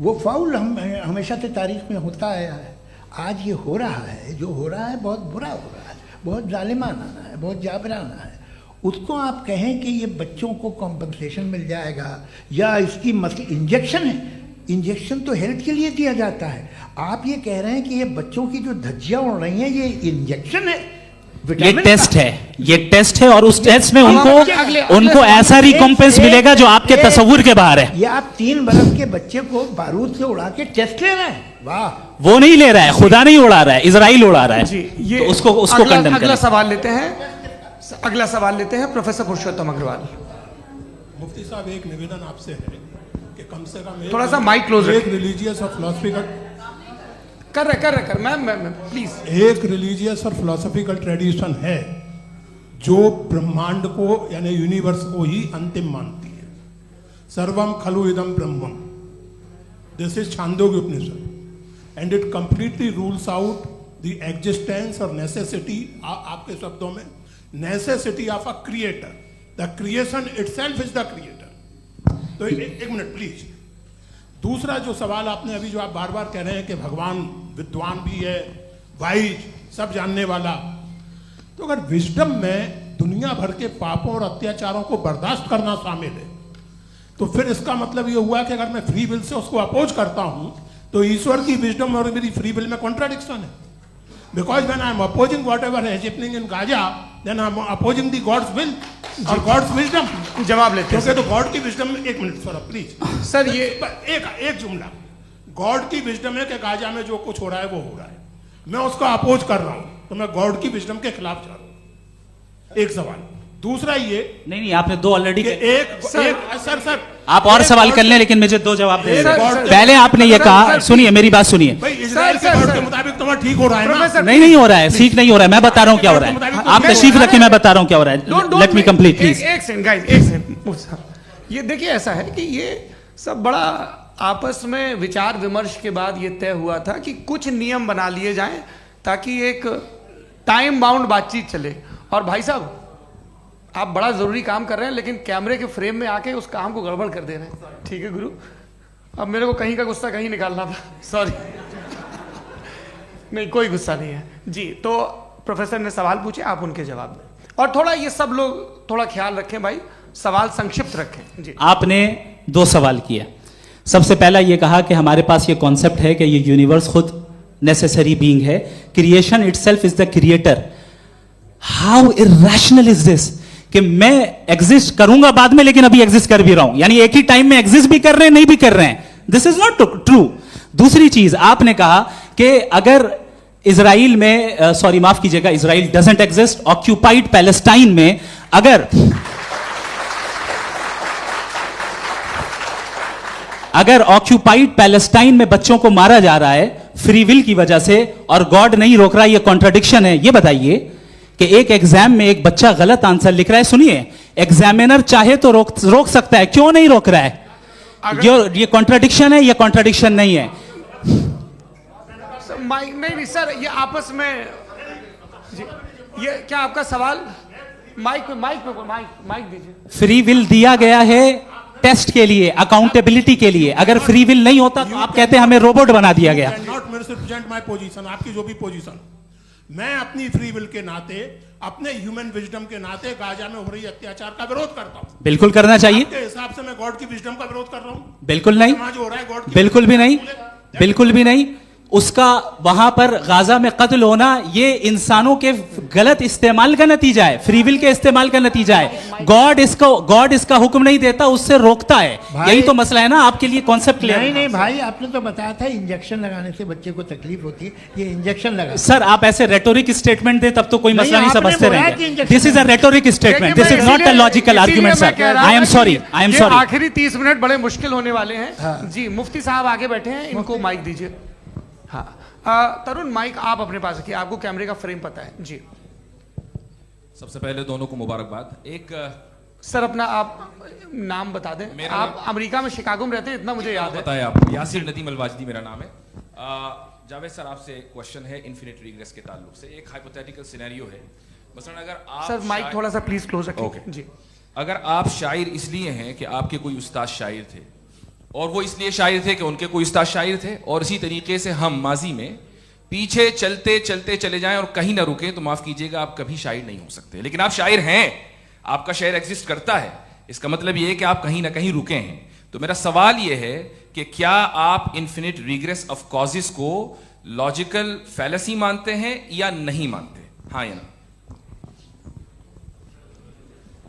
वो फाउल हमेशा से तारीख में होता आया है। आज ये हो रहा है, जो हो रहा है बहुत बुरा हो रहा है, बहुत जालिमाना है, बहुत जाबराना है। उसको आप कहें कि ये बच्चों को कॉम्पनसेशन मिल जाएगा या इसकी इंजेक्शन है, इंजेक्शन तो हेल्थ के लिए दिया जाता है। आप ये कह रहे हैं कि ये बच्चों की जो धज्जियां उड़ रही हैं ये इंजेक्शन है, ये टेस्ट है, ये टेस्ट है और उस टेस्ट में उनको ऐसा रिकॉम्पेंस मिलेगा जो आपके तसव्वुर के बाहर है। ये आप 3 बरस के बच्चे को बारूद से उड़ा के टेस्ट ले रहे हैं। वाह, वो नहीं ले रहा है, खुदा नहीं उड़ा रहा है, इजराइल उड़ा रहा है। जी, ये तो उसको कंडेम अगला सवाल लेते हैं प्रोफेसर पुरुषोत्तम अग्रवाल। मुफ्ती साहब, एक निवेदन आपसे है कि कम से कम थोड़ा सा माइक क्लोज एक रिलीजियस और फिलोसफिकल कर मैं प्लीज। एक रिलीजियस और फिलोसफिकल ट्रेडिशन है जो ब्रह्मांड को यानी यूनिवर्स को ही अंतिम मानती है। सर्वम खलु इदम ब्रह्मम, this is Chandogya Upanishad, and it completely rules out the existence और नेसेसिटी, आपके शब्दों में necessity of a creator, the creation itself is the creator. तो एक मिनट प्लीज। दूसरा जो सवाल आपने अभी जो आप बार बार कह रहे हैं कि भगवान विद्वान भी है, वाइज, सब जानने वाला, तो अगर विजडम में दुनिया भर के पापों और अत्याचारों को बर्दाश्त करना शामिल है, तो फिर इसका मतलब ये हुआ कि अगर मैं फ्री विल से उसको अपोज करता हूं तो ईश्वर की विजडम और मेरी फ्री विल में कॉन्ट्राडिक्शन है। Because when I am opposing whatever is happening in Gaza, then I am opposing the God's will और गॉड्स विजडम। जवाब लेते हैं क्योंकि तो गॉड की विजडम में, एक मिनट सर प्लीज सर, ये एक जुमला, गॉड की विजडम है कि गाजा में जो कुछ हो रहा है वो हो रहा है, मैं उसका अपोज कर रहा हूं, तो मैं गॉड की विजडम के खिलाफ जा रहा हूं। एक सवाल। दूसरा ये नहीं आपने दो ऑलरेडी। सर आप और सवाल कर लें, लेकिन मुझे दो जवाब दे सर, पहले आपने ये कहा, सुनिए मेरी बात सुनिए। इजराइल के गॉड के मुताबिक तुम्हारा ठीक हो रहा है ना? नहीं हो रहा है, ठीक नहीं हो रहा है, मैं बता रहा हूँ क्या हो रहा है। आप तशरीफ रखिए, मैं बता रहा हूँ क्या हो रहा है। Let me complete please. एक सेकंड गाइस, एक सेकंड। ये देखिए ऐसा है कि ये सब बड़ा आपस में विचार विमर्श के बाद ये तय हुआ था कि कुछ नियम बना लिए जाएं ताकि एक टाइम बाउंड बातचीत चले। और भाई साहब आप बड़ा जरूरी काम कर रहे हैं, लेकिन कैमरे के फ्रेम में आके उस काम को गड़बड़ कर दे रहे हैं। ठीक है गुरु, अब मेरे को कहीं का गुस्सा कहीं निकालना था, सॉरी। नहीं कोई गुस्सा नहीं है जी। तो प्रोफेसर ने सवाल पूछे, आप उनके जवाब दें, और थोड़ा ये सब लोग थोड़ा ख्याल रखें भाई, सवाल संक्षिप्त रखें जी। आपने दो सवाल किया। सबसे पहला ये कहा कि हमारे पास ये कॉन्सेप्ट है कि ये यूनिवर्स खुद नेसेसरी बीइंग है, creation itself is the creator. How irrational is this कि मैं एग्जिस्ट करूंगा बाद में, लेकिन अभी एग्जिस्ट कर भी रहा हूं, यानी एक ही टाइम में एग्जिस्ट भी कर रहे हैं, नहीं भी कर रहे हैं। This is not true. दूसरी चीज आपने कहा कि अगर इजराइल में, सॉरी माफ कीजिएगा, Israel doesn't exist, occupied Palestine में अगर ऑक्यूपाइड पैलेस्टाइन में बच्चों को मारा जा रहा है फ्री विल की वजह से और गॉड नहीं रोक रहा, ये कॉन्ट्रडिक्शन है। ये बताइए कि एक एग्जाम में एक बच्चा गलत आंसर लिख रहा है, सुनिए, एग्जामिनर चाहे तो रोक सकता है, क्यों नहीं रोक रहा है? ये कॉन्ट्रडिक्शन है, ये कॉन्ट्रडिक्शन नहीं है। माइक नहीं सर, ये आपस में जी, ये क्या आपका सवाल? माइक दीजिए। फ्री विल दिया गया है टेस्ट के लिए, अकाउंटेबिलिटी के लिए। अगर फ्री विल नहीं होता तो आप कहते हैं हमें रोबोट बना दिया गया। नॉट मिसरिप्रेजेंट माय पोजीशन, आपकी जो भी पोजीशन, मैं अपनी फ्री विल के नाते, अपने ह्यूमन विजडम के नाते गाजा में हो रही अत्याचार का विरोध करता हूं। बिल्कुल करना चाहिए। आपके हिसाब से मैं गॉड की विजडम का विरोध कर रहा हूं? बिल्कुल नहीं, जो हो रहा है गॉड, बिल्कुल भी नहीं, बिल्कुल भी नहीं। उसका वहां पर गाजा में कत्ल होना ये इंसानों के गलत इस्तेमाल का नतीजा है, फ्री विल के इस्तेमाल का नतीजा है। गॉड इसका हुक्म नहीं देता, उससे रोकता है। यही तो मसला है ना, आपके लिए कॉन्सेप्ट क्लियर है? नहीं भाई, आपने तो बताया था इंजेक्शन लगाने से बच्चे को तकलीफ होती है, ये इंजेक्शन लगा। सर आप ऐसे रेटोरिक स्टेटमेंट दे तब तो कोई मसला नहीं समझते रहेंगे। This is a rhetoric statement, this is not a logical argument sir. I am sorry, I am sorry. आखिरी 30 मिनट बड़े मुश्किल होने वाले हैं जी। मुफ्ती साहब आगे बैठे हैं, इनको माइक दीजिए। हाँ तरुण, माइक आप अपने पास रखिए, आपको कैमरे का फ्रेम पता है जी। सबसे पहले दोनों को मुबारकबाद। एक सर अपना आप नाम बता दें। आप अमेरिका में शिकागो में रहते हैं, इतना मुझे याद है। बताया आपको, यासिर नदीम अलवाजदी मेरा नाम है। जावेद सर आपसे एक क्वेश्चन है इन्फिनिट रिग्रेस के ताल्लुक से। एक हाइपोथेटिकल सिनेरियो है, मसलन अगर आप सर माइक थोड़ा सा प्लीज क्लोज रखिए जी। अगर आप शायर इसलिए हैं कि आपके कोई उस्ताद शायर थे, और वो इसलिए शायर थे कि उनके कोई उस्ताद शायर थे, और इसी तरीके से हम माजी में पीछे चलते चलते चले जाएं और कहीं ना रुके, तो माफ कीजिएगा आप कभी शायर नहीं हो सकते। लेकिन आप शायर हैं, आपका शायर एग्जिस्ट करता है, इसका मतलब ये है कि आप कहीं ना कहीं रुके हैं। तो मेरा सवाल ये है कि क्या आप इन्फिनिट रिग्रेस ऑफ कॉजेस को लॉजिकल फैलेसी मानते हैं या नहीं मानते? हाँ या ना?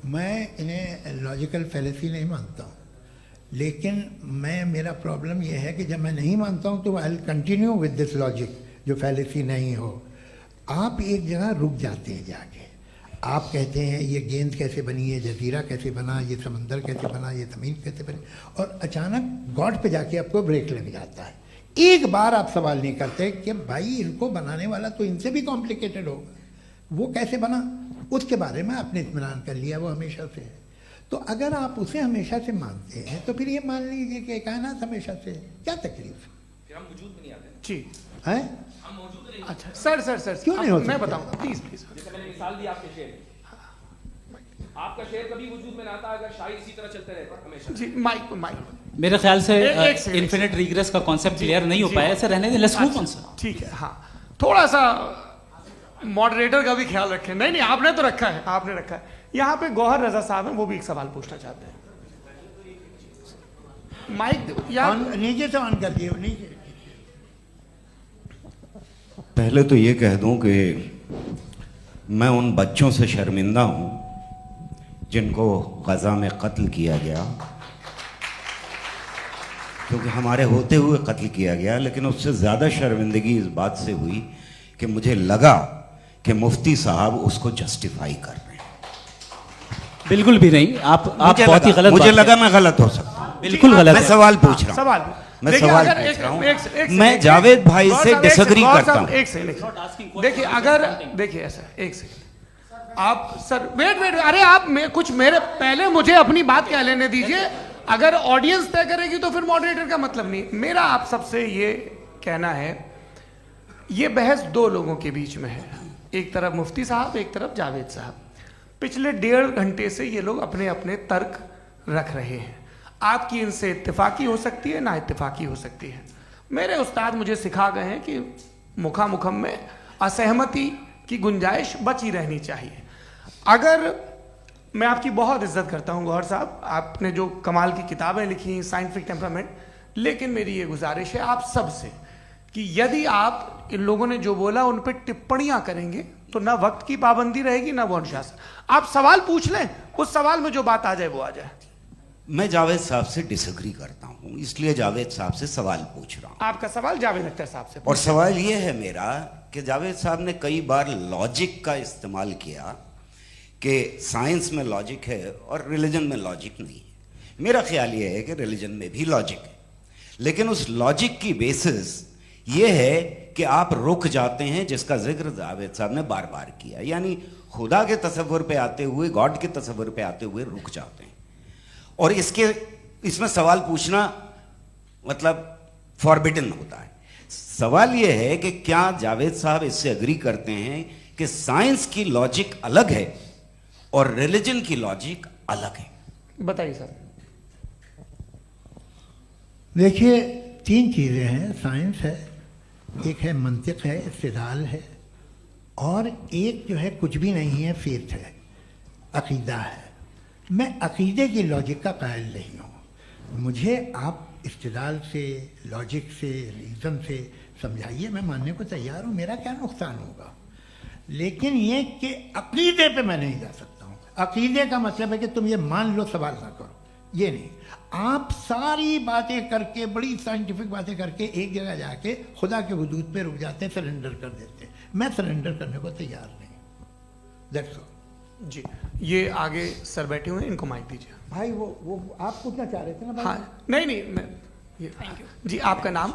मैं इन्हें लॉजिकल फैलेसी नहीं मानता हूँ, लेकिन मेरा प्रॉब्लम यह है कि जब मैं नहीं मानता हूँ तो I will continue with this logic जो फैलेसी नहीं हो। आप एक जगह रुक जाते हैं जाके, आप कहते हैं ये गेंद कैसे बनी, ये जजीरा कैसे बना, ये समंदर कैसे बना, ये ज़मीन कैसे बनी, और अचानक गॉड पे जाके आपको ब्रेक लग जाता है। एक बार आप सवाल नहीं करते कि भाई इनको बनाने वाला तो इनसे भी कॉम्प्लिकेटेड होगा, वो कैसे बना, उसके बारे में आपने इत्मीनान कर लिया, वो हमेशा से है। तो अगर आप उसे हमेशा से मानते हैं तो फिर ये मान लीजिए कि कायनात हमेशा से है, क्या तकलीफ है? हम वजूद में नहीं आते जी हैं? हम मौजूद नहीं। अच्छा सर क्यों नहीं हो मैं सकते? बताऊं प्लीज प्लीज। जैसे मैंने मिसाल दी आपके शेर, आपका शेर कभी वजूद में ना आता अगर शायर इसी तरह चलते रहते हमेशा। जी माइक मेरे ख्याल से एक सेकंड, इन्फिनिट रिग्रेस का कॉन्सेप्ट क्लियर नहीं हो पाया, ऐसे रहने दें, लेट्स मूव ऑन सर। ठीक है, हाँ थोड़ा सा मॉडरेटर का भी ख्याल रखें। नहीं नहीं आपने तो रखा है, आपने रखा है। यहाँ पे गौहर रजा साहब हैं, वो भी एक सवाल पूछना चाहते हैं। माइक या नीचे से ऑन कर दिए, नीचे। पहले तो ये कह दूं कि मैं उन बच्चों से शर्मिंदा हूं जिनको गजा में कत्ल किया गया, क्योंकि हमारे होते हुए कत्ल किया गया। लेकिन उससे ज़्यादा शर्मिंदगी इस बात से हुई कि मुझे लगा कि मुफ्ती साहब उसको जस्टिफाई कर रहे हैं। बिल्कुल भी नहीं, आप बहुत ही गलत, मुझे लगा मैं गलत हो सकता हूं। बिल्कुल गलत। मैं सवाल पूछ रहा हूं, सवाल मैं देखिए, सवाल अगर पूछ रहा हूं। एक मैं जावेद भाई से डिसएग्री करता हूं। एक सेकंड देखिए, अगर देखिए ऐसा, एक सेकंड आप सर वेट, अरे आप कुछ मेरे पहले मुझे अपनी बात क्या लेने दीजिए। अगर ऑडियंस तय करेगी तो फिर मॉडरेटर का मतलब नहीं। मेरा आप सबसे ये कहना है, ये बहस दो लोगों के बीच में है, एक तरफ मुफ्ती साहब, एक तरफ जावेद साहब। पिछले 1.5 घंटे से ये लोग अपने अपने तर्क रख रहे हैं। आपकी इनसे इत्तेफाकी हो सकती है, ना इत्तेफाकी हो सकती है। मेरे उस्ताद मुझे सिखा गए हैं कि मुखामुखम में असहमति की गुंजाइश बची रहनी चाहिए। अगर मैं आपकी बहुत इज्जत करता हूं गौहर साहब, आपने जो कमाल की किताबें लिखी, साइंटिफिक टेम्परामेंट, लेकिन मेरी ये गुजारिश है आप सबसे कि यदि आप इन लोगों ने जो बोला उन पर टिप्पणियां करेंगे तो ना वक्त की पाबंदी रहेगी, ना वो अनुशासन। आप सवाल पूछ लें, उस सवाल में जो बात आ जाए वो आ जाए। मैं जावेद साहब से डिसएग्री करता हूं, इसलिए जावेद साहब से सवाल पूछ रहा हूं। आपका सवाल जावेद अख्तर साहब से। और सवाल ये है मेरा कि जावेद साहब ने कई बार लॉजिक का इस्तेमाल किया कि साइंस में लॉजिक है और रिलीजन में लॉजिक नहीं है। मेरा ख्याल ये है कि रिलीजन में भी लॉजिक है, लेकिन उस लॉजिक की बेसिस ये है कि आप रुक जाते हैं, जिसका जिक्र जावेद साहब ने बार बार किया, यानी खुदा के तसव्वुर पे आते हुए, गॉड के तसव्वुर पे आते हुए रुक जाते हैं। और इसमें सवाल पूछना मतलब फॉरबिडन होता है। सवाल यह है कि क्या जावेद साहब इससे एग्री करते हैं कि साइंस की लॉजिक अलग है और रिलीजन की लॉजिक अलग है? बताइए सर। देखिए, 3 चीज़ें हैं। साइंस है, एक है मंतिक है, इस्तिदलाल है, और एक जो है कुछ भी नहीं है, फेथ है, अकीदा है। मैं अकीदे की लॉजिक का कायल नहीं हूँ। मुझे आप इस्तिदलाल से, लॉजिक से, रीज़न से समझाइए, मैं मानने को तैयार हूँ, मेरा क्या नुकसान होगा। लेकिन ये कि अकीदे पे मैं नहीं जा सकता हूँ। अकीदे का मतलब है कि तुम ये मान लो, सवाल ना करो, ये नहीं। आप सारी बातें करके, बड़ी साइंटिफिक बातें करके एक जगह जाके खुदा के हुदूद पे रुक जाते हैं, सरेंडर कर देते हैं। मैं सरेंडर करने को तैयार नहीं। दैट्स ऑल जी। ये आगे सर बैठे हुए हैं, इनको माइक दीजिए। भाई। वो आप पूछना चाह रहे थे ना भाई? हाँ नहीं मैं ये थैंक यू जी। आपका नाम?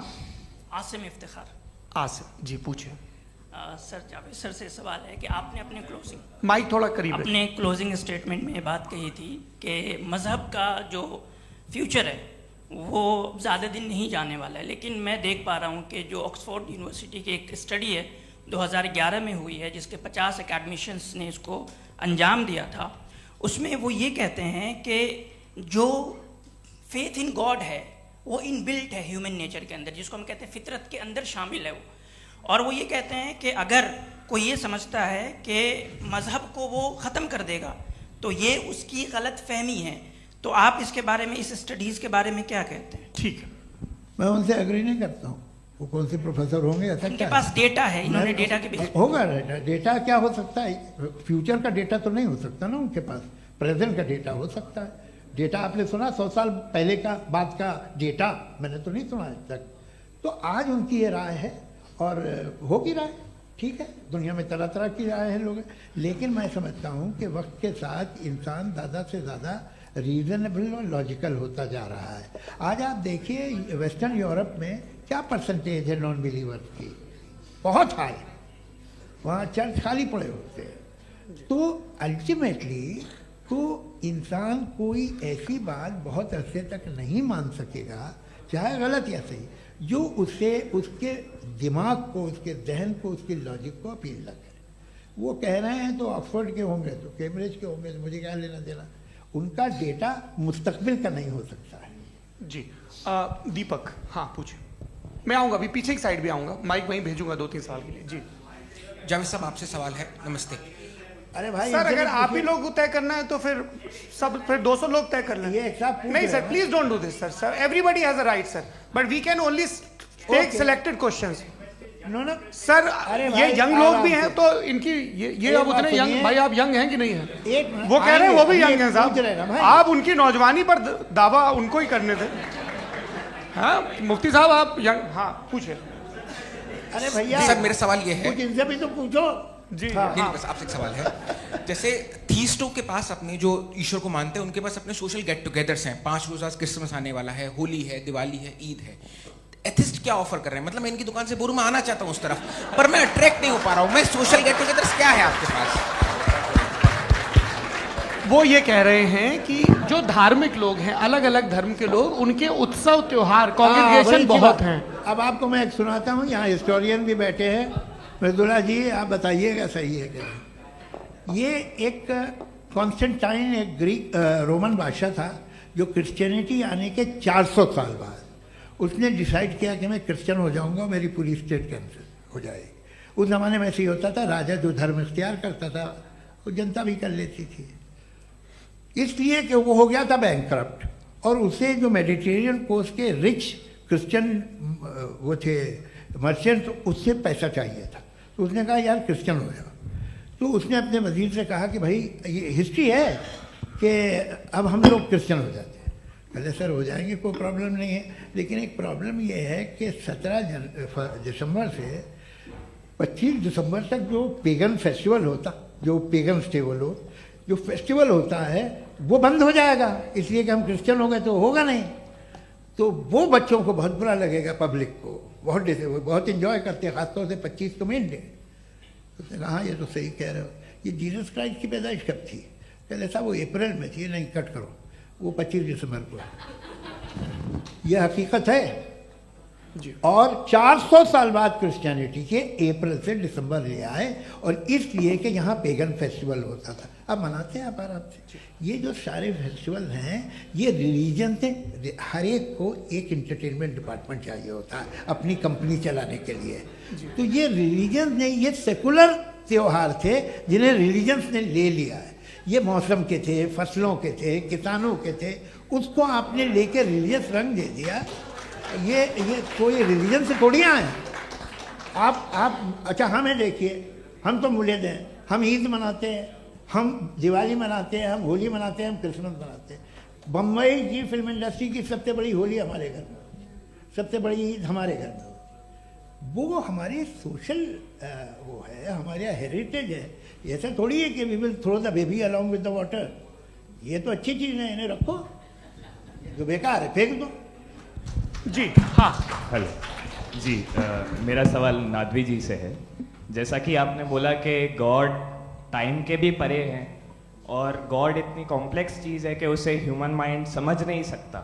आसिम इफ्तिखार। आसिम जी, पूछिए। सर, जावेद सर से सवाल है कि आपने अपने क्लोजिंग माइक थोड़ा करीब अपने क्लोजिंग स्टेटमेंट में ये बात कही थी कि मज़हब का जो फ्यूचर है वो ज़्यादा दिन नहीं जाने वाला है। लेकिन मैं देख पा रहा हूँ कि जो ऑक्सफोर्ड यूनिवर्सिटी की एक स्टडी है 2011 में हुई है, जिसके 50 एकेडमिशियंस ने इसको अंजाम दिया था, उसमें वो ये कहते हैं कि जो फेथ इन गॉड है वो इनबिल्ट है ह्यूमन नेचर के अंदर, जिसको हम कहते हैं फितरत के अंदर शामिल है वो। और वो ये कहते हैं कि अगर कोई ये समझता है कि मज़हब को वो ख़त्म कर देगा तो ये उसकी गलत फहमी है। तो आप इसके बारे में, इस स्टडीज़ के बारे में क्या कहते हैं? ठीक है। मैं उनसे एग्री नहीं करता हूँ। वो कौन से प्रोफेसर होंगे? ऐसा उनके क्या पास डेटा है, इन्होंने डेटा के बेस होगा। डेटा क्या हो सकता है? फ्यूचर का डेटा तो नहीं हो सकता ना उनके पास। प्रेजेंट का डेटा हो सकता है। डेटा आपने सुना 100 साल पहले का बाद का डेटा? मैंने तो नहीं सुना आज तक। तो आज उनकी ये राय है और हो भी राय। ठीक है, दुनिया में तरह तरह की राय है लोग, लेकिन मैं समझता हूँ कि वक्त के साथ इंसान ज़्यादा से ज़्यादा रीजनेबल और लॉजिकल होता जा रहा है। आज आप देखिए वेस्टर्न यूरोप में क्या परसेंटेज है नॉन बिलीवर्स की, बहुत हाई, वहाँ चर्च खाली पड़े होते हैं। तो अल्टीमेटली तो इंसान कोई ऐसी बात बहुत अरसे तक नहीं मान सकेगा, चाहे गलत या सही, जो उससे उसके दिमाग को, उसके जहन को, उसके लॉजिक को अपील न करे। वो कह रहे हैं तो ऑक्सफोर्ड के होंगे तो कैम्ब्रिज के होंगे, तो मुझे क्या लेना देना, उनका डेटा मुस्तकबिल का नहीं हो सकता है। जी दीपक, हाँ पूछिए। मैं आऊँगा, अभी पीछे की साइड भी आऊँगा, माइक वहीं भेजूंगा 2-3 साल के लिए। जी जावेद साहब, आपसे सवाल है। नमस्ते। अरे भाई सर, अगर आप ही लोग को तय करना है तो फिर 200 लोग तय कर लें। नहीं sir, please don't do this sir. Everybody has a right sir, but we can only take selected questions. No sir, ये यंग लोग भी हैं तो इनकी ये अब उतने यंग, भाई आप यंग हैं कि नहीं हैं? वो कह रहे हैं वो भी यंग हैं साहब, आप उनकी नौजवानी पर दावा उनको ही करने थे। हाँ मुफ्ती साहब आप यंग, हाँ पूछे। अरे भैया सर मेरा सवाल ये है, कुछ इनसे भी तो पूछो। जी नहीं, बस आपसे एक सवाल है। जैसे थीस्टों के पास अपने जो ईश्वर को मानते हैं उनके पास अपने सोशल गेट टुगेदर्स हैं, 5 रोज़ आज क्रिसमस आने वाला है, होली है, दिवाली है, ईद है। एथिस्ट क्या ऑफर कर रहे हैं? मतलब मैं इनकी दुकान से बोलूं, मैं आना चाहता हूं उस तरफ, पर मैं अट्रैक्ट नहीं हो पा रहा हूं। मैं सोशल गेट टुगेदर्स क्या है आपके पास? वो ये कह रहे हैं कि जो धार्मिक लोग हैं, अलग अलग धर्म के लोग, उनके उत्सव त्योहार कांग्रेगेशन बहुत हैं। अब आपको मैं एक सुनाता हूँ, यहाँ हिस्टोरियन भी बैठे हैं, मृदुला जी आप बताइएगा सही है क्या। ये एक कॉन्स्टेंटाइन, एक ग्रीक रोमन बादशाह था जो क्रिश्चियनिटी आने के 400 साल बाद उसने डिसाइड किया कि मैं क्रिश्चियन हो जाऊंगा, मेरी पूरी स्टेट कैंसिल हो जाएगी। उस ज़माने में ऐसे ही होता था, राजा जो धर्म इख्तियार करता था वो जनता भी कर लेती थी, इसलिए कि वो हो गया था बैंकक्रप्ट, और उसे जो मेडिटेरियन कोस्ट के रिच क्रिश्चियन वो थे मर्चेंट, उससे पैसा चाहिए था। तो उसने कहा यार क्रिश्चियन हो जाओ। तो उसने अपने वजीर से कहा कि भाई ये हिस्ट्री है कि अब हम लोग क्रिश्चियन हो जाते हैं। कहते सर हो जाएंगे, कोई प्रॉब्लम नहीं है, लेकिन एक प्रॉब्लम ये है कि 17 दिसंबर से 25 दिसंबर तक जो पेगन फेस्टिवल होता, जो पेगन्स थे वो लोग, जो फेस्टिवल होता है वो बंद हो जाएगा, इसलिए कि हम क्रिश्चियन हो गए तो होगा नहीं। तो वो बच्चों को बहुत बुरा लगेगा, पब्लिक को बहुत इन्जॉय करते हैं, खासतौर से 25 को मेन डे। तो उसने कहा हाँ ये तो सही कह रहे हो, ये जीसस क्राइस्ट की पैदाइश कब थी? कहते साहब वो अप्रैल में थी। नहीं कट करो, वो 25 दिसंबर को है। यह हकीकत है जी। और 400 साल बाद क्रिश्चियनिटी के अप्रैल से दिसंबर ले आए, और इसलिए कि यहाँ पेगन फेस्टिवल होता था। अब मनाते हैं आप आराम से। ये जो सारे फेस्टिवल हैं ये रिलीजन से, हर एक को एक इंटरटेनमेंट डिपार्टमेंट चाहिए होता है अपनी कंपनी चलाने के लिए। तो ये रिलीजन ने, ये सेकुलर त्यौहार थे जिन्हें रिलीजन्स ने ले लिया है। ये मौसम के थे, फसलों के थे, किसानों के थे, उसको आपने लेके रिलीजियस रंग दे दिया। ये कोई रिलीजन से थोड़ी आए आप। अच्छा हमें देखिए, हम तो मुल्द हैं, हम ईद मनाते हैं, हम दिवाली मनाते हैं, हम होली मनाते हैं, हम क्रिसमस मनाते हैं। बम्बई की फिल्म इंडस्ट्री की सबसे बड़ी होली हमारे घर में, सबसे बड़ी ईद हमारे घर में। वो हमारे सोशल वो है, हमारे हेरिटेज है। ऐसा थोड़ी है कि we will throw the baby along with the water. ये तो अच्छी चीज़ है, इन्हें रखो, जो बेकार है फेंक दो। जी हाँ हेलो जी, मेरा सवाल नादवी जी से है। जैसा कि आपने बोला कि गॉड टाइम के भी परे हैं, और गॉड इतनी कॉम्प्लेक्स चीज़ है कि उसे ह्यूमन माइंड समझ नहीं सकता,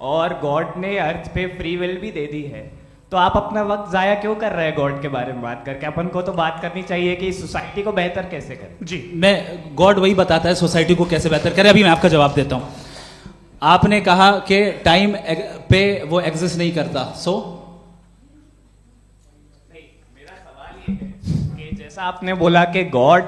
और गॉड ने अर्थ पे फ्री विल भी दे दी है। तो आप अपना वक्त ज़ाया क्यों कर रहे हैं गॉड के बारे में बात करके? अपन को तो बात करनी चाहिए कि सोसाइटी को बेहतर कैसे करें। जी, मैं गॉड वही बताता है सोसाइटी को कैसे बेहतर करें। अभी मैं आपका जवाब देता हूँ। आपने कहा कि टाइम पे वो एग्जिस्ट नहीं करता, मेरा सवाल ये है कि जैसा आपने बोला कि गॉड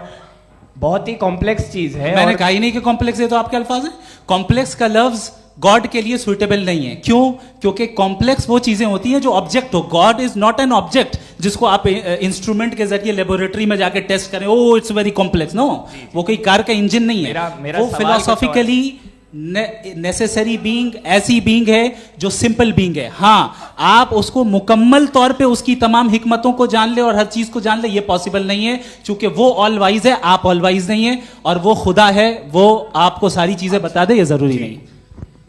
बहुत ही कॉम्प्लेक्स चीज है। मैंने कहा ही नहीं कि कॉम्प्लेक्स है, तो आपके अल्फाज हैं। कॉम्प्लेक्स का लफ्ज गॉड के लिए सुइटेबल नहीं है। क्यों? क्योंकि कॉम्प्लेक्स वो चीजें होती हैं जो ऑब्जेक्ट हो। God is not an object जिसको आप इंस्ट्रूमेंट के जरिए लेबोरेटरी में जाके टेस्ट करें, oh it's very complex. No, वो कोई कार का इंजन नहीं है। वो फिलोसॉफिकली नेसेसरी बीइंग ऐसी बीइंग है जो सिंपल बीइंग है। हाँ, आप उसको मुकम्मल तौर पे उसकी तमाम हिकमतों को जान ले और हर चीज को जान ले, ये पॉसिबल नहीं है, क्योंकि वो ऑल वाइज है, आप ऑल वाइज नहीं है, और वो खुदा है, वो आपको सारी चीजें बता दे, ये जरूरी नहीं।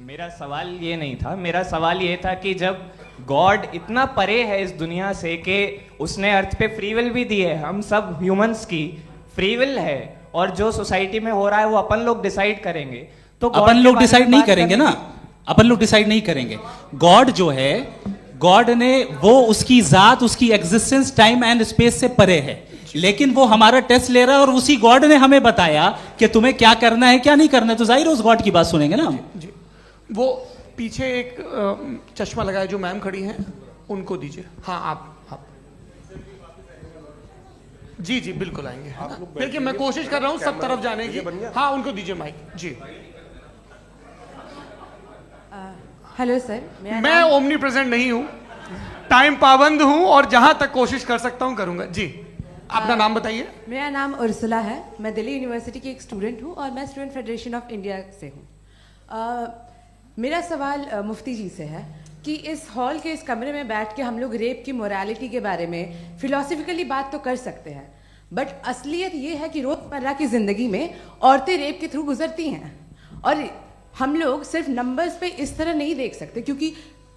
मेरा सवाल ये नहीं था, मेरा सवाल ये था कि जब गॉड इतना परे है इस दुनिया से कि उसने अर्थ पे फ्री विल भी दी है, हम सब ह्यूमंस की फ्री विल है, और जो सोसाइटी में हो रहा है वो अपन लोग डिसाइड करेंगे, तो अपन लोग डिसाइड नहीं करेंगे ना, अपन लोग डिसाइड नहीं करेंगे। गॉड जो है, गॉड ने वो उसकी जात, उसकी एग्जिस्टेंस टाइम एंड स्पेस से परे है, लेकिन वो हमारा टेस्ट ले रहा है और उसी गॉड ने हमें बताया कि तुम्हें क्या करना है क्या नहीं करना है, तो जाहिर है उस गॉड की बात सुनेंगे ना हम। जी, वो पीछे एक चश्मा लगाए जो मैम खड़ी हैं, उनको दीजिए। हाँ, आप जी जी बिल्कुल आएंगे। देखिए मैं कोशिश कर रहा हूँ सब तरफ जाने की। हाँ, उनको दीजिए माइक। जी, हेलो सर, मैं ओमनी प्रेजेंट नहीं हूँ, टाइम पाबंद हूँ और जहां तक कोशिश कर सकता हूँ करूंगा। जी, अपना नाम बताइए। मेरा नाम उर्सुला है, मैं दिल्ली यूनिवर्सिटी की एक स्टूडेंट हूँ और मैं स्टूडेंट फेडरेशन ऑफ इंडिया से हूँ। मेरा सवाल मुफ्ती जी से है कि इस हॉल के इस कमरे में बैठ के हम लोग रेप की मोरालिटी के बारे में फिलोसफिकली बात तो कर सकते हैं, बट असलियत ये है कि रोजमर्रा की जिंदगी में औरतें रेप के थ्रू गुजरती हैं, और हम लोग सिर्फ नंबर्स पे इस तरह नहीं देख सकते, क्योंकि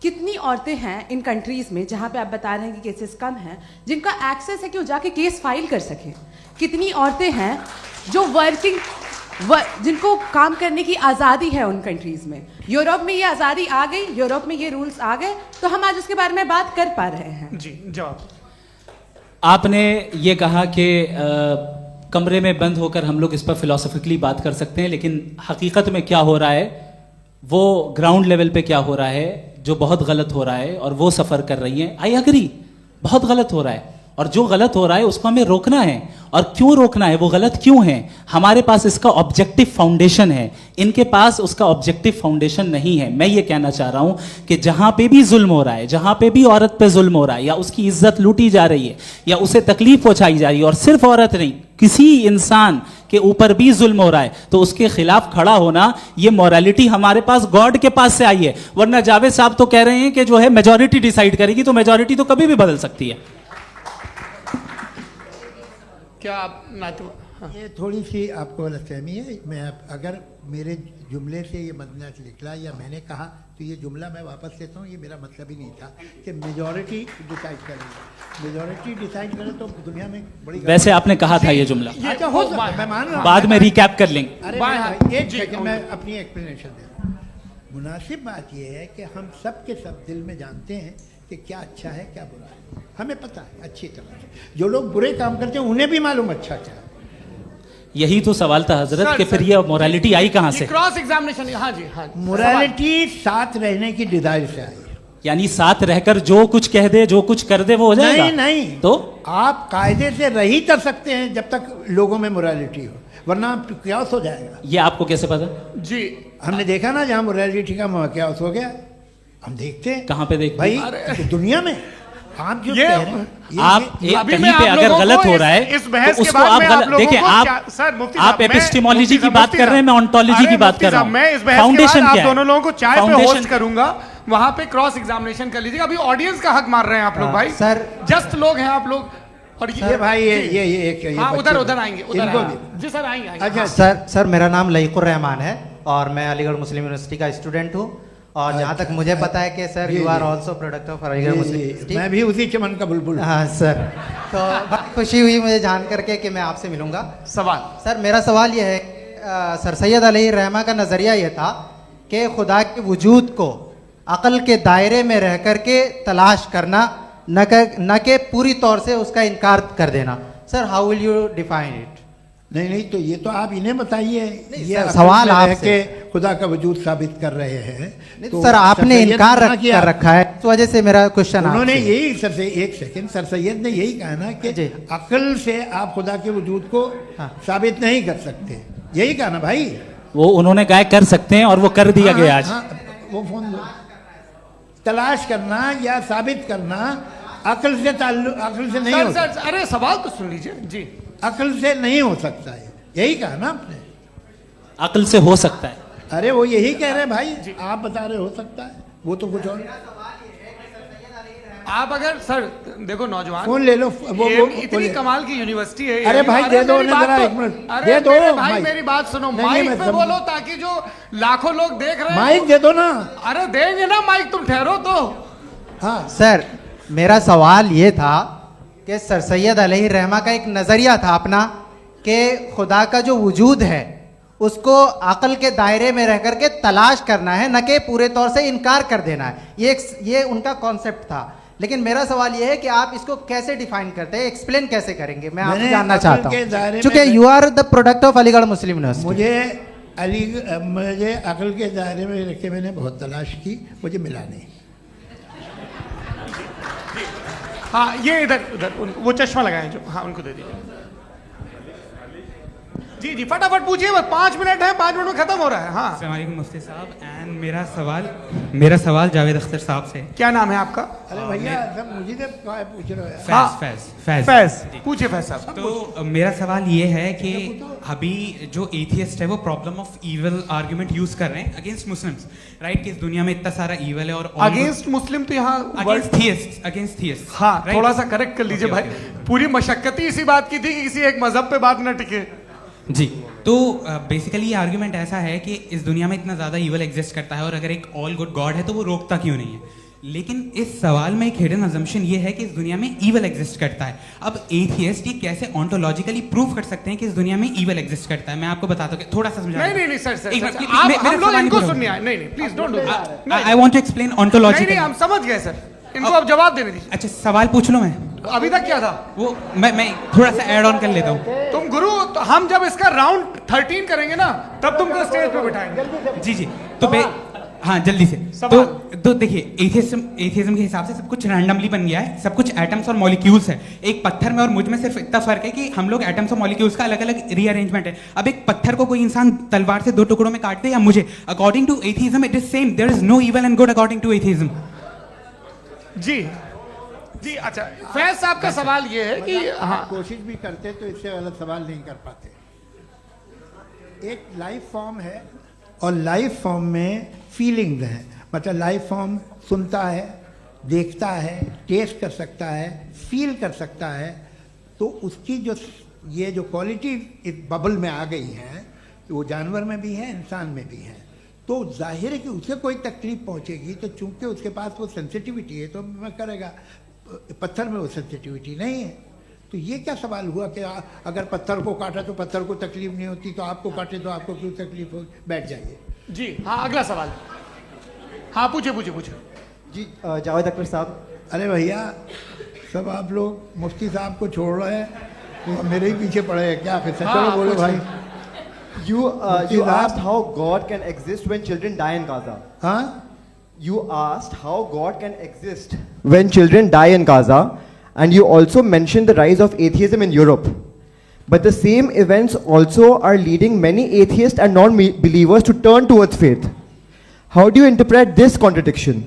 कितनी औरतें हैं इन कंट्रीज में जहाँ पे आप बता रहे हैं कि केसेस कम हैं, जिनका एक्सेस है कि वो जाके केस फाइल कर सकें। कितनी औरतें हैं जो जिनको काम करने की आज़ादी है उन कंट्रीज में। यूरोप में ये आज़ादी आ गई, यूरोप में ये रूल्स आ गए, तो हम आज उसके बारे में बात कर पा रहे हैं। जी, जवाब। आपने ये कहा कि कमरे में बंद होकर हम लोग इस पर फिलोसफिकली बात कर सकते हैं, लेकिन हकीकत में क्या हो रहा है, वो ग्राउंड लेवल पे क्या हो रहा है जो बहुत गलत हो रहा है, और वो सफ़र कर रही हैं। आई अग्री, बहुत गलत हो रहा है, और जो गलत हो रहा है उसको हमें रोकना है। और क्यों रोकना है, वो गलत क्यों है, हमारे पास इसका ऑब्जेक्टिव फाउंडेशन है, इनके पास उसका ऑब्जेक्टिव फाउंडेशन नहीं है। मैं ये कहना चाह रहा हूं कि जहां पे भी जुल्म हो रहा है, जहां पे भी औरत पे जुल्म हो रहा है, या उसकी इज्जत लूटी जा रही है, या उसे तकलीफ पहुंचाई जा रही है, और सिर्फ औरत नहीं, किसी इंसान के ऊपर भी जुल्म हो रहा है, तो उसके खिलाफ खड़ा होना, ये मोरालिटी हमारे पास गॉड के पास से आई है। वरना जावेद साहब तो कह रहे हैं कि जो है मेजॉरिटी डिसाइड करेगी, तो मेजॉरिटी तो कभी भी बदल सकती है। क्या आप हाँ। ये थोड़ी सी आपको गलतफहमी है। मैं अगर मेरे जुमले से ये मदनत निकला या मैंने कहा, तो ये जुमला मैं वापस लेता हूँ। ये मेरा मतलब ही नहीं था कि मेजॉरिटी डिसाइड करेगी। मेजॉरिटी डिसाइड करे तो दुनिया में बड़ी, वैसे आपने कहा था ये जुमला। अच्छा, हो सकता है, मैं मान रहा हूँ, बाद में रिकैप कर लेंगे। अरे एक सेकंड, मैं अपनी एक्सप्लेनेशन देता हूँ। मुनासिब बात यह है कि हम सब के सब दिल में जानते हैं कि क्या अच्छा है क्या बुरा है, हमें पता है अच्छी तरह से। जो लोग बुरे काम करते हैं उन्हें भी मालूम अच्छा क्या है। यही तो सवाल था हजरत कि फिर ये मोरालिटी आई कहां से? Cross examination. हाँ जी, हाँ। मोरालिटी साथ रहने की डिजायर से आई, यानी साथ रहकर जो कुछ कह दे, जो कुछ कर दे, वो हो जाएगा। नहीं नहीं, तो आप कायदे से रह ही कर सकते हैं जब तक लोगों में मोरालिटी हो, वरना क्यास हो जाएगा। ये आपको कैसे पता? जी, हमने देखा ना, जहां मोरालिटी का क्यास हो गया, हम देखते हैं। कहां पे देखते भाई? दुनिया में। आप जो कह रहे हैं, आप कहीं पे अगर गलत हो रहा है तो उसको आप गलत देखिए। आप एपिस्टेमोलॉजी की बात कर रहे हैं, मैं ऑन्टोलॉजी की बात कर रहा हूं। मैं इस बहस के बाद आप दोनों लोगों को चाय पे होस्ट करूंगा, वहां पे क्रॉस एग्जामिनेशन कर लीजिएगा। अभी ऑडियंस का हक मार रहे हैं आप लोग भाई, सर जस्ट लोग हैं आप लोग। और ये भाई ये हाँ, उधर आएंगे, उधर जी सर आएंगे। अच्छा सर, मेरा नाम लईकुर रहमान है और मैं अलीगढ़ मुस्लिम यूनिवर्सिटी का स्टूडेंट हूँ, और जहाँ तक मुझे पता है कि sir you are also product of Aligarh Muslim University. मैं भी उसी चमन का बुलबुल। हाँ सर, तो बहुत खुशी हुई मुझे जान करके कि मैं आपसे मिलूंगा। सवाल सर, मेरा सवाल यह है, सर सैयद अलैहिर्रहमा का नज़रिया यह था कि खुदा के वजूद को अक़ल के दायरे में रह कर के तलाश करना, न कि पूरी तौर से उसका इनकार कर देना। Sir, how will you define it? नहीं, तो ये तो आप इन्हें बताइए। ये सवाल आपसे खुदा का वजूद साबित कर रहे हैं, तो सर आपने इनकार कर रखा है, इस वजह से मेरा क्वेश्चन। उन्होंने यही सर से एक सेकंड, सर सैयद ने यही कहा ना कि अक्ल से आप खुदा के वजूद को साबित नहीं कर सकते, यही कहा ना भाई। वो उन्होंने कहा कर सकते हैं और वो कर दिया गया आज। वो फोन तलाश करना या साबित करना अक्ल से अक्ल से नहीं हो सकता। अरे सवाल तो सुन लीजिए जी। अक्ल से नहीं हो सकता है, यही कहा ना आपने। अक्ल से हो सकता है, अरे वो यही कह रहे हैं भाई, आप बता रहे हो सकता है, वो तो कुछ और। आप अगर सर देखो नौजवान फोन ले लो, वो इतनी कमाल की यूनिवर्सिटी है। अरे भाई दे दो उन्हें जरा, एक मिनट दे दो भाई, मेरी बात सुनो, माइक पे बोलो ताकि जो लाखों लोग देख रहे हैं। माइक दे दो ना। अरे देंगे ना माइक, तुम ठहरो तो। हाँ सर, मेरा सवाल ये था कि सर सैयद अलैहि रहमा का एक नजरिया था अपना कि खुदा का जो वजूद है उसको अकल के दायरे में रह करके तलाश करना है, न कि पूरे तौर से इनकार कर देना है। ये उनका कॉन्सेप्ट था। लेकिन मेरा सवाल ये है कि आप इसको कैसे डिफाइन करते हैं, एक्सप्लेन कैसे करेंगे, मैं आपसे जानना चाहता हूँ, क्योंकि you are the product of Aligarh Muslim University. मुझे अकल के दायरे में रख के मैंने बहुत तलाश की, मुझे मिला नहीं। हाँ ये इधर वो चश्मा लगाए जो, हाँ उनको दे दीजिए। जी जी फटाफट पूछिए, बस 5 मिनट है, 5 मिनट में खत्म हो रहा है। हाँ अस्सलाम वालेकुम मुफ्ती साहब, एंड मेरा सवाल जावेद अख्तर साहब से। क्या नाम है आपका? अरे भैया सब मुझे पूछ रहे हो। फैज पूछिए फैज साहब। तो मेरा सवाल ये है कि अभी जो एथियस्ट है वो problem of evil argument use कर रहे हैं अगेंस्ट मुस्लिम्स, राइट? कि इस दुनिया में इतना सारा इविल है और अगेंस्ट मुस्लिम तो यहाँ अगेंस्ट थियस्ट। हाँ थोड़ा सा करेक्ट कर लीजिए भाई, पूरी मशक्कत ही इसी बात की थी कि किसी एक मजहब पे बात ना टिके। जी, तो बेसिकली ये आर्गुमेंट ऐसा है कि इस दुनिया में इतना ज्यादा इविल एग्जिस्ट करता है और अगर एक ऑल गुड गॉड है तो वो रोकता क्यों नहीं है? लेकिन इस सवाल में एक हिडन अजम्पशन ये है कि इस दुनिया में ईवल एग्जिस्ट करता है। अब एथियस्ट ये कैसे ऑन्टोलॉजिकली प्रूव कर सकते हैं कि इस दुनिया में ईवल एग्जिस्ट करता है? मैं आपको बताता हूँ, थोड़ा सा समझा। नहीं सर हम लोग इनको सुनिए। नहीं please don't do that. I want to explain ontologically. हम समझ गए सर, इनको अब जवाब देने दीजिए। अच्छा सवाल पूछ लो। मैं अभी तक क्या था वो मैं थोड़ा सा ऐड ऑन कर लेता हूँ। तुम गुरु, तो हम जब इसका राउंड 13 करेंगे ना तब तुमको स्टेज पे बिठाएंगे। जी तो हाँ जल्दी से। तो देखिए एथियज्म के हिसाब से सब कुछ रैंडमली बन गया है, सब कुछ एटम्स और मॉलिक्यूल्स है। एक पत्थर में और मुझ में सिर्फ इतना फर्क है कि हम लोग एटम्स और मॉलिक्यूल्स का अलग अलग रीअरेंजमेंट है। अब एक पत्थर को कोई इंसान तलवार से 2 टुकड़ों में काट दे या मुझे, according to atheism it is same. There is no evil and good according to atheism. जी अच्छा, फैज साहब का सवाल ये है कि हाँ कोशिश भी करते तो इससे गलत सवाल नहीं कर पाते। एक लाइफ फॉर्म है और लाइफ फॉर्म में फीलिंग्स हैं, मतलब लाइफ फॉर्म सुनता है, देखता है, टेस्ट कर सकता है, फील कर सकता है। तो उसकी जो ये जो क्वालिटी इस बबल में आ गई है तो वो जानवर में भी है, इंसान में भी है। तो जाहिर है कि उसे कोई तकलीफ पहुंचेगी, तो चूंकि उसके पास वो सेंसिटिविटी है तो मैं करेगा। पत्थर में वो सेंसिटिविटी नहीं है। तो ये क्या सवाल हुआ कि अगर पत्थर को काटा तो पत्थर को तकलीफ नहीं होती, तो आपको काटे तो आपको क्यों तकलीफ हो? बैठ जाइए। जी हाँ अगला सवाल। हाँ पूछे जी जावेद अख्तर साहब। अरे भैया सब आप लोग मुफ्ती साहब को छोड़ रहे हैं, तो मेरे ही पीछे पड़े हैं क्या? फिर चलो बोलो भाई। You asked how God can exist when children die in Gaza. Huh? You asked how God can exist when children die in Gaza, and you also mentioned the rise of atheism in Europe. But the same events also are leading many atheists and non-believers to turn towards faith. How do you interpret this contradiction,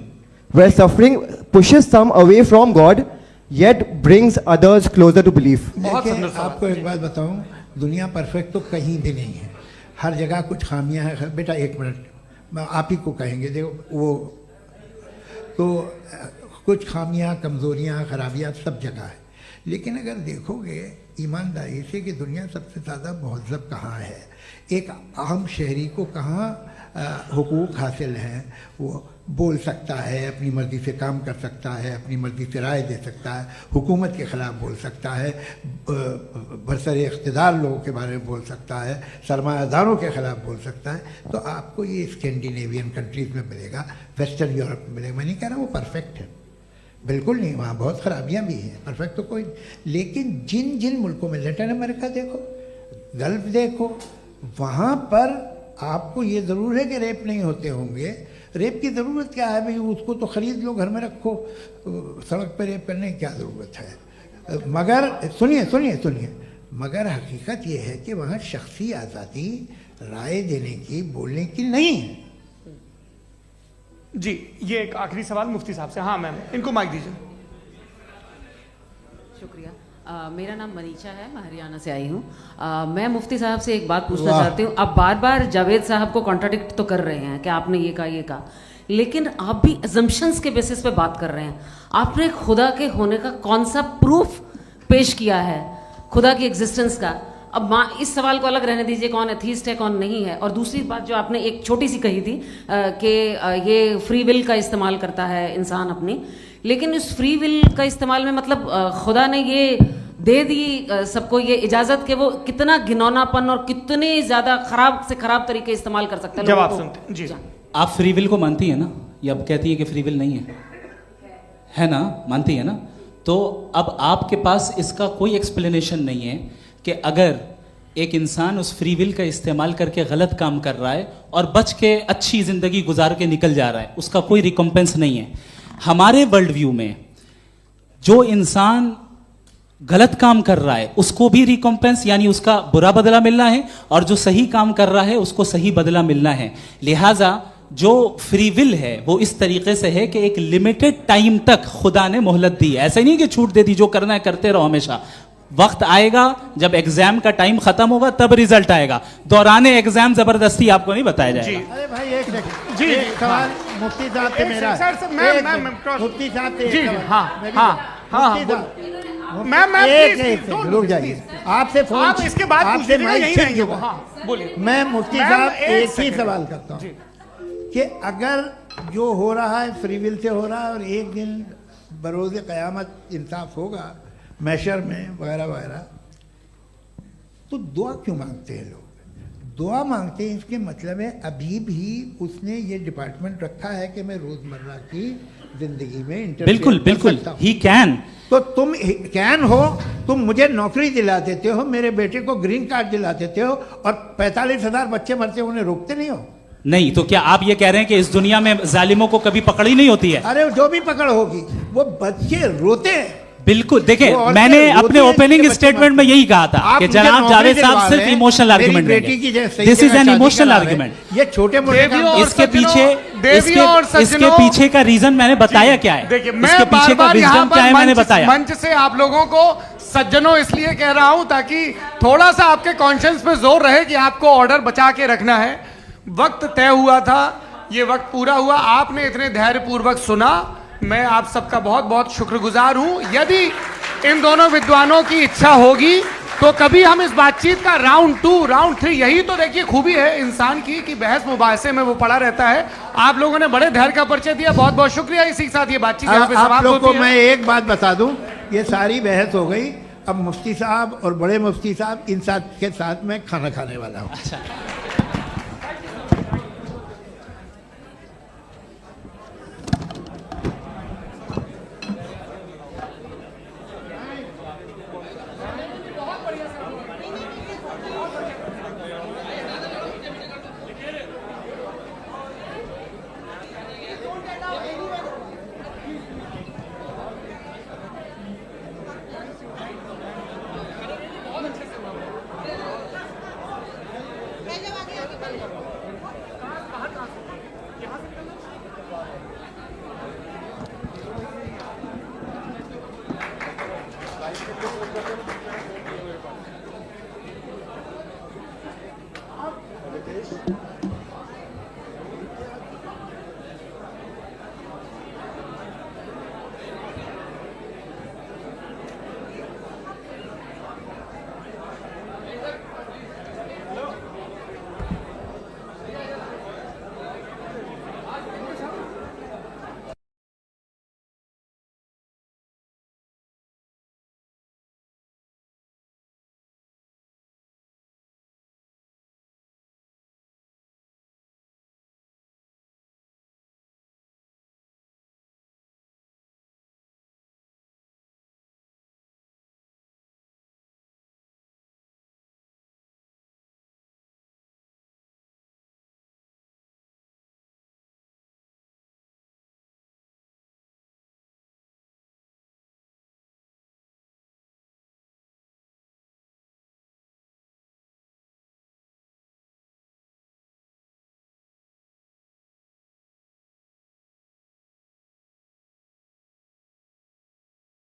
where suffering pushes some away from God, yet brings others closer to belief? आपको एक बात बताऊं, दुनिया perfect तो कहीं भी नहीं है, हर जगह कुछ खामियां हैं। बेटा एक मिनट, आप ही को कहेंगे, देखो वो तो कुछ खामियां, कमज़ोरियां, खराबियां सब जगह है। लेकिन अगर देखोगे ईमानदारी से कि दुनिया सबसे ज़्यादा महज़ब कहाँ है, एक आम शहरी को कहाँ हुकूक हासिल हैं, वो बोल सकता है, अपनी मर्ज़ी से काम कर सकता है, अपनी मर्ज़ी से राय दे सकता है, हुकूमत के ख़िलाफ़ बोल सकता है, बरसरे इक़्तिदार लोगों के बारे में बोल सकता है, सरमायादारों के ख़िलाफ़ बोल सकता है। तो आपको ये स्कैंडिनेवियन कंट्रीज़ में मिलेगा, वेस्टर्न यूरोप में मिलेगा। मैं नहीं कह रहा वो परफेक्ट है, बिल्कुल नहीं, वहाँ बहुत ख़राबियाँ भी हैं, परफेक्ट तो कोई। लेकिन जिन जिन मुल्कों में, लैटिन अमेरिका देखो, गल्फ़ देखो, वहाँ पर आपको ये ज़रूर है कि रेप नहीं होते होंगे। रेप की ज़रूरत क्या है भाई? उसको तो ख़रीद लो, घर में रखो, सड़क पर रेप करने की क्या ज़रूरत है? मगर सुनिए, मगर हकीकत ये है कि वहाँ शख्सी आज़ादी राय देने की, बोलने की नहीं है। जी ये एक आखिरी सवाल मुफ्ती साहब से। हाँ मैम, इनको माइक दीजिए। शुक्रिया। मेरा नाम मनीषा है, मैं हरियाणा से आई हूँ। मैं मुफ्ती साहब से एक बात पूछना चाहती हूँ। आप बार बार जावेद साहब को कॉन्ट्राडिक्ट तो कर रहे हैं कि आपने ये कहा, लेकिन आप भी अजम्पशंस के बेसिस पे बात कर रहे हैं। आपने खुदा के होने का कौन सा प्रूफ पेश किया है खुदा की एग्जिस्टेंस का? अब इस सवाल को अलग रहने दीजिए, कौन एथीस्ट है कौन नहीं है। और दूसरी बात जो आपने एक छोटी सी कही थी कि ये फ्री विल का इस्तेमाल करता है इंसान अपनी, लेकिन इस फ्री विल का इस्तेमाल में मतलब खुदा ने ये दे दी सबको ये इजाजत कि वो कितना घिनौनापन और कितने ज्यादा खराब से खराब तरीके इस्तेमाल कर सकता है। जवाब सुनते जी। आप फ्री विल को मानती है ना, या अब कहती है कि फ्री विल नहीं है ना? मानती है ना? तो अब आपके पास इसका कोई एक्सप्लेनेशन नहीं है कि अगर एक इंसान उस फ्री विल का इस्तेमाल करके गलत काम कर रहा है और बच के अच्छी जिंदगी गुजार के निकल जा रहा है, उसका कोई रिकम्पेंस नहीं है। हमारे वर्ल्ड व्यू में जो इंसान गलत काम कर रहा है उसको भी रिकम्पेंस यानी उसका बुरा बदला मिलना है, और जो सही काम कर रहा है उसको सही बदला मिलना है। लिहाजा जो फ्री विल है वो इस तरीके से है कि एक लिमिटेड टाइम तक खुदा ने मोहलत दी है। ऐसा नहीं कि छूट दे दी, जो करना है करते रहो हमेशा। वक्त आएगा जब एग्जाम का टाइम खत्म होगा तब रिजल्ट आएगा। दौराने एग्जाम जबरदस्ती आपको नहीं बताया जाएगा। अरे भाई एक सेकंड जी, एक सवाल मुफ्ती साहब से मेरा। मुफ्ती साहब से एक सवाल। रुक जाइए, आपसे फोन, आप इसके बाद आपसे माइक रहेंगे वो। हाँ, बोलिए। मैं मुफ्ती साहब एक ही सवाल करता हूँ कि अगर जो हो रहा है फ्री विल से हो रहा है और एक दिन बरोज़ क़यामत इंसाफ होगा मैशर में वगैरह वगैरह, तो दुआ क्यों मांगते हैं लोग? दुआ मांगते हैं इसके मतलब है अभी भी उसने ये डिपार्टमेंट रखा है कि मैं रोजमर्रा की जिंदगी में बिल्कुल बिल्कुल ही कैन। तो तुम कैन हो, तुम मुझे नौकरी दिला देते हो, मेरे बेटे को ग्रीन कार्ड दिला देते हो, और 45,000 बच्चे मरते हो उन्हें रोकते नहीं हो। नहीं तो क्या आप ये कह रहे हैं कि इस दुनिया में जालिमों को कभी पकड़ ही नहीं होती है? अरे जो भी पकड़ होगी वो बच्चे रोते हैं। बिल्कुल, देखिए मैंने अपने ओपनिंग स्टेटमेंट में यही कहा था कि जनाब जावेद साहब सिर्फ इमोशनल आर्गुमेंट देंगे। This is an emotional argument. ये छोटे मोटे इसके पीछे का रीजन मैंने बताया क्या है, देखिए मैं इसके पीछे का रीजन क्या है मैंने बताया। मंच से आप लोगों को सज्जनों इसलिए कह रहा हूं ताकि थोड़ा सा आपके कॉन्शियंस पे जोर रहे कि आपको ऑर्डर बचा के रखना है। वक्त तय हुआ था, ये वक्त पूरा हुआ, आपने इतने धैर्यपूर्वक सुना, मैं आप सबका बहुत बहुत शुक्रगुजार हूं। यदि इन दोनों विद्वानों की इच्छा होगी तो कभी हम इस बातचीत का राउंड 2 राउंड 3, यही तो देखिए खूबी है इंसान की कि बहस मुबाहसे में वो पड़ा रहता है। आप लोगों ने बड़े धैर्य का परिचय दिया, बहुत बहुत शुक्रिया। इसी के साथ ये बातचीत यहाँ पे समाप्त होती है। आप लोग को मैं एक बात बता दूं, ये सारी बहस हो गई, अब मुफ्ती साहब और बड़े मुफ्ती साहब इन साथ के साथ मैं खाना खाने वाला हूँ। अच्छा। Thank you.